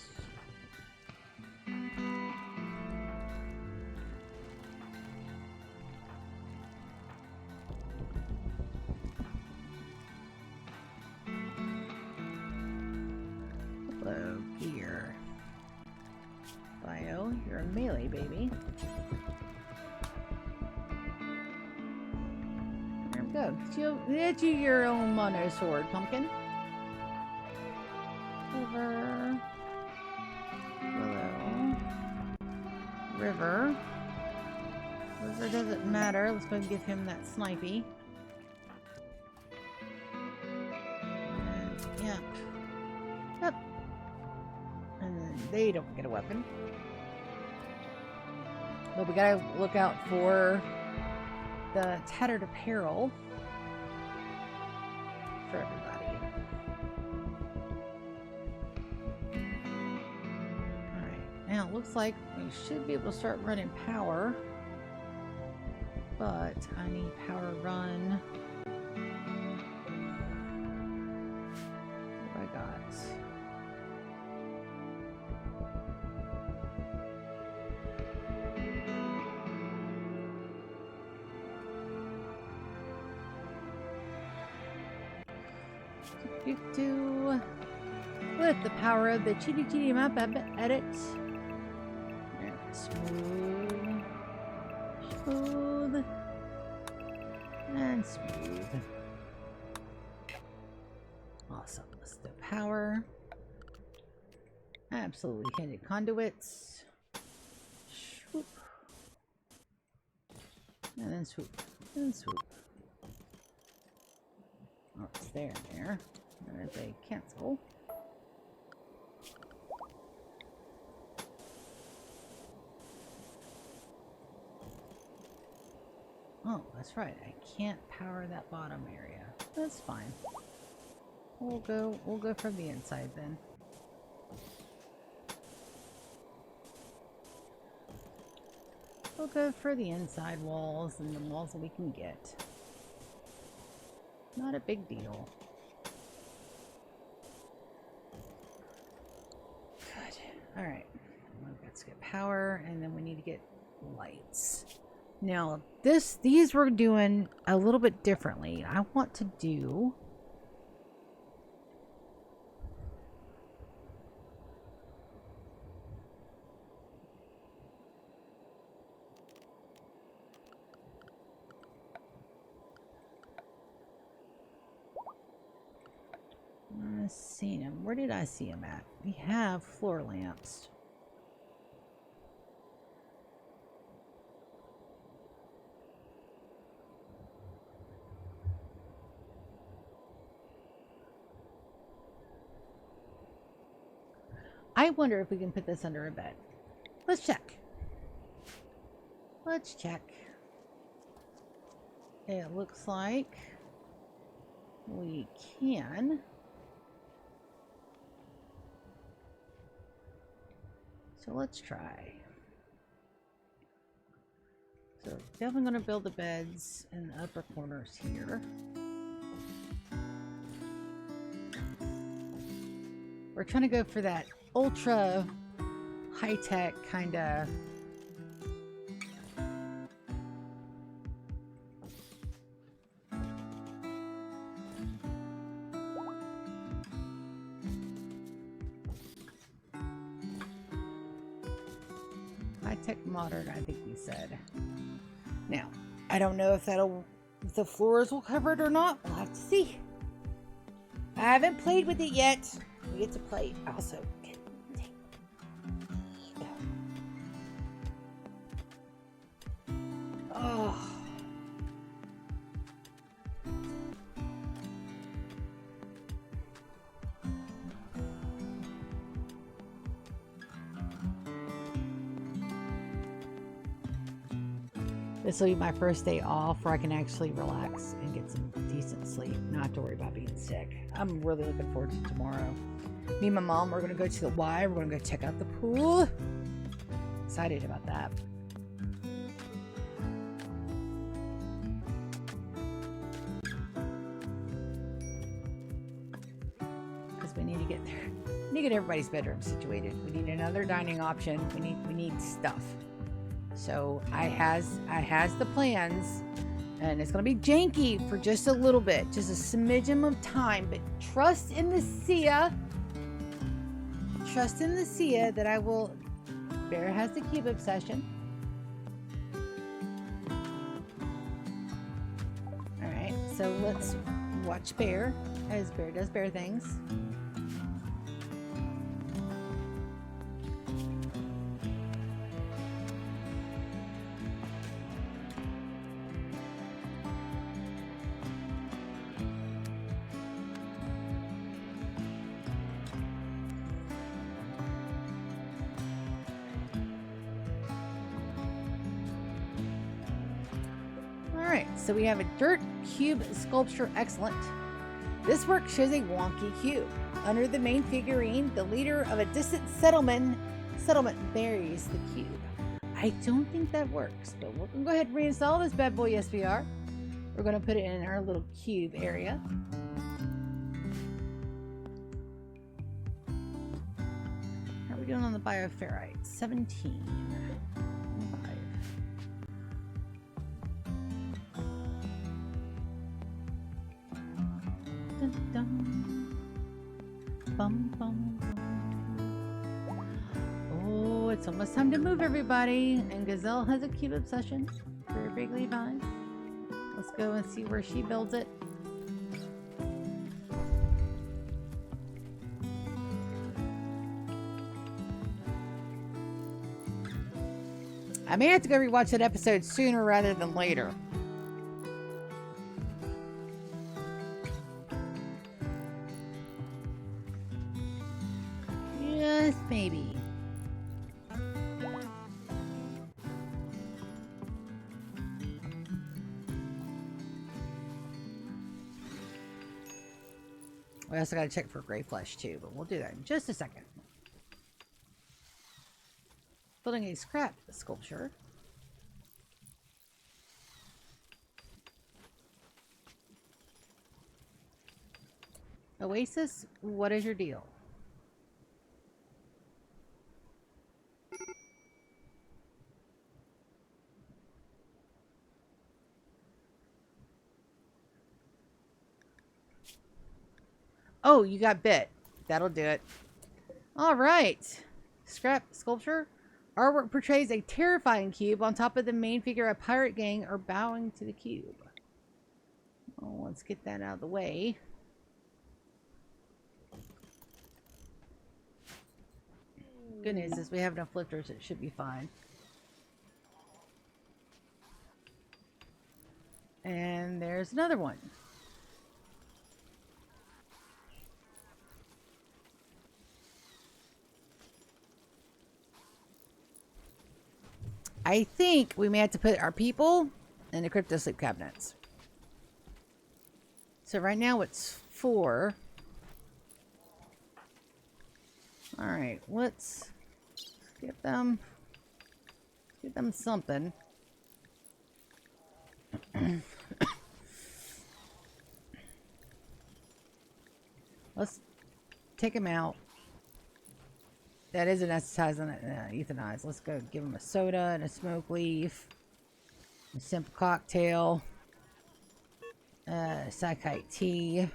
Hello, here. Bio, you're a melee baby. There we go. Get you your own mono sword, pumpkin. River. Willow. River. River doesn't matter. Let's go and give him that snipey. And, yeah. Yep. And then they don't get a weapon. But we gotta look out for the tattered apparel for everybody. Alright, now it looks like we should be able to start running power. But I need power run. What have I got? With the power of the Chitty map edit. Smooth. Smooth. And smooth. Awesome. Let's do power. Absolutely handed conduits. Swoop. And then swoop. And swoop. Oh, it's there. There's a cancel. Oh, that's right. I can't power that bottom area. That's fine. We'll go from the inside then. We'll go for the inside walls and the walls that we can get. Not a big deal. Good. Alright. Let's get power, and then we need to get lights. Now, these we're doing a little bit differently. I want to do... seen him. Where did I see him at? We have floor lamps. I wonder if we can put this under a bed. Let's check. Let's check. It looks like we can. So let's try. So definitely going to build the beds in the upper corners here. We're trying to go for that ultra high-tech kind of high-tech modern, I think we said. Now, I don't know if the floors will cover it or not. We'll have to see. I haven't played with it yet. We get to play also. Oh. This will be my first day off where I can actually relax and get some decent sleep. Not have to worry about being sick. I'm really looking forward to tomorrow. Me and my mom, we're going to go to the Y. We're going to go check out the pool. Excited about that. Because we need to get there. We need to get everybody's bedroom situated. We need another dining option. We need stuff. So I has the plans, and it's gonna be janky for just a little bit, just a smidgen of time, but trust in the Sia. Trust in the Sia that I will. Bear has the cube obsession. All right, so let's watch Bear as Bear does Bear things. So we have a dirt cube sculpture, excellent. This work shows a wonky cube. Under the main figurine, the leader of a distant settlement buries the cube. I don't think that works, but we're gonna go ahead and reinstall this bad boy. Yes, we are. We're gonna put it in our little cube area. How are we doing on the bioferrite? 17. Bum, bum, bum. Oh, it's almost time to move, everybody. And Gazelle has a cube obsession. Very bigly fine. Let's go and see where she builds it. I may have to go rewatch that episode sooner rather than later. Maybe. We also got to check for gray flesh too, but we'll do that in just a second. Building a scrap sculpture. Oasis, what is your deal? Oh, you got bit. That'll do it. All right. Scrap sculpture. Artwork portrays a terrifying cube on top of the main figure. A pirate gang are bowing to the cube. Oh, let's get that out of the way. Good news is we have enough lifters. It should be fine. And there's another one. I think we may have to put our people in the crypto sleep cabinets. So right now it's 4. Alright, let's give them something. Let's take him out. That is anesthetized and euthanized. Let's go give him a soda and a smoke leaf. A simple cocktail. Psychite tea.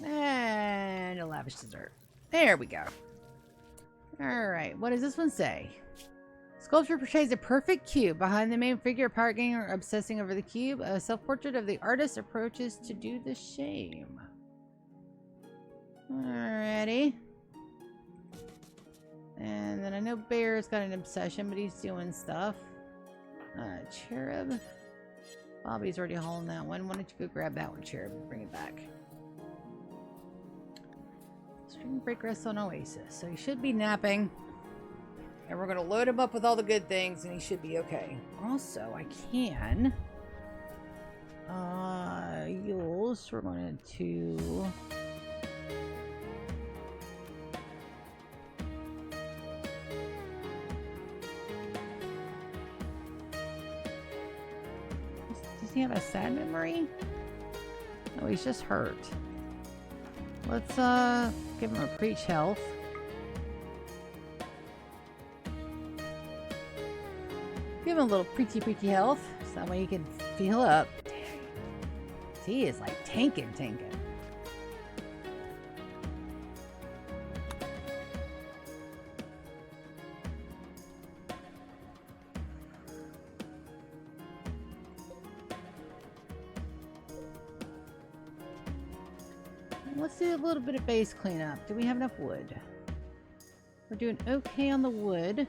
And a lavish dessert. There we go. Alright, what does this one say? Sculpture portrays a perfect cube. Behind the main figure, a pirate ganger obsessing over the cube. A self-portrait of the artist approaches to do the same. Alrighty. And then I know Bear's got an obsession, but he's doing stuff. Cherub. Bobby's already hauling that one. Why don't you go grab that one, Cherub, and bring it back. Spring break rests on Oasis. So he should be napping. And we're going to load him up with all the good things, and he should be okay. Also, I can... Yules, we're going to... Does he have a sad memory? No, he's just hurt. Let's, give him a preach health. Give him a little preachy health, so that way he can feel up. He is like tanking. Let's do a little bit of base cleanup. Do we have enough wood? We're doing okay on the wood.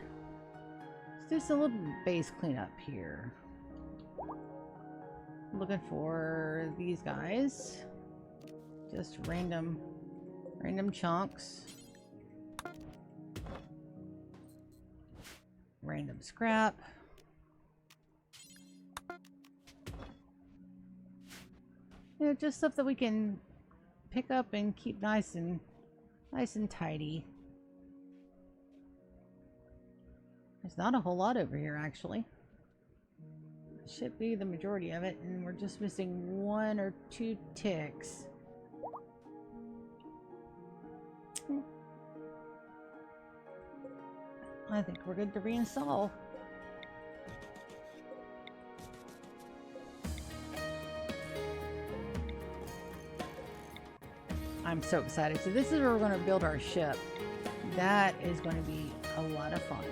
Let's do a little base cleanup here. Looking for these guys. Just random chunks. Random scrap. You know, just stuff that we can pick up and keep nice and tidy. There's not a whole lot over here, actually. It should be the majority of it, and we're just missing 1 or 2 ticks. I think we're good to reinstall. I'm so excited. So this is where we're going to build our ship. That is going to be a lot of fun.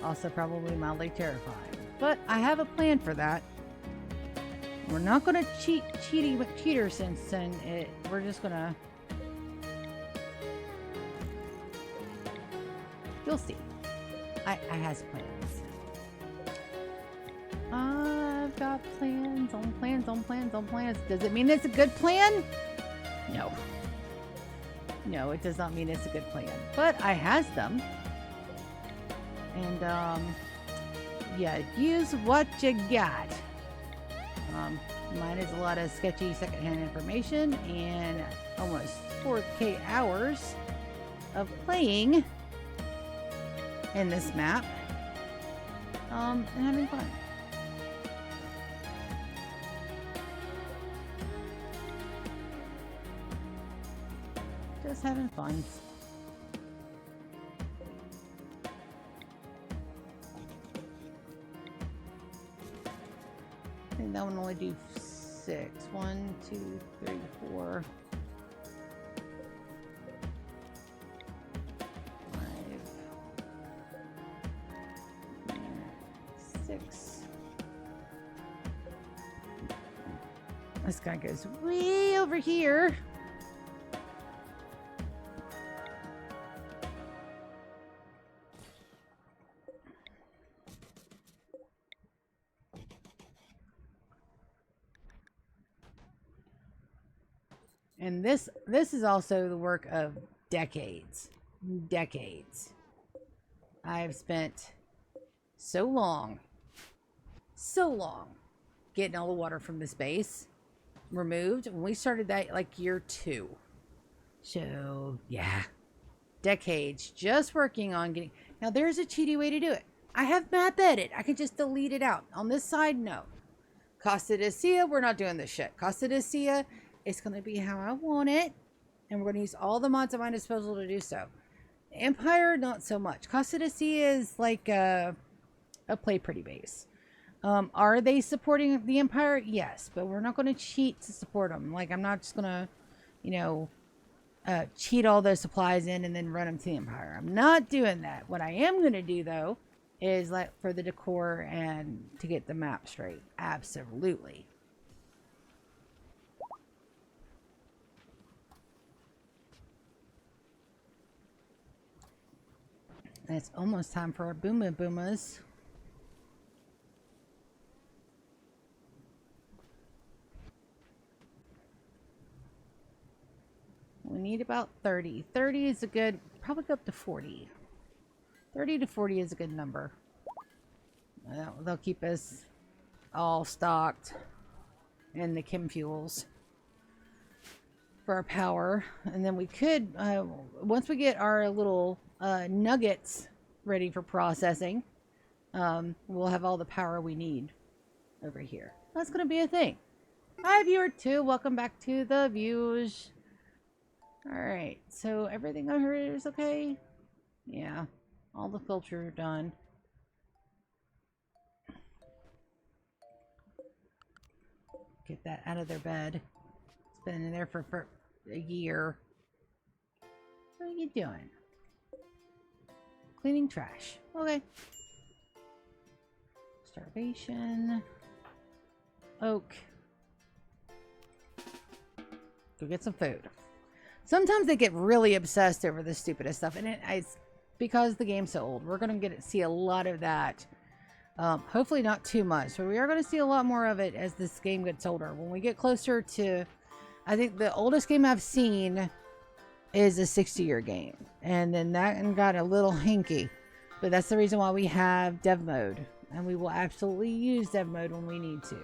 Also probably mildly terrifying. But I have a plan for that. We're not going to cheater since then. We're just going to... You'll see. I has plans. I've got plans on plans on plans on plans. Does it mean it's a good plan? No. No, it does not mean it's a good plan. But I has them. And, yeah, use what you got. Mine is a lot of sketchy secondhand information and almost 4K hours of playing in this map. And having fun. Just having fun. I think that one only do 6. 1, 2, 3, 4. 5. 6. This guy goes way over here. And this is also the work of decades. decades. I've spent so long getting all the water from this base removed. When we started that like year 2. So yeah, decades just working on getting. Now there's a cheaty way to do it. I have map edit. I can just delete it out. On this side, no. Costa de Sia, we're not doing this shit. Costa de Sia, it's going to be how I want it. And we're going to use all the mods at my disposal to do so. Empire, not so much. Costa de Sia is like a play pretty base. Are they supporting the Empire? Yes, but we're not going to cheat to support them. Like, I'm not just going to, you know, cheat all those supplies in and then run them to the Empire. I'm not doing that. What I am going to do, though, is like for the decor and to get the map straight. Absolutely. And it's almost time for our Booma Boomas. We need about 30. 30 is a good, probably go up to 40. 30 to 40 is a good number. They'll keep us all stocked in the chem fuels for our power. And then we could, once we get our little nuggets ready for processing, we'll have all the power we need over here. That's going to be a thing. Hi, viewer 2. Welcome back to the views. Alright, so everything I heard is okay? Yeah, all the filters are done. Get that out of their bed. It's been in there for a year. What are you doing? Cleaning trash. Okay. Starvation. Oak. Go get some food. Sometimes they get really obsessed over the stupidest stuff, and it's because the game's so old. We're going to see a lot of that. Hopefully not too much, but we are going to see a lot more of it as this game gets older. When we get closer to, I think the oldest game I've seen is a 60-year game, and then that got a little hinky, but that's the reason why we have dev mode, and we will absolutely use dev mode when we need to.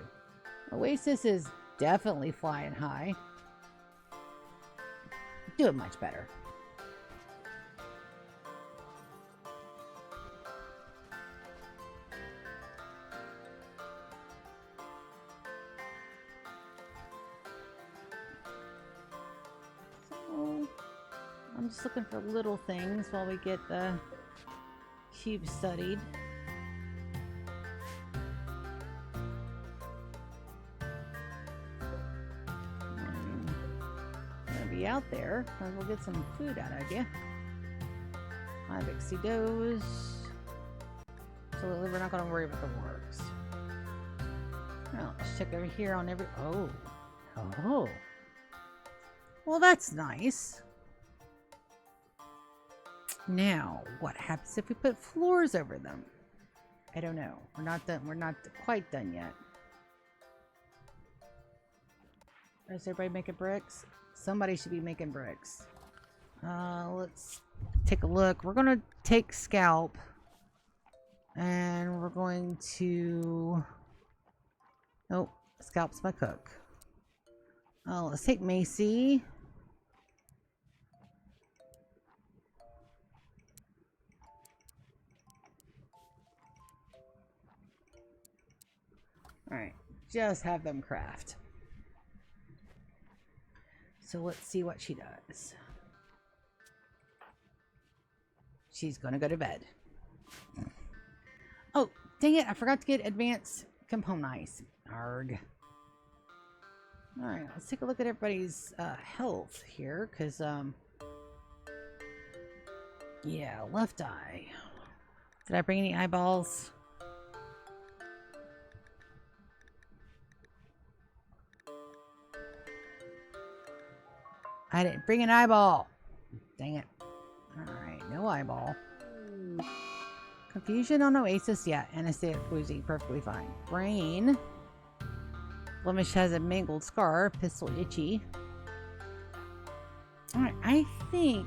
Oasis is definitely flying high. Do it much better. So, I'm just looking for little things while we get the cube studied. Out there, and we'll get some food out of you. 5 Ixie doughs. So we're not going to worry about the works. Now let's check over here on every. Oh, well, that's nice. Now, what happens if we put floors over them? I don't know. We're not done. We're not quite done yet. Is everybody making bricks? Somebody should be making bricks. Let's take a look. We're going to take Scalp. And we're going to... Nope. Scalp's my cook. Let's take Macy. Alright. Just have them craft. So let's see what she does. She's gonna go to bed. Oh, dang it, I forgot to get advanced components. Arg. Alright, let's take a look at everybody's health here, because, yeah, left eye. Did I bring any eyeballs? I didn't bring an eyeball. Dang it. Alright, no eyeball. Confusion on Oasis, yeah. Anesthetic Woozy, perfectly fine. Brain. Blemish has a mangled scar. Pistol itchy. Alright, I think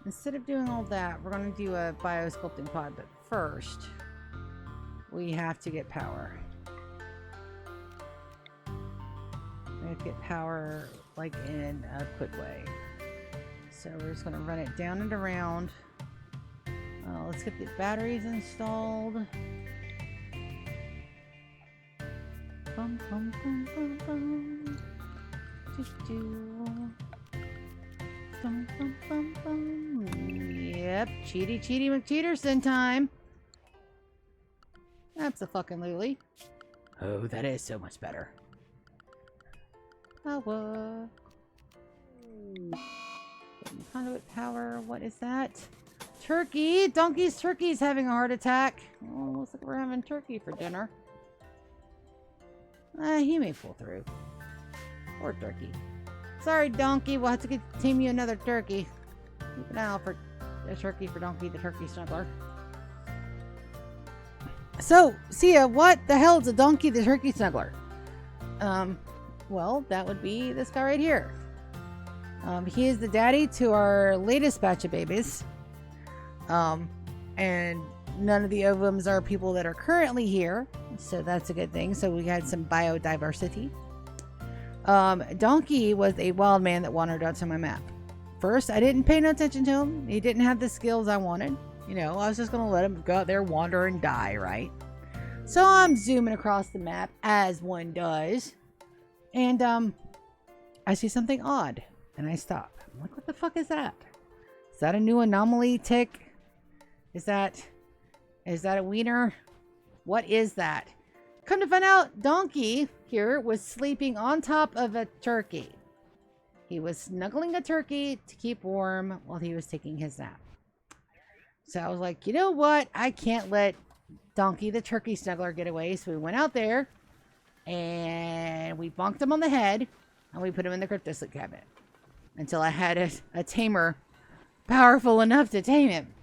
instead of doing all that, we're going to do a biosculpting pod, but first we have to get power. We have to get power like in a quick way. So we're just going to run it down and around. Let's get the batteries installed. Bum, bum, bum, bum, bum. Bum, bum, bum, bum. Yep, Cheaty McCheaterson time. Abso-fucking-lutely. Oh, that is so much better. Power. Conduit power. What is that? Turkey. Donkey's turkey's having a heart attack. Oh, looks like we're having turkey for dinner. He may pull through. Or turkey. Sorry, Donkey. We'll have to team you another turkey. Keep an eye out for a turkey for Donkey, the turkey snuggler. So, Sia, what the hell is a Donkey, the turkey snuggler? Well, that would be this guy right here. He is the daddy to our latest batch of babies. And none of the ovums are people that are currently here. So that's a good thing. So we had some biodiversity. Donkey was a wild man that wandered onto my map. First, I didn't pay no attention to him. He didn't have the skills I wanted. You know, I was just going to let him go out there, wander, and die, right? So I'm zooming across the map, as one does. And, I see something odd. And I stop. I'm like, what the fuck is that? Is that a new anomaly tick? Is that a wiener? What is that? Come to find out, Donkey here was sleeping on top of a turkey. He was snuggling a turkey to keep warm while he was taking his nap. So I was like, you know what? I can't let Donkey the turkey snuggler get away. So we went out there and we bonked him on the head and we put him in the cryptosleep cabinet until I had a tamer powerful enough to tame him.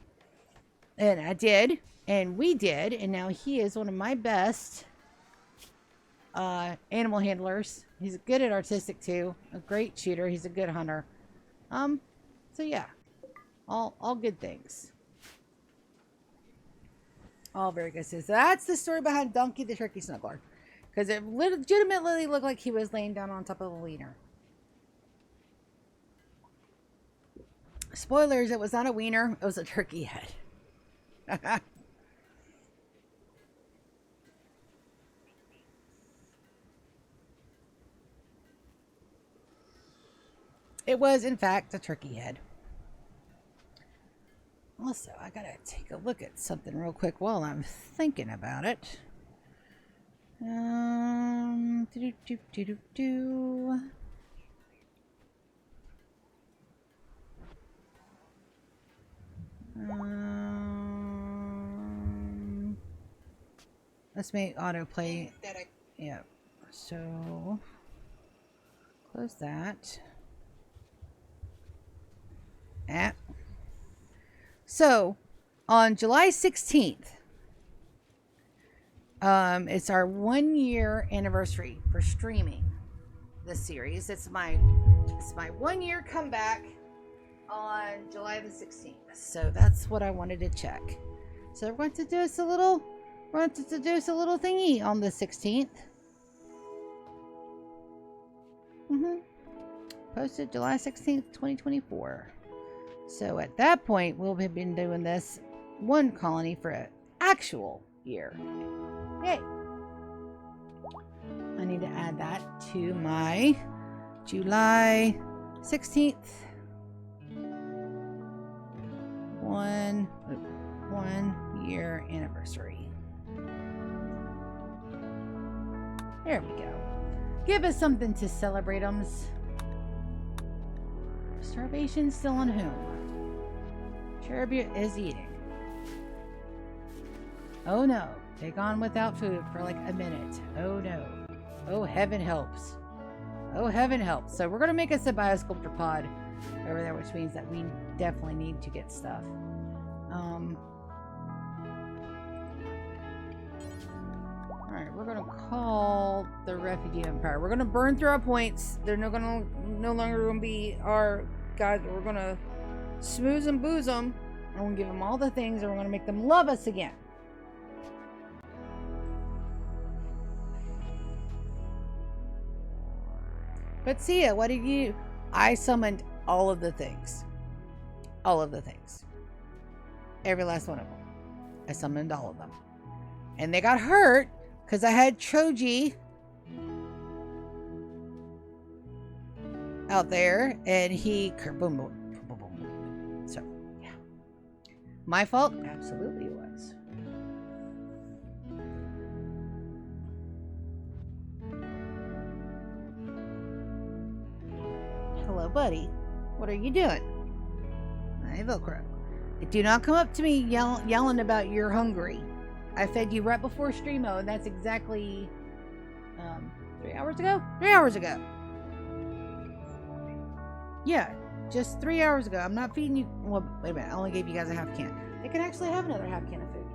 And I did, and we did, and now he is one of my best animal handlers. He's good at artistic too, a great shooter. He's a good hunter. So yeah, all good things. All very good. So that's the story behind Donkey the turkey snuggler, because it legitimately looked like he was laying down on top of a wiener. Spoilers, it was not a wiener, it was a turkey head. It was, in fact, a turkey head. Also, I gotta take a look at something real quick while I'm thinking about it. Let's make autoplay. Yeah. So close that. So on July 16th, it's our 1 year anniversary for streaming this series. It's my 1 year comeback on July the 16th. So that's what I wanted to check. So we're going to do us a little thingy on the 16th. Posted July 16th, 2024. So at that point, we'll have been doing this one colony for an actual year. Yay! I need to add that to my July 16th. One year anniversary. There we go. Give us something to celebrate, Starvation still on whom? Cherubia is eating. Oh no, they've gone without food for like a minute. Oh no. Oh heaven helps. Oh heaven helps. So we're gonna make us a biosculptor pod over there, which means that we definitely need to get stuff. Alright, we're gonna call the Refugee Empire. We're gonna burn through our points. They're no longer gonna be our guys. We're gonna smooze and booze them, and we're gonna give them all the things, and we're gonna make them love us again. But Sia, what did you? I summoned all of the things. All of the things. Every last one of them. I summoned all of them. And they got hurt because I had Choji out there, and he boom, boom, boom, boom, boom. So, yeah. My fault? Absolutely it was. Hello, buddy. What are you doing? Hi, Velcro. Do not come up to me yelling about you're hungry. I fed you right before stream mode, and that's exactly 3 hours ago? 3 hours ago. Yeah, just 3 hours ago. I'm not feeding you. Well, wait a minute. I only gave you guys a half can. They can actually have another half can of food.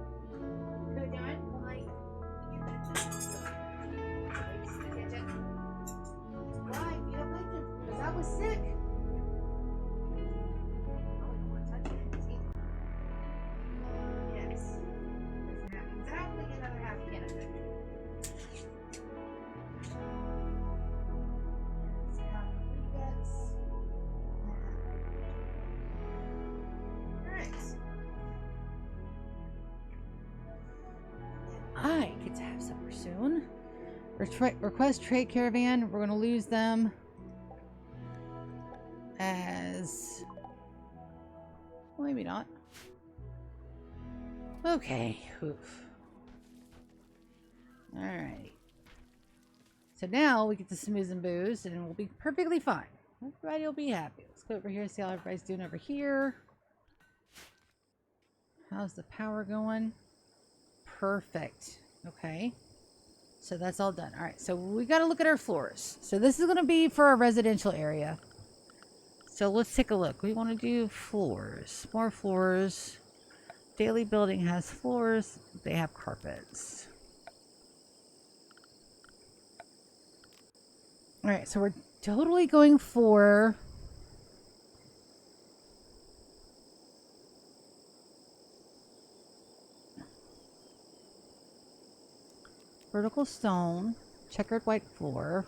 Why? You don't like it? Because I was sick. Yes. Exactly another half can of food. I get to have supper soon. Request trade caravan. We're gonna lose them as well, maybe not. Okay. Oof. Alright. So now we get to smooth and booze, and we'll be perfectly fine. Everybody will be happy. Let's go over here, see how everybody's doing over here. How's the power going? Perfect. Okay. So that's all done. All right. So we got to look at our floors. So this is going to be for our residential area. So let's take a look. We want to do floors. More floors. Daily building has floors. They have carpets. All right. So we're totally going for vertical stone, checkered white floor.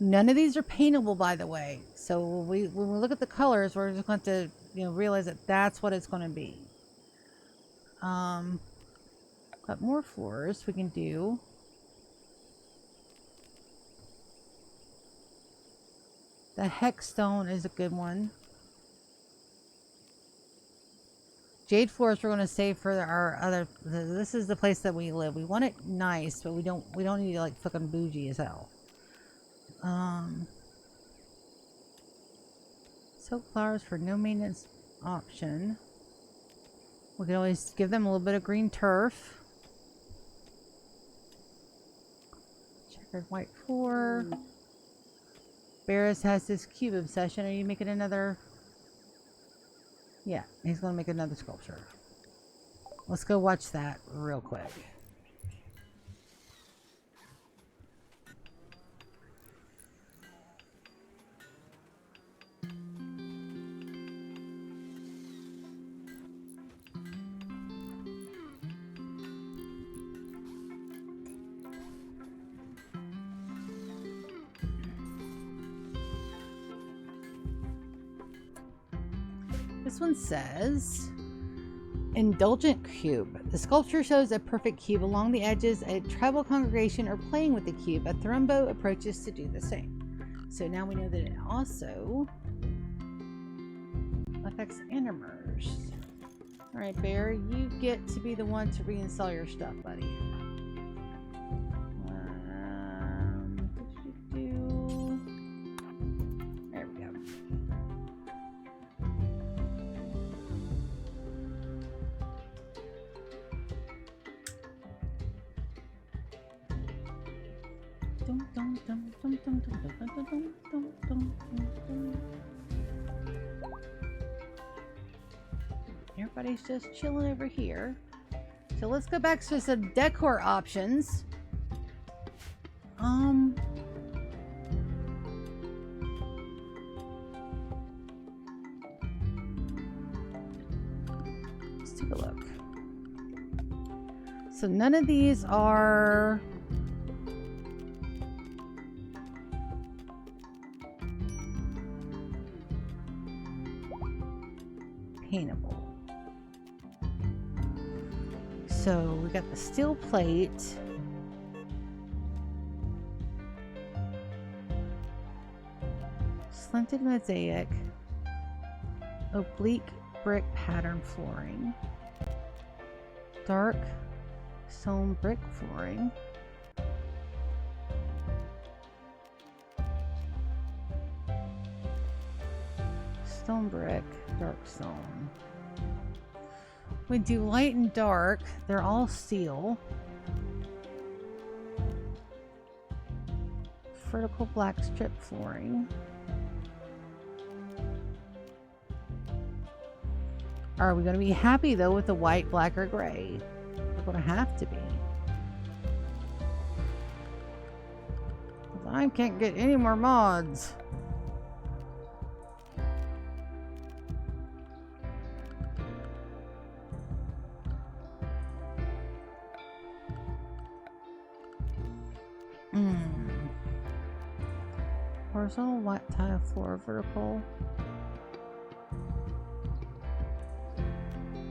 None of these are paintable, by the way. So when we look at the colors, we're just going to realize that that's what it's going to be. Got more floors we can do. The hex stone is a good one. Jade floors we're going to save for our other. This is the place that we live. We want it nice, but we don't need to like fucking bougie as hell. Soap flowers for no maintenance option. We can always give them a little bit of green turf. Checkered white floor. Barris has this cube obsession. Are you making another? Yeah, he's going to make another sculpture. Let's go watch that real quick. This one says, Indulgent Cube. The sculpture shows a perfect cube along the edges. A tribal congregation are playing with the cube. A thrumbo approaches to do the same. So now we know that it also affects animers. Alright, Bear, you get to be the one to reinstall your stuff, buddy. There we go. Everybody's just chilling over here. So let's go back to some decor options. take a look. So none of these are paintable. So we got the steel plate. Slanted mosaic. Oblique brick pattern flooring. Dark stone brick flooring. Stone brick, dark stone. We do light and dark. They're all steel. Vertical black strip flooring. Are we going to be happy though with the white, black, or gray? We're going to have to be. I can't get any more mods. Horizontal white tile floor, vertical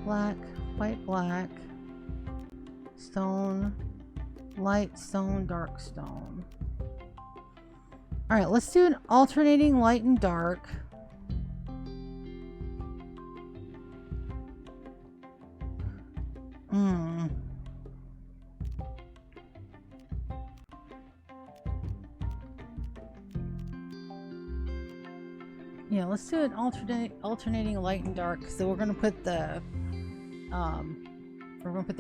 black, white, black, stone, light stone, dark stone. All right, let's do an alternating light and dark. Yeah, let's do an alternating light and dark. So we're gonna put the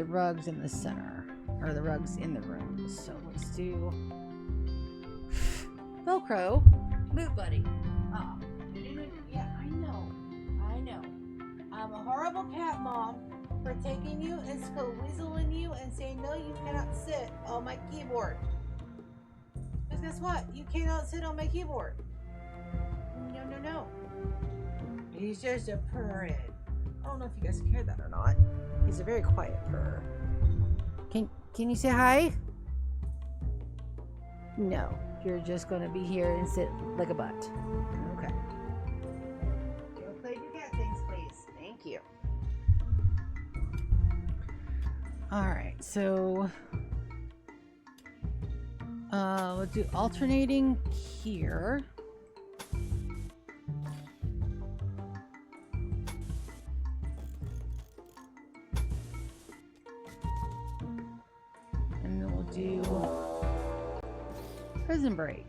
rugs in the center, or the rugs in the rooms. So let's do Velcro Boot Buddy. Yeah, I know. I'm a horrible cat mom for taking you and squeezeling you and saying no, you cannot sit on my keyboard. Because guess what? You cannot sit on my keyboard. No. He's just a purring. I don't know if you guys can hear that or not. He's a very quiet purr. Can you say hi? No. You're just going to be here and sit like a butt. Okay. Go play your cat things, please. Thank you. Alright, so we'll do alternating here. Do Prison Break.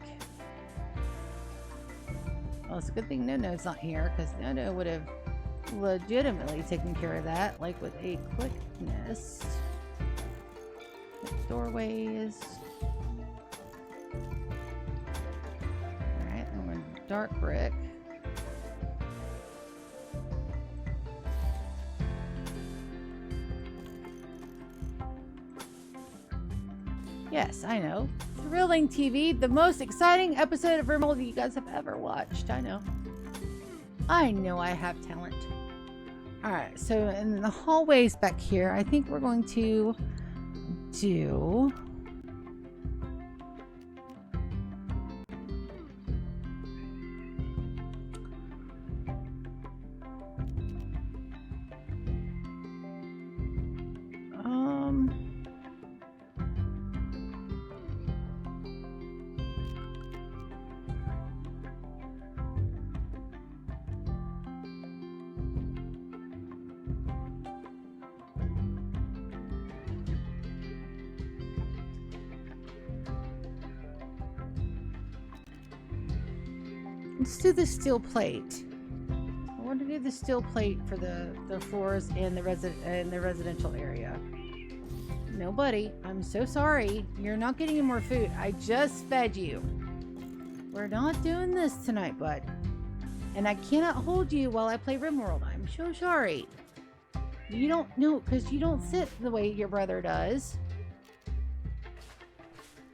Well, it's a good thing NOOOO's not here, because NOOOOO would have legitimately taken care of that, like with a quickness. Doorways. Alright, I'm going to dark brick. Yes, I know. Thrilling TV, the most exciting episode of Rimworld you guys have ever watched. I know I have talent. Alright, so in the hallways back here, I think we're going to do let's do the steel plate. I want to do the steel plate for the floors in the residential area. No, buddy, I'm so sorry. You're not getting any more food. I just fed you. We're not doing this tonight, bud. And I cannot hold you while I play Rimworld. I'm so sorry. You don't know, because you don't sit the way your brother does.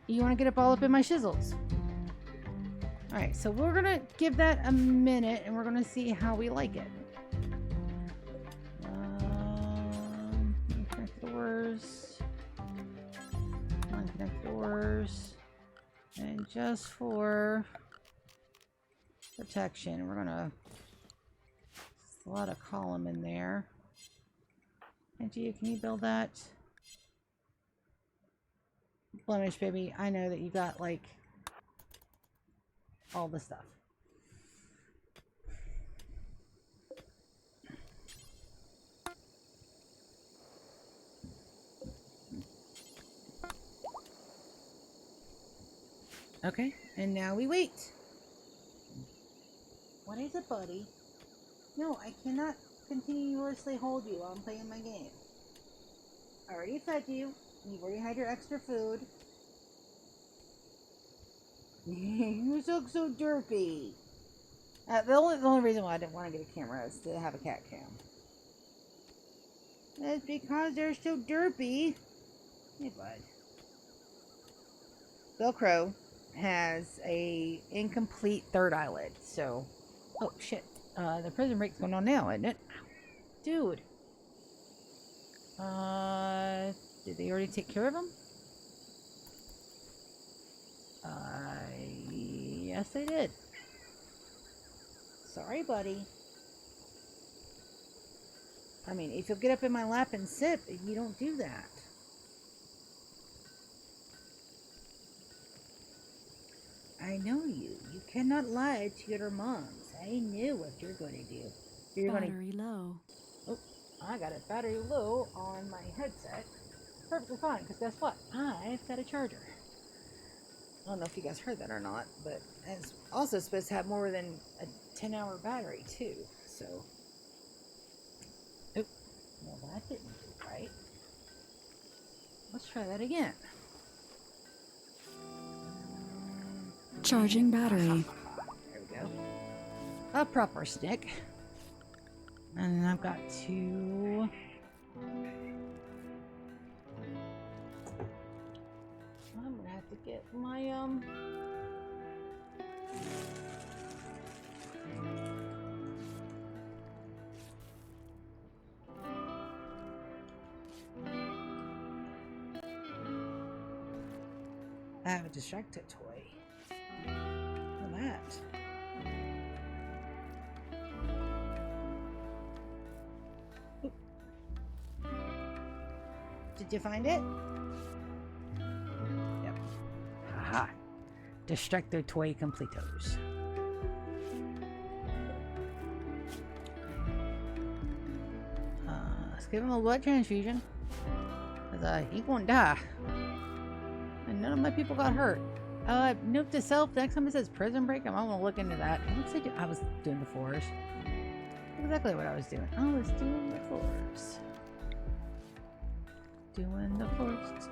You want to get up all up in my shizzles. Alright, so we're going to give that a minute and we're going to see how we like it. doors. Unconnect doors. And just for protection, we're gonna slot a column in there. And Gia, can you build that? Blemish, baby, I know that you got like all the stuff. Okay, and now we wait. What is it, buddy? No, I cannot continuously hold you while I'm playing my game. I already fed you. You've already had your extra food. You look so derpy. The only reason why I didn't want to get a camera is to have a cat cam. That's because they're so derpy. Hey, bud. Velcro has a incomplete third eyelid, so... Oh, shit. The prison break's going on now, isn't it? Dude. Did they already take care of him? Yes, they did. Sorry, buddy. I mean, if you'll get up in my lap and sit, you don't do that. I know you. You cannot lie to your moms. I know what you're going to do. You're Battery low. Oh, I got a battery low on my headset. Perfectly fine, because guess what? I've got a charger. I don't know if you guys heard that or not, but it's also supposed to have more than a 10-hour battery, too. So, oh, well, that didn't do right. Let's try that again. Charging battery. There we go. A proper stick. And I've got to... I'm gonna have to get my, I have a distracted toy. Look at that. Oop. Did you find it? Yep. Haha. Distractor toy completos. Let's give him a blood transfusion. Cause he won't die. And none of my people got hurt. Note to self, next time it says prison break, I'm gonna look into that. I was doing the floors. Exactly what I was doing. I was doing the floors. Doing the floors.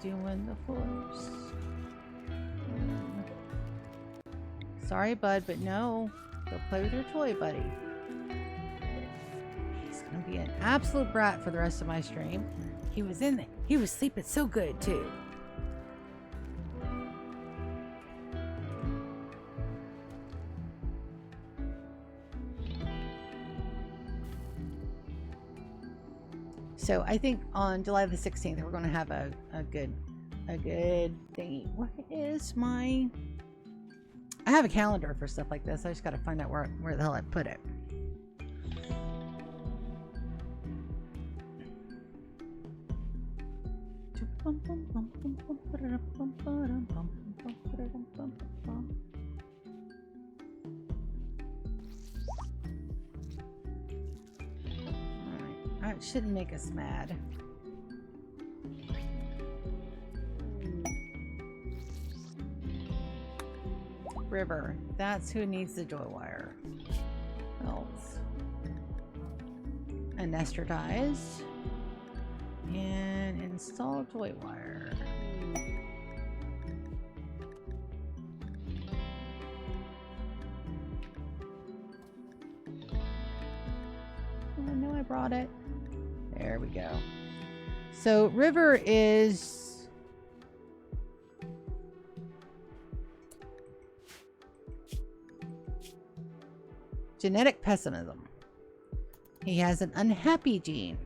Doing the floors. Sorry, bud, but no. Go play with your toy, buddy. He's gonna be an absolute brat for the rest of my stream. He was in there. He was sleeping so good, too. So I think on July the 16th we're going to have a good thingy. Where is my... I have a calendar for stuff like this. I just got to find out where the hell I put it. It shouldn't make us mad. River. That's who needs the joy wire. Else. Anesthetize. And install joy wire. I know I brought it. There we go. So River is genetic pessimism. He has an unhappy gene,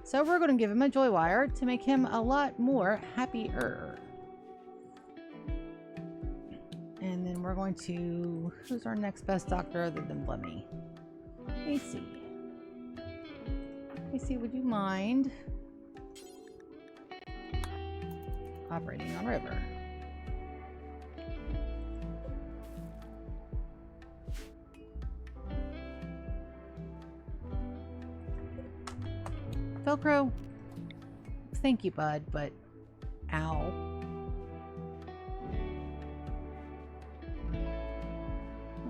So we're going to give him a joy wire to make him a lot more happier. And then we're going to... Who's our next best doctor other than Blemmy? AC. AC, would you mind operating on River? Velcro, thank you, bud, but ow.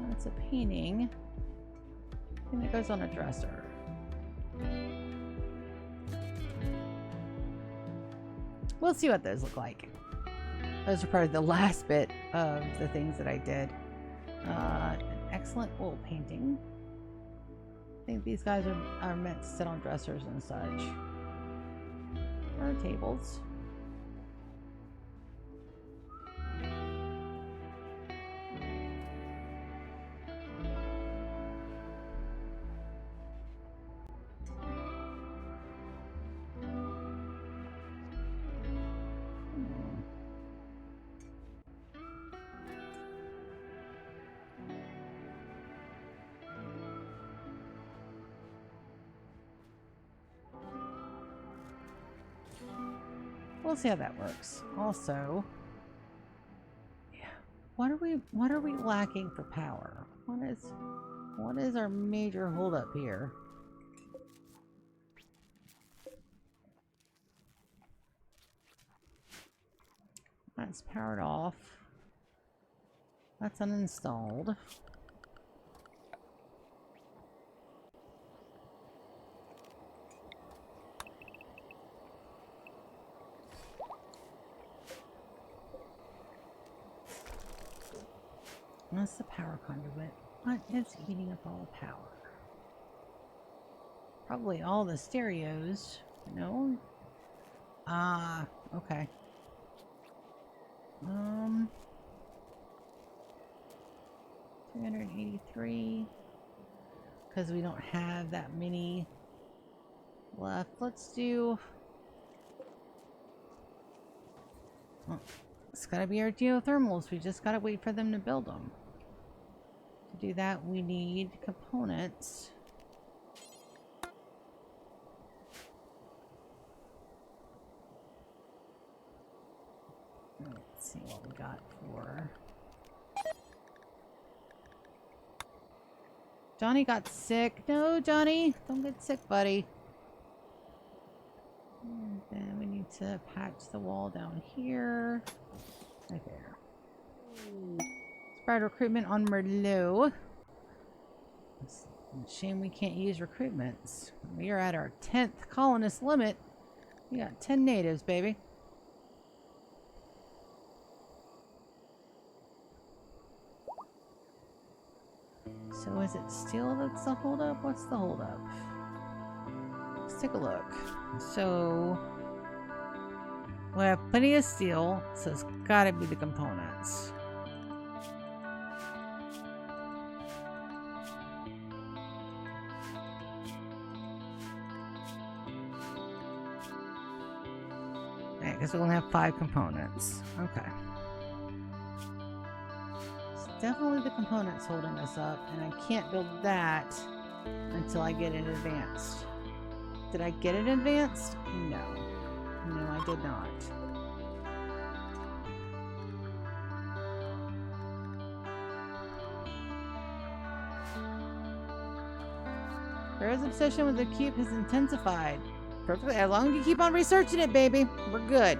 That's a painting. And it goes on a dresser. We'll see what those look like. Those are probably the last bit of the things that I did. An excellent oil painting. I think these guys are meant to sit on dressers and such. Or tables. We'll see how that works. Also, yeah, what are we lacking for power? What is our major holdup here? That's powered off. That's uninstalled. That's the power conduit. What is eating up all the power? Probably all the stereos. No? Okay. 383. Because we don't have that many left. Let's do... Oh, it's gotta be our geothermals. We just gotta wait for them to build them. To do that, we need components. Let's see what we got for... Johnny got sick. No, Johnny, don't get sick, buddy. And then we need to patch the wall down here. Right there. Spread recruitment on Merlot. It's a shame we can't use recruitments. We are at our 10th colonist limit. We got 10 natives, baby. So is it steel that's the holdup? What's the holdup? Let's take a look. So we have plenty of steel, so it's gotta be the components. I guess we only have 5 components. Okay. Definitely the components holding us up, and I can't build that until I get it advanced. Did I get it advanced? No. No, I did not. Rhea's obsession with the cube has intensified. Perfectly. As long as you keep on researching it, baby, we're good.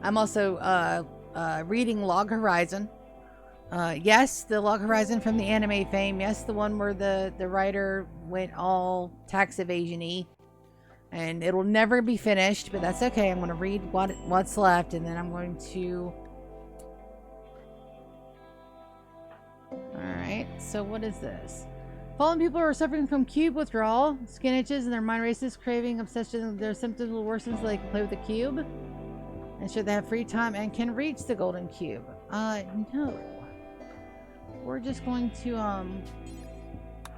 I'm also reading Log Horizon. Yes, the Log Horizon from the anime fame. Yes, the one where the writer went all tax evasion-y. And it'll never be finished, but that's okay. I'm going to read what's left, and then I'm going to... Alright, so what is this? Fallen people are suffering from cube withdrawal, skin itches, and their mind races, craving, obsession. Their symptoms will worsen so they can play with the cube. Ensure they have free time and can reach the golden cube. No. We're just going to,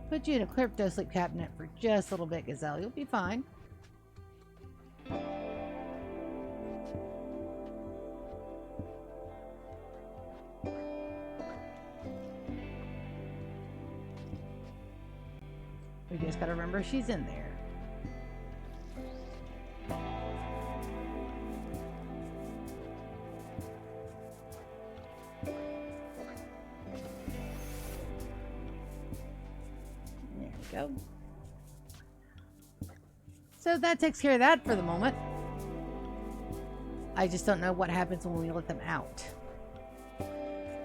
put you in a crypto sleep cabinet for just a little bit, Gazelle. You'll be fine. We just gotta remember she's in there. Go. So that takes care of that for the moment. I just don't know what happens when we let them out.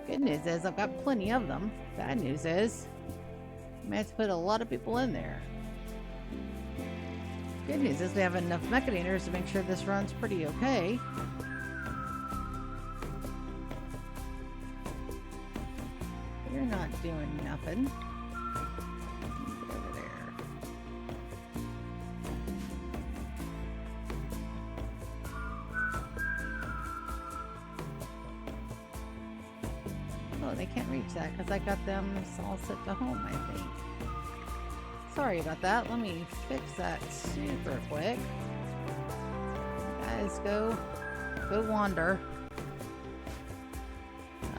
Good news is I've got plenty of them. Bad news is I may have to put a lot of people in there. Good news is we have enough mechanators to make sure this runs pretty okay. You're not doing nothing. They can't reach that because I got them all set to home, I think. Sorry about that. Let me fix that super quick. Guys, go wander.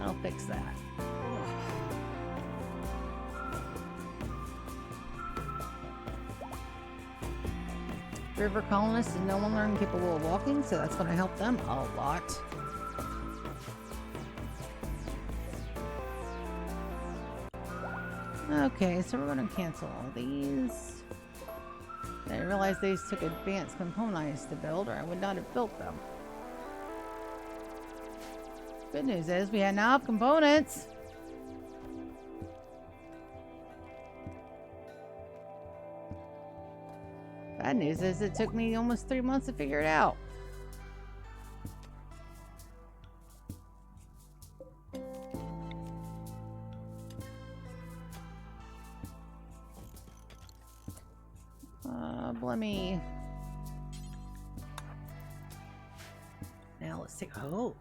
I'll fix that. River colonists is no longer incapable of walking, so that's going to help them a lot. Okay, so we're going to cancel all these. I realized these took advanced components to build, or I would not have built them. Good news is we now have components. Bad news is it took me almost 3 months to figure it out. Let me. Now let's take. Oh.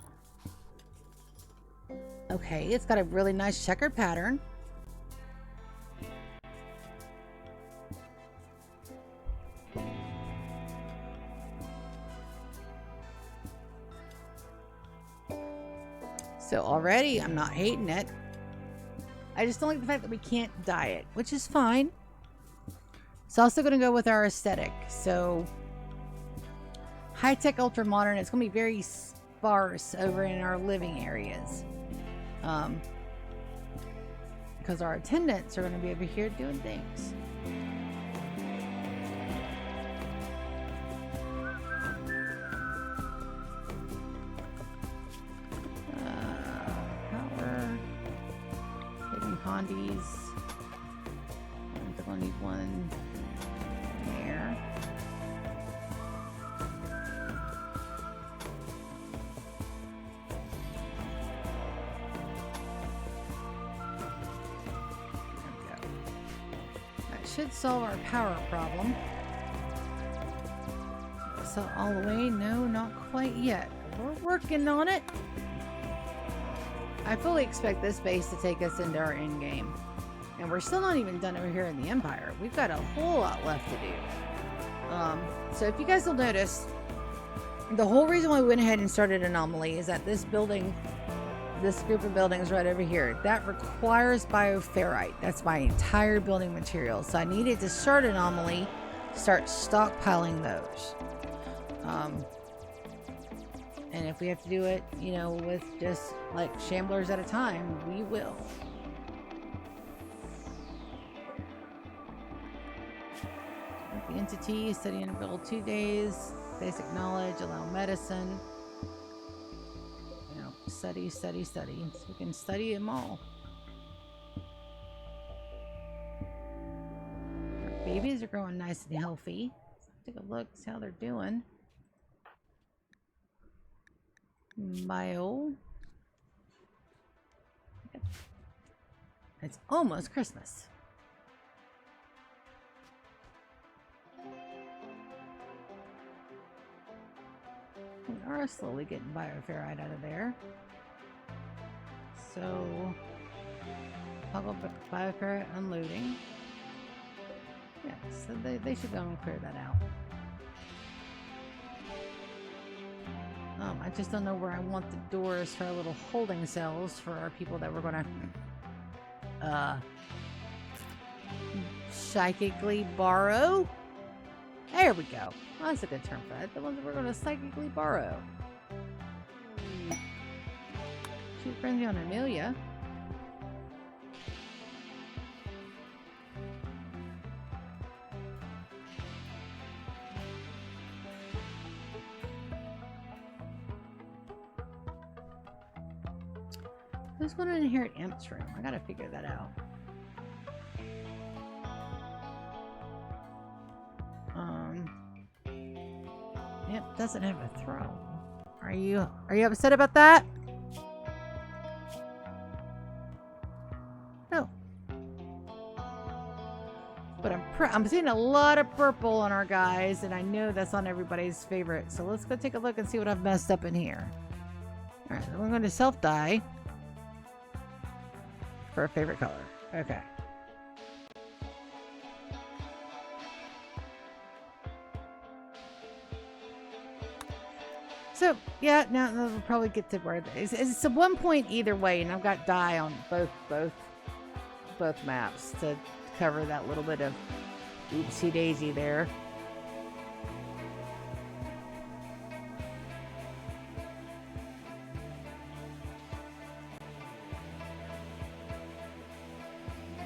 Okay, it's got a really nice checkered pattern. So already I'm not hating it. I just don't like the fact that we can't dye it, which is fine. It's also going to go with our aesthetic. So high-tech, ultra-modern. It's going to be very sparse over in our living areas. Because our attendants are going to be over here doing things. Power. Hidden condies. I'm going to need one there. Should solve our power problem. So all the way? No, not quite yet. We're working on it. I fully expect this base to take us into our end game. And we're still not even done over here in the Empire. We've got a whole lot left to do. So if you guys will notice, the whole reason why we went ahead and started Anomaly is that this building, this group of buildings right over here, that requires bioferrite. That's my entire building material. So I needed to start Anomaly, start stockpiling those. And if we have to do it, you know, with just like shamblers at a time, we will. The entity, study and build 2 days, basic knowledge, allow medicine. Study, study, study. So we can study them all. Our babies are growing nice and healthy. Take a look, see how they're doing. Bio. It's almost Christmas. We are slowly getting bioferrite out of there. So, toggle bioferrite unloading. Yeah, so they should go and clear that out. I just don't know where I want the doors for our little holding cells for our people that we're gonna psychically borrow. There we go. Well, that's a good term for that. The ones that we're gonna psychically borrow. She's friendly on Amelia. Who's going to inherit Imp's room? I gotta figure that out. Imp doesn't have a throne. Are you upset about that? No. But I'm seeing a lot of purple on our guys, and I know that's on everybody's favorite. So let's go take a look and see what I've messed up in here. All right, then we're going to self-dye for a favorite color. Okay. So, yeah, now we'll probably get to where it's a 1 point either way, and I've got dye on both maps to cover that little bit of oopsie daisy there.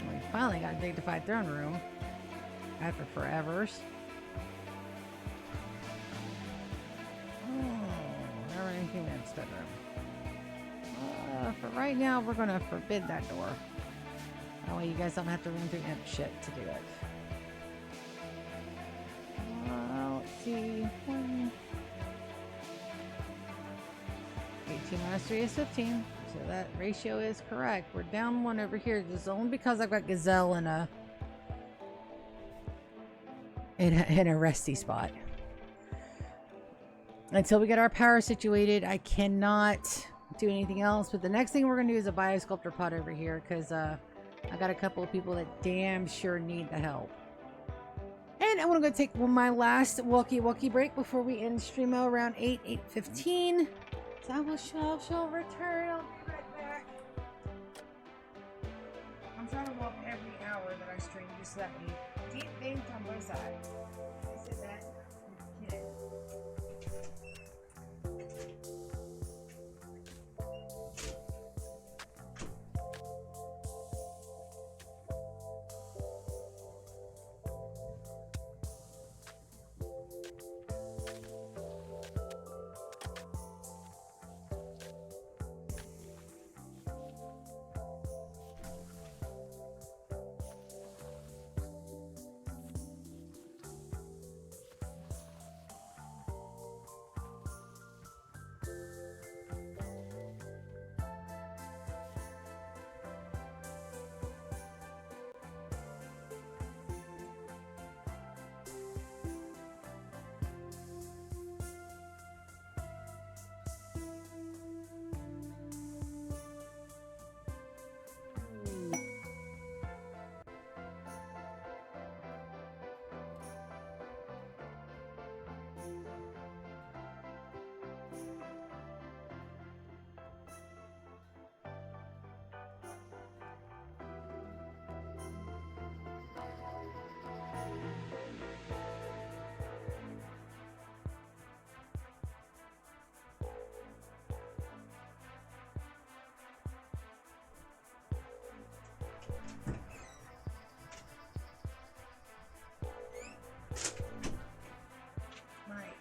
We finally got a dignified throne room after forevers. Man's bedroom. For right now, we're gonna forbid that door. That way you guys don't have to run through imp shit to do it. Let's see. 18 minus 3 is 15. So that ratio is correct. We're down 1 over here. This is only because I've got Gazelle in a resty spot. Until we get our power situated, I cannot do anything else. But the next thing we're going to do is a biosculptor pod over here, because I got a couple of people that damn sure need the help. And I want to go take my last walkie-walkie break before we end Streamo around 8:15. So I will shall return. I'll be right back. I'm trying to walk every hour that I stream, just so that we deep things on both sides. I said that. Yeah.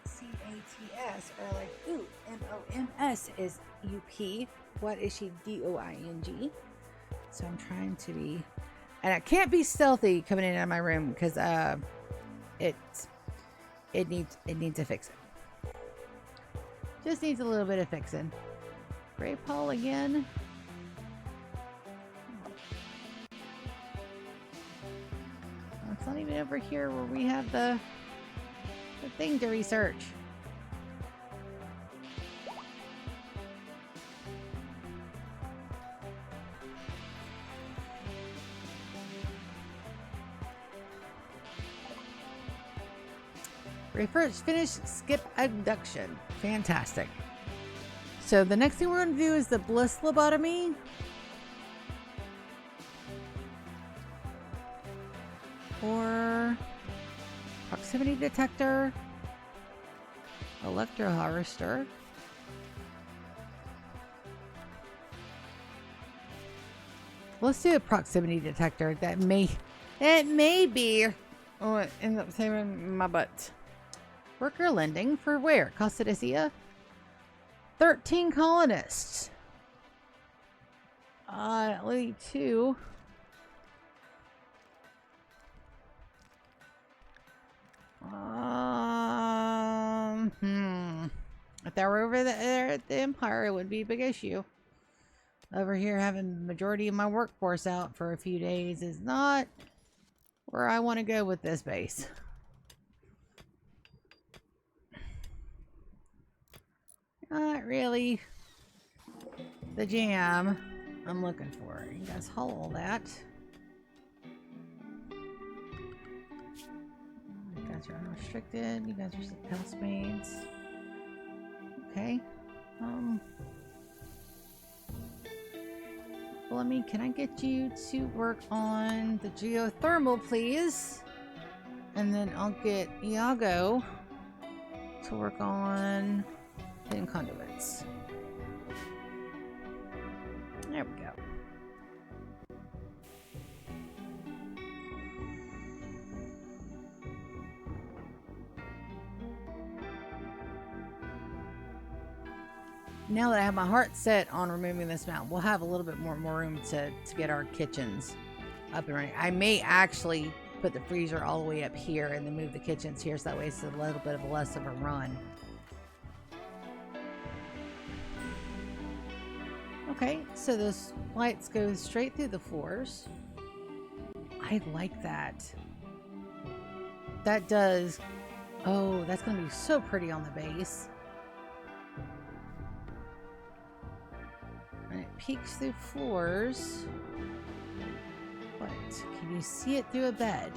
C-A-T-S, or like, ooh, M-O-M-S is U-P. What is she? D-O-I-N-G. So I'm trying to be, and I can't be stealthy coming in and out of my room because it needs a fixing. Just needs a little bit of fixing. Gray Paul again. Oh, it's not even over here where we have the thing to research. First, finish skip abduction. Fantastic. So the next thing we're going to do is the bliss lobotomy. Or proximity detector. Electro harvester. Let's do a proximity detector. That may be what ends up saving my butt. Worker lending for where? Costadesia? 13 colonists. Only 2. If they were over there at the Empire, it would be a big issue. Over here, having the majority of my workforce out for a few days is not where I want to go with this base. Not really the jam I'm looking for. You guys haul all that. You guys are unrestricted. You guys are housemates. Okay. Well, can I get you to work on the geothermal, please? And then I'll get Iago to work on hidden conduits. There we go. Now that I have my heart set on removing this mountain, we'll have a little bit more room to get our kitchens up and running. I may actually put the freezer all the way up here and then move the kitchens here, so that way it's a little bit of less of a run. Okay, so those lights go straight through the floors. I like that. That does... Oh, that's going to be so pretty on the base. And it peeks through floors. But can you see it through a bed?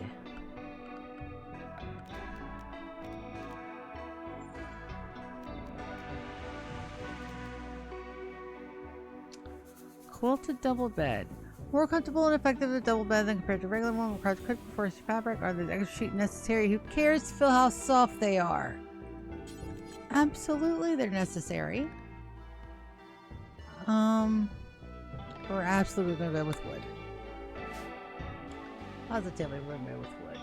Quilted double bed. More comfortable and effective than double bed than compared to regular one. Requires quick force fabric. Are the extra sheet necessary? Who cares? Feel how soft they are. Absolutely, they're necessary. We're absolutely gonna go with wood. Positively, we're gonna go with wood.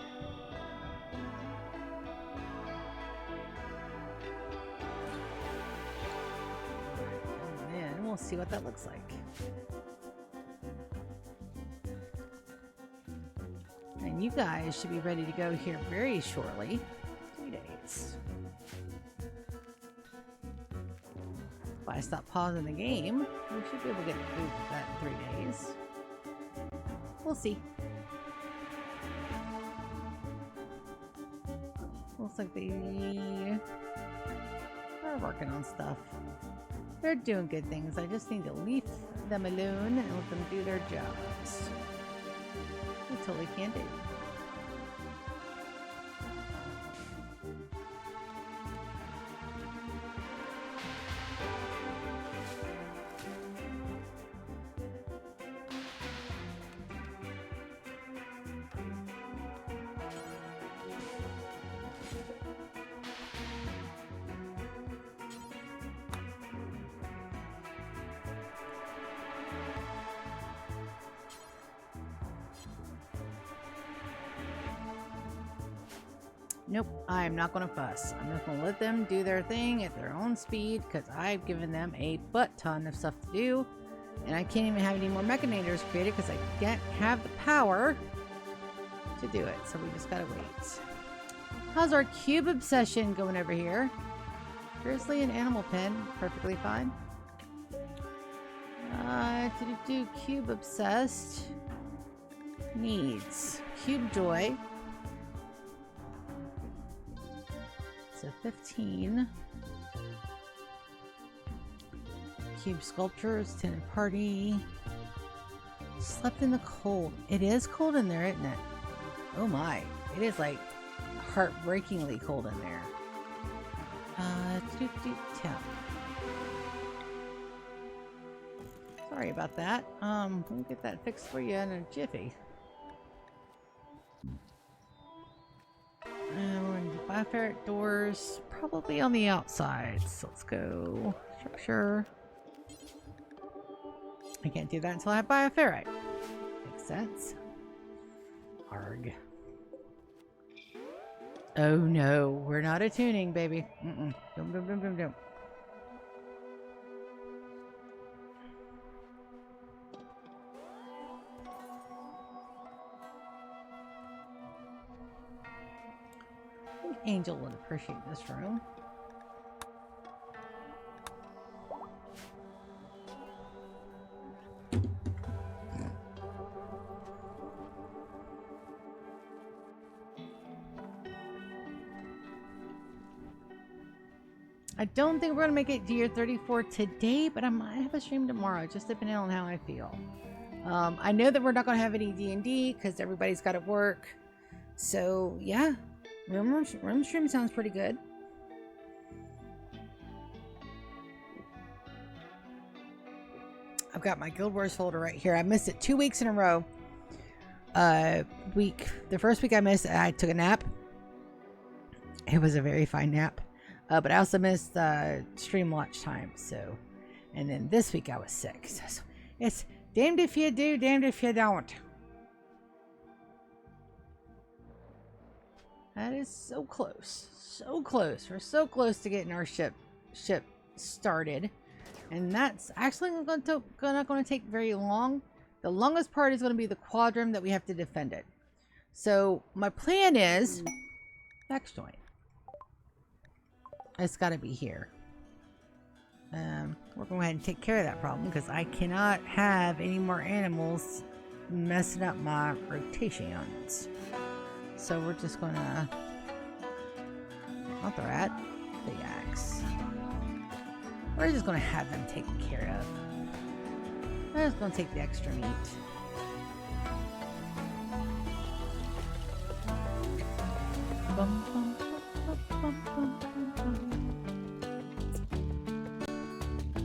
And then we'll see what that looks like. And you guys should be ready to go here very shortly. 3 days. If I stop pausing the game, we should be able to get through that in 3 days. We'll see. Looks like they are working on stuff. They're doing good things. I just need to leave them alone and let them do their jobs. We totally can do. Nope, I'm not going to fuss. I'm just going to let them do their thing at their own speed because I've given them a butt ton of stuff to do. And I can't even have any more Mechanators created because I can't have the power to do it. So we just got to wait. How's our cube obsession going over here? Grizzly and animal pen, perfectly fine. Cube obsessed. Needs. Cube joy. So 15. Cube sculptures, tenant party. Slept in the cold. It is cold in there, isn't it? Oh my. It is like heartbreakingly cold in there. Temp. Sorry about that. We'll get that fixed for you in a jiffy. And we're going to do bioferric doors, probably on the outside. So let's go structure. I can't do that until I have bioferrite. Makes sense. Arg. Oh no, we're not attuning, baby. Dum, dum, dum, dum, dum. Angel would appreciate this room. I don't think we're gonna make it to year 34 today, but I might have a stream tomorrow, just depending on how I feel. I know that we're not gonna have any D&D because everybody's got to work. So yeah, room stream sounds pretty good. I've got my Guild Wars folder right here. I missed it 2 weeks in a row. The first week I missed, I took a nap. It was a very fine nap. But I also missed stream launch time, so. And then this week I was sick. So it's damned if you do, damned if you don't. That is so close. So close. We're so close to getting our ship started. And that's actually not going to take very long. The longest part is going to be the quadrum that we have to defend it. So my plan is next joint. It's got to be here. We're going to go ahead and take care of that problem because I cannot have any more animals messing up my rotations. So we're just going to not the rat, the axe. We're just going to have them taken care of. I'm just going to take the extra meat. Bum, bum, bum, bum, bum, bum, bum.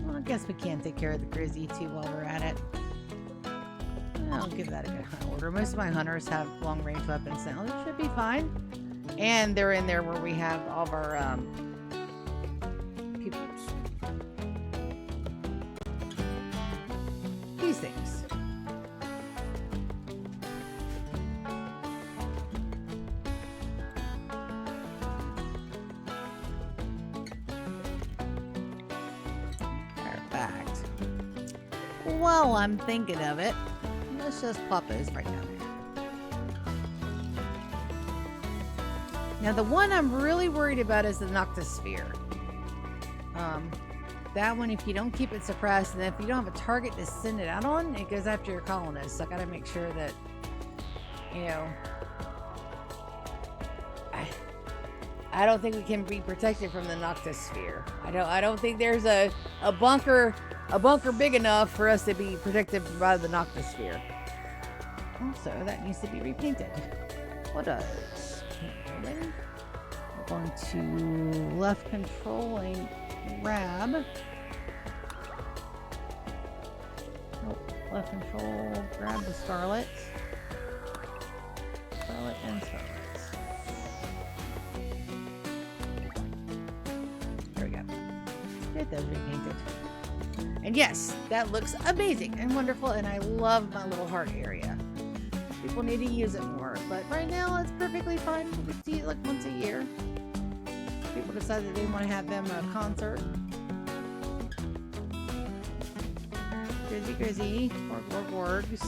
Well, I guess we can take care of the grizzly too while we're at it. I'll give that a good hunt order. Most of my hunters have long range weapons now. It should be fine. And they're in there where we have all of our peoples. These things. Perfect. While I'm thinking of it, let's just plop those right down there. Now the one I'm really worried about is the Noctosphere. That one, if you don't keep it suppressed, and if you don't have a target to send it out on, it goes after your colonists. So I gotta make sure that, you know, I don't think we can be protected from the Noctosphere. I don't think there's a bunker big enough for us to be protected by the Noctosphere. Also, that needs to be repainted. What does? We're going to left controlling grab. Nope. Left control, grab the Scarlet. Scarlet and Scarlet. There we go. Get those repainted. And yes, that looks amazing and wonderful, and I love my little heart area. People need to use it more, but right now it's perfectly fine. We see it like once a year. People decide that they want to have them a concert. Grizzy, wargs.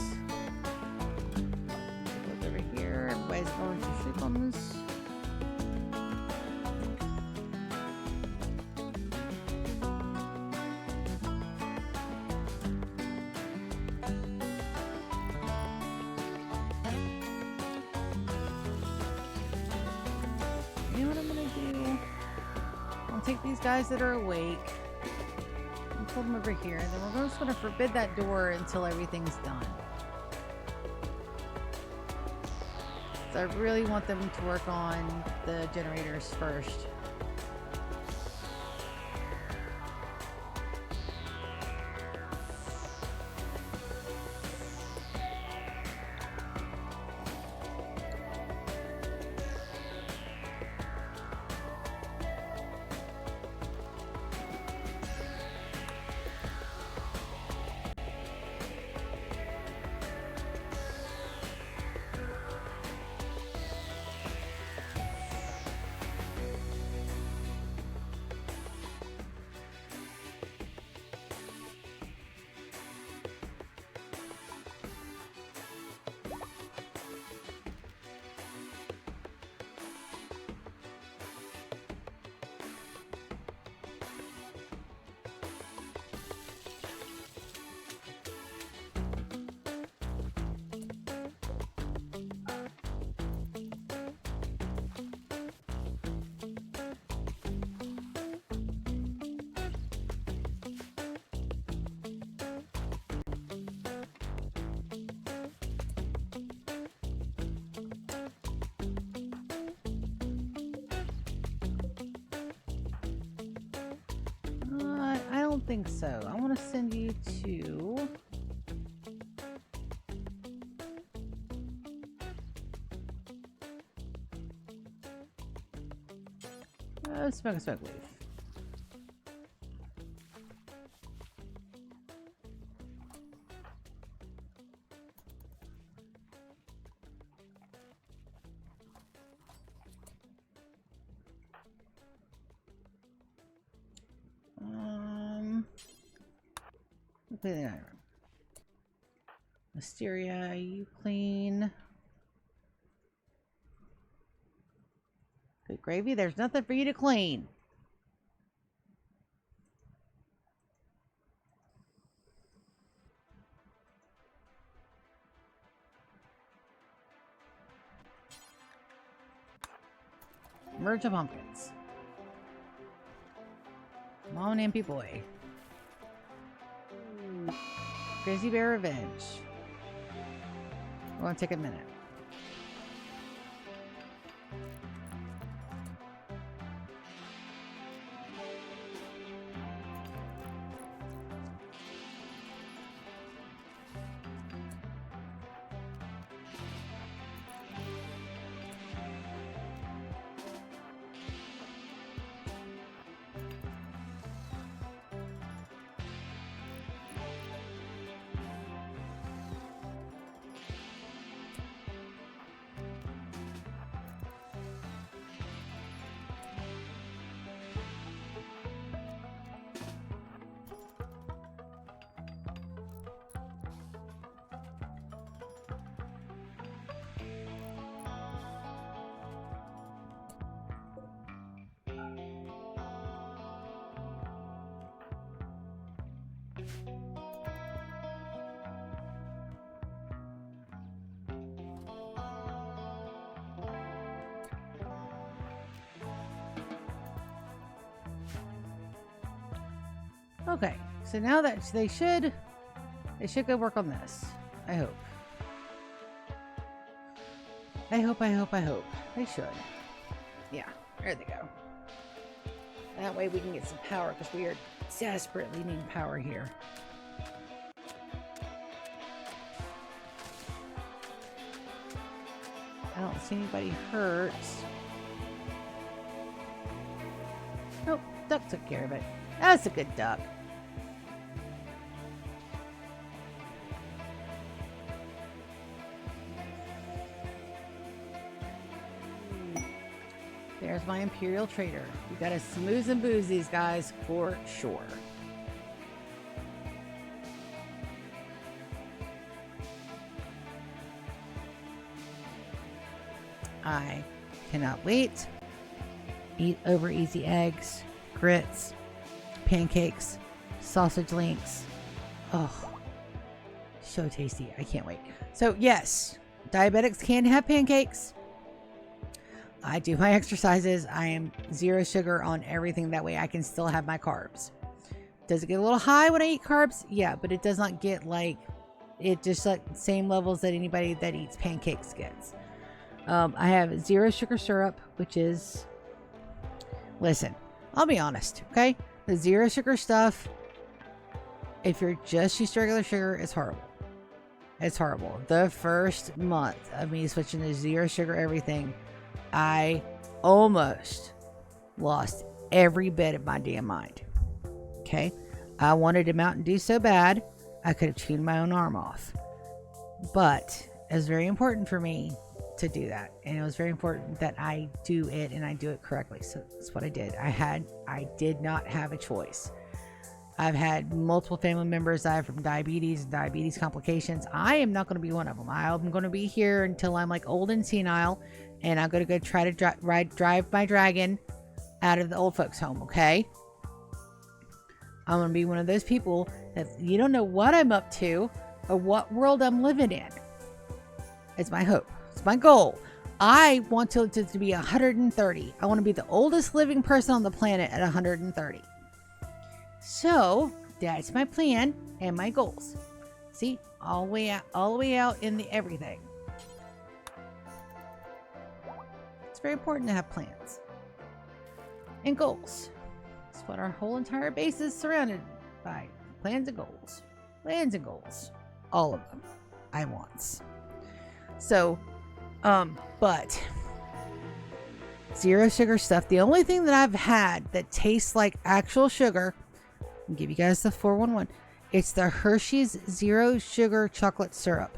Look over here. Everybody's going to sleep on this. Take these guys that are awake and pull them over here, and then we're just going to forbid that door until everything's done. I really want them to work on the generators first. I don't think so. I want to send you to... smoke leaf. Clean the iron. Mysteria, you clean. Good gravy, there's nothing for you to clean. Merge of pumpkins. Come on, Impy boy. Grizzly Bear Revenge. We're gonna take a minute. Okay, so now that they should go work on this. I hope. I hope. They should. Yeah, there they go. That way we can get some power because we are desperately needing power here. I don't see anybody hurt. Nope, duck took care of it. That's a good duck. There's my Imperial Trader. We gotta smooth and booze these guys for sure. I cannot wait. Eat over easy eggs, grits, pancakes, sausage links. Oh, so tasty. I can't wait. So yes, diabetics can have pancakes. I do my exercises. I am 0 sugar on everything. That way I can still have my carbs. Does it get a little high when I eat carbs? Yeah, but it does not get like, it just like same levels that anybody that eats pancakes gets. I have 0 sugar syrup, which is, listen, I'll be honest, okay? The 0 sugar stuff, if you're just used to regular sugar, it's horrible. It's horrible. The first month of me switching to 0 sugar everything, I almost lost every bit of my damn mind. Okay? I wanted a Mountain Dew so bad, I could have chewed my own arm off. But it was very important for me to do that. And it was very important that I do it and I do it correctly. So that's what I did. I did not have a choice. I've had multiple family members die from diabetes and diabetes complications. I am not going to be one of them. I'm going to be here until I'm like old and senile, and I'm going to go try to drive my dragon out of the old folks home. Okay. I'm going to be one of those people that you don't know what I'm up to or what world I'm living in. It's my hope. It's my goal. I want to be 130. I want to be the oldest living person on the planet at 130. So that's my plan and my goals. See, all the way out in the everything. It's very important to have plans and goals. That's what our whole entire base is surrounded by. Plans and goals. Plans and goals. All of them. I want. So, but 0 sugar stuff. The only thing that I've had that tastes like actual sugar, I'll give you guys the 411. It's the Hershey's 0 sugar chocolate syrup.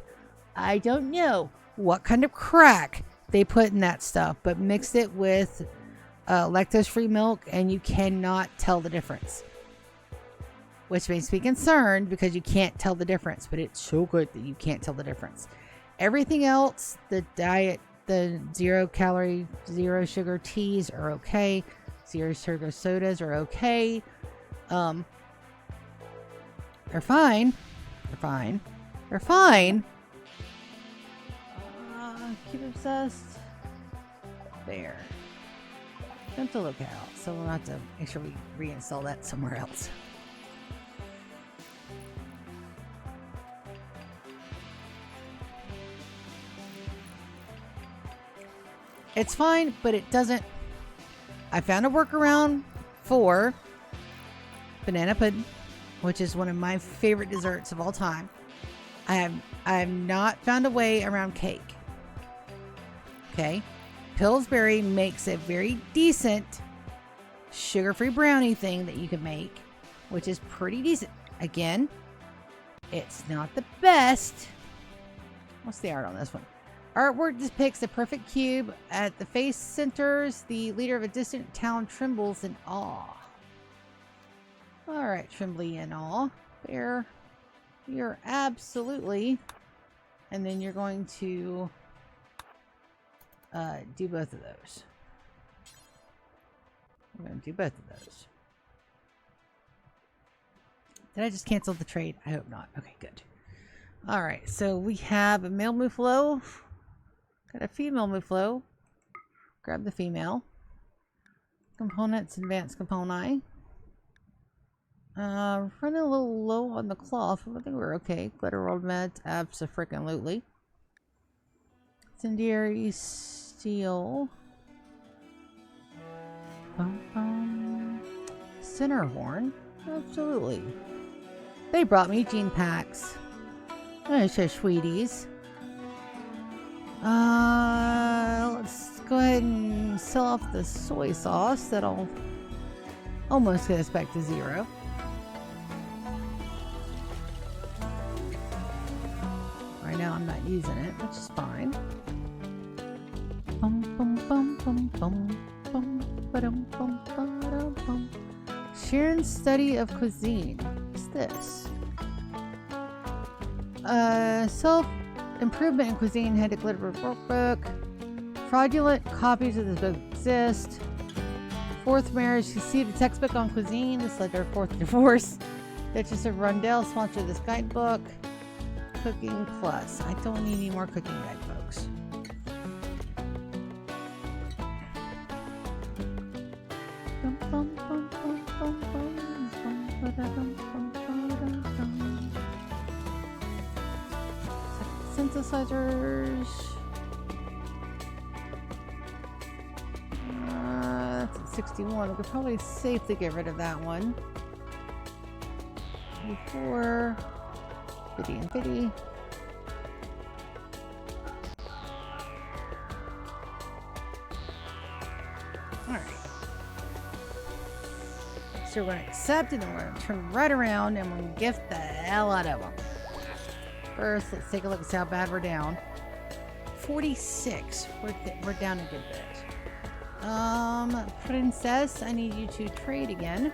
I don't know what kind of crack they put in that stuff, but mixed it with lactose-free milk, and you cannot tell the difference. Which makes me concerned because you can't tell the difference, but it's so good that you can't tell the difference. Everything else, the diet, the 0 calorie, 0 sugar teas are okay. 0 sugar sodas are okay. They're fine. They're fine. They're fine. Keep obsessed. There. Don't to look out. So we'll have to make sure we reinstall that somewhere else. It's fine, but it doesn't. I found a workaround for banana pudding, which is one of my favorite desserts of all time. I have not found a way around cake. Okay. Pillsbury makes a very decent sugar-free brownie thing that you can make, which is pretty decent. Again, it's not the best. What's the art on this one? Artwork depicts a perfect cube. At the face centers, the leader of a distant town trembles in awe. Alright, trembly in awe. There. You're absolutely. And then you're going to do both of those. I'm going to do both of those. Did I just cancel the trade? I hope not. Okay, good. Alright, so we have a male Muflo. Got a female Muflo. Grab the female. Components, advanced component. Running a little low on the cloth. I think we're okay. Glitter World meds, abso-freaking-lutely. Incendiary steel. Center horn. Absolutely. They brought me gene packs. Oh, so sweeties. Let's go ahead and sell off the soy sauce. That'll almost get us back to 0. Right now I'm not using it, which is fine. Sharon's study of cuisine. What's this? Self-improvement in cuisine had a glitter workbook. Fraudulent copies of this book exist. Fourth marriage conceived a textbook on cuisine. This led to her 4th divorce. Duchess of Rundell sponsored this guidebook. Cooking Plus. I don't need any more cooking guide, folks. Synthesizers. 61. We could probably safely get rid of that one. 54. 50 and 50. Alright. So we're going to accept and then we're going to turn right around and we're going to gift the hell out of them. First, let's take a look and see how bad we're down. 46. We're down a good bit. Princess, I need you to trade again.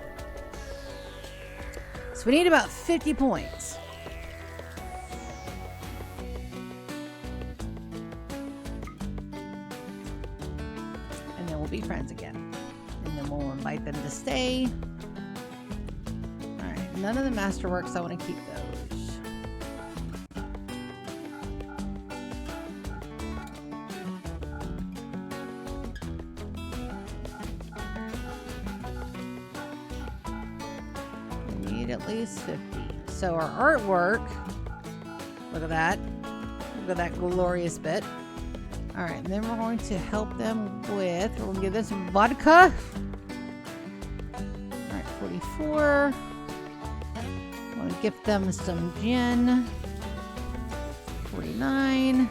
So we need about 50 points. And then we'll be friends again. And then we'll invite them to stay. Alright, none of the masterworks, I want to keep those. At least 50. So our artwork, look at that. Look at that glorious bit. Alright, and then we're going to help them with, we're going to give this vodka. Alright, 44. I'm going to gift them some gin. 49.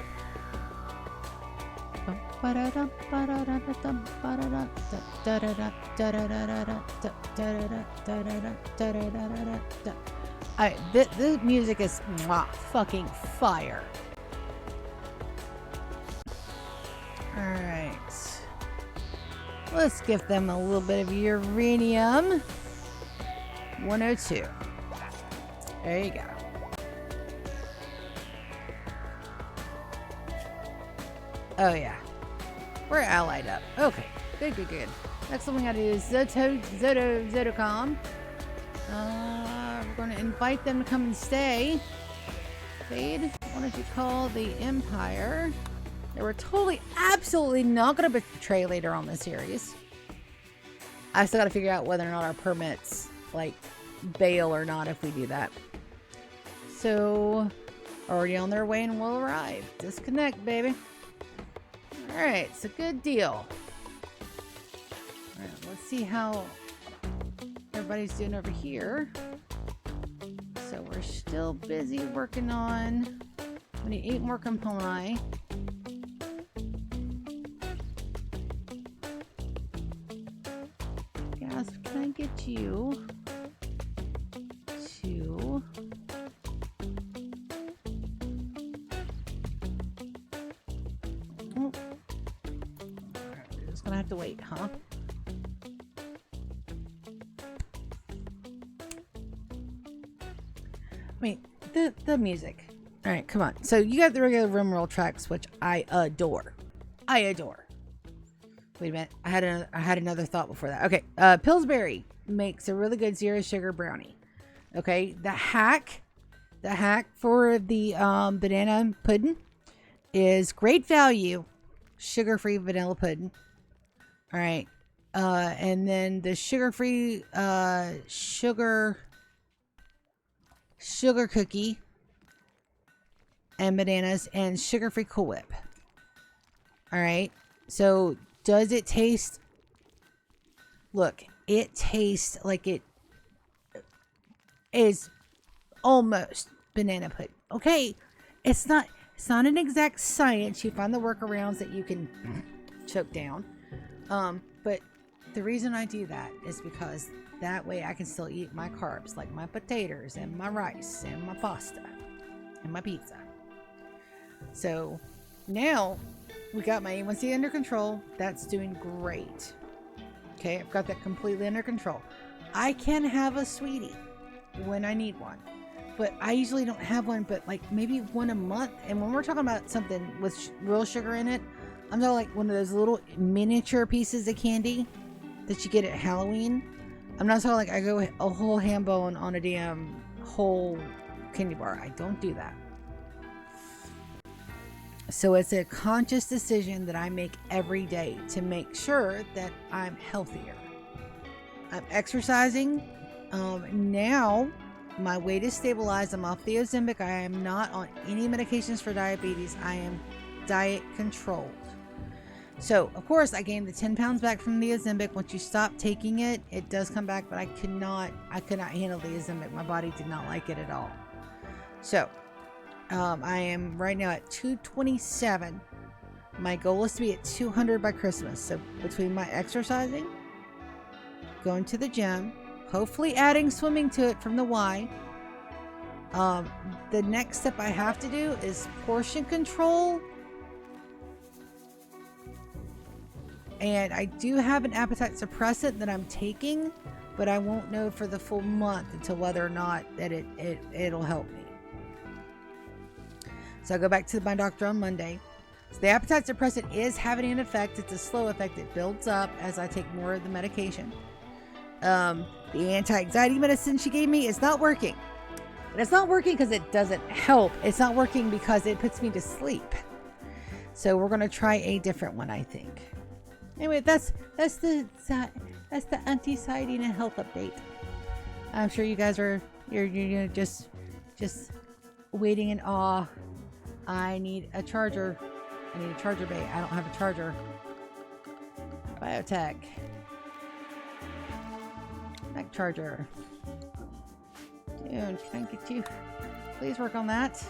This music is fucking fire. Alright. Let's give them a little bit of uranium. 102. There you go. Oh yeah. We're allied up. Okay. Good, good, good. Next one we gotta do is Zotocom. We're gonna invite them to come and stay. Fade, why don't you call the Empire? They were totally, absolutely not gonna betray later on the series. I still gotta figure out whether or not our permits, like, bail or not if we do that. So, already on their way and will arrive. Disconnect, baby. Alright, it's a good deal. Alright, let's see how everybody's doing over here. So we're still busy working on, we need 8 more components. Gas, can I get you to... Oh. Alright, we're just gonna have to wait, huh? Wait, the music. All right, come on. So you got the regular Rimworld tracks, which I adore. I adore. Wait a minute. I had another thought before that. Okay, Pillsbury makes a really good zero sugar brownie. Okay, the hack for the banana pudding is great value, sugar-free vanilla pudding. All right, and then the sugar-free sugar cookie and bananas and sugar-free Cool Whip. All right, so does it taste? Look, it tastes like it is almost banana pudding. Okay, it's not an exact science. You find the workarounds that you can choke down. But the reason I do that is because that way I can still eat my carbs, like my potatoes and my rice and my pasta and my pizza. So now we got my A1C under control. That's doing great. Okay, I've got that completely under control. I can have a sweetie when I need one, but I usually don't have one, but like maybe one a month. And when we're talking about something with real sugar in it, I'm talking like one of those little miniature pieces of candy that you get at Halloween. I'm not talking like I go a whole ham bone on a damn whole candy bar. I don't do that. So it's a conscious decision that I make every day to make sure that I'm healthier. I'm exercising. Now my weight is stabilized. I'm off the Ozempic. I am not on any medications for diabetes. I am diet controlled. So, of course, I gained the 10 pounds back from the Ozempic. Once you stop taking it, it does come back, but I could not handle the Ozempic. My body did not like it at all. So, I am right now at 227. My goal is to be at 200 by Christmas. So, between my exercising, going to the gym, hopefully adding swimming to it from the Y. The next step I have to do is portion control. And I do have an appetite suppressant that I'm taking, but I won't know for the full month until whether or not that it'll help me. So I'll go back to my doctor on Monday. So the appetite suppressant is having an effect. It's a slow effect. It builds up as I take more of the medication. The anti-anxiety medicine she gave me is not working. And it's not working because it doesn't help. It's not working because it puts me to sleep. So we're going to try a different one, I think. Anyway, that's the anti-anxiety and health update. I'm sure you guys are you're just waiting in awe. I need a charger. I need a charger bay. I don't have a charger. Biotech. Mac charger. Dude, can I get you? Please work on that.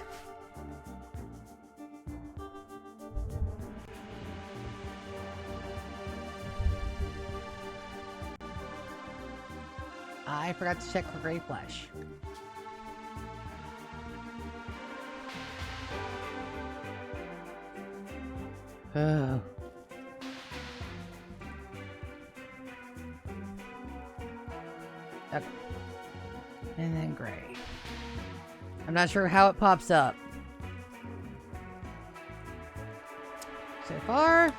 I forgot to check for gray flesh. Oh. Okay. And then gray. I'm not sure how it pops up. So far,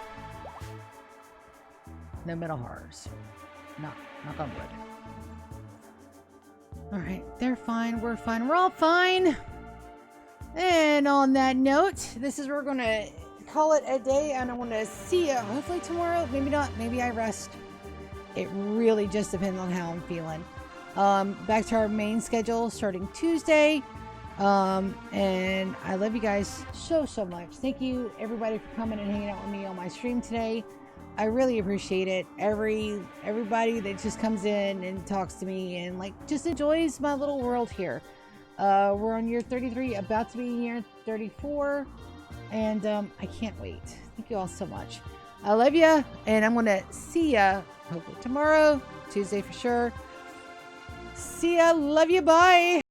no metal horrors. Knock on wood. Alright, they're fine. We're fine. We're all fine. And on that note, this is where we're going to call it a day. And I want to see you hopefully tomorrow. Maybe not. Maybe I rest. It really just depends on how I'm feeling. Back to our main schedule starting Tuesday. And I love you guys so much. Thank you everybody for coming and hanging out with me on my stream today. I really appreciate it. Everybody that just comes in and talks to me and like just enjoys my little world here. We're on year 33, about to be year 34, and I can't wait. Thank you all so much. I love you, and I'm gonna see ya hopefully tomorrow, Tuesday for sure. See ya. Love you. Bye.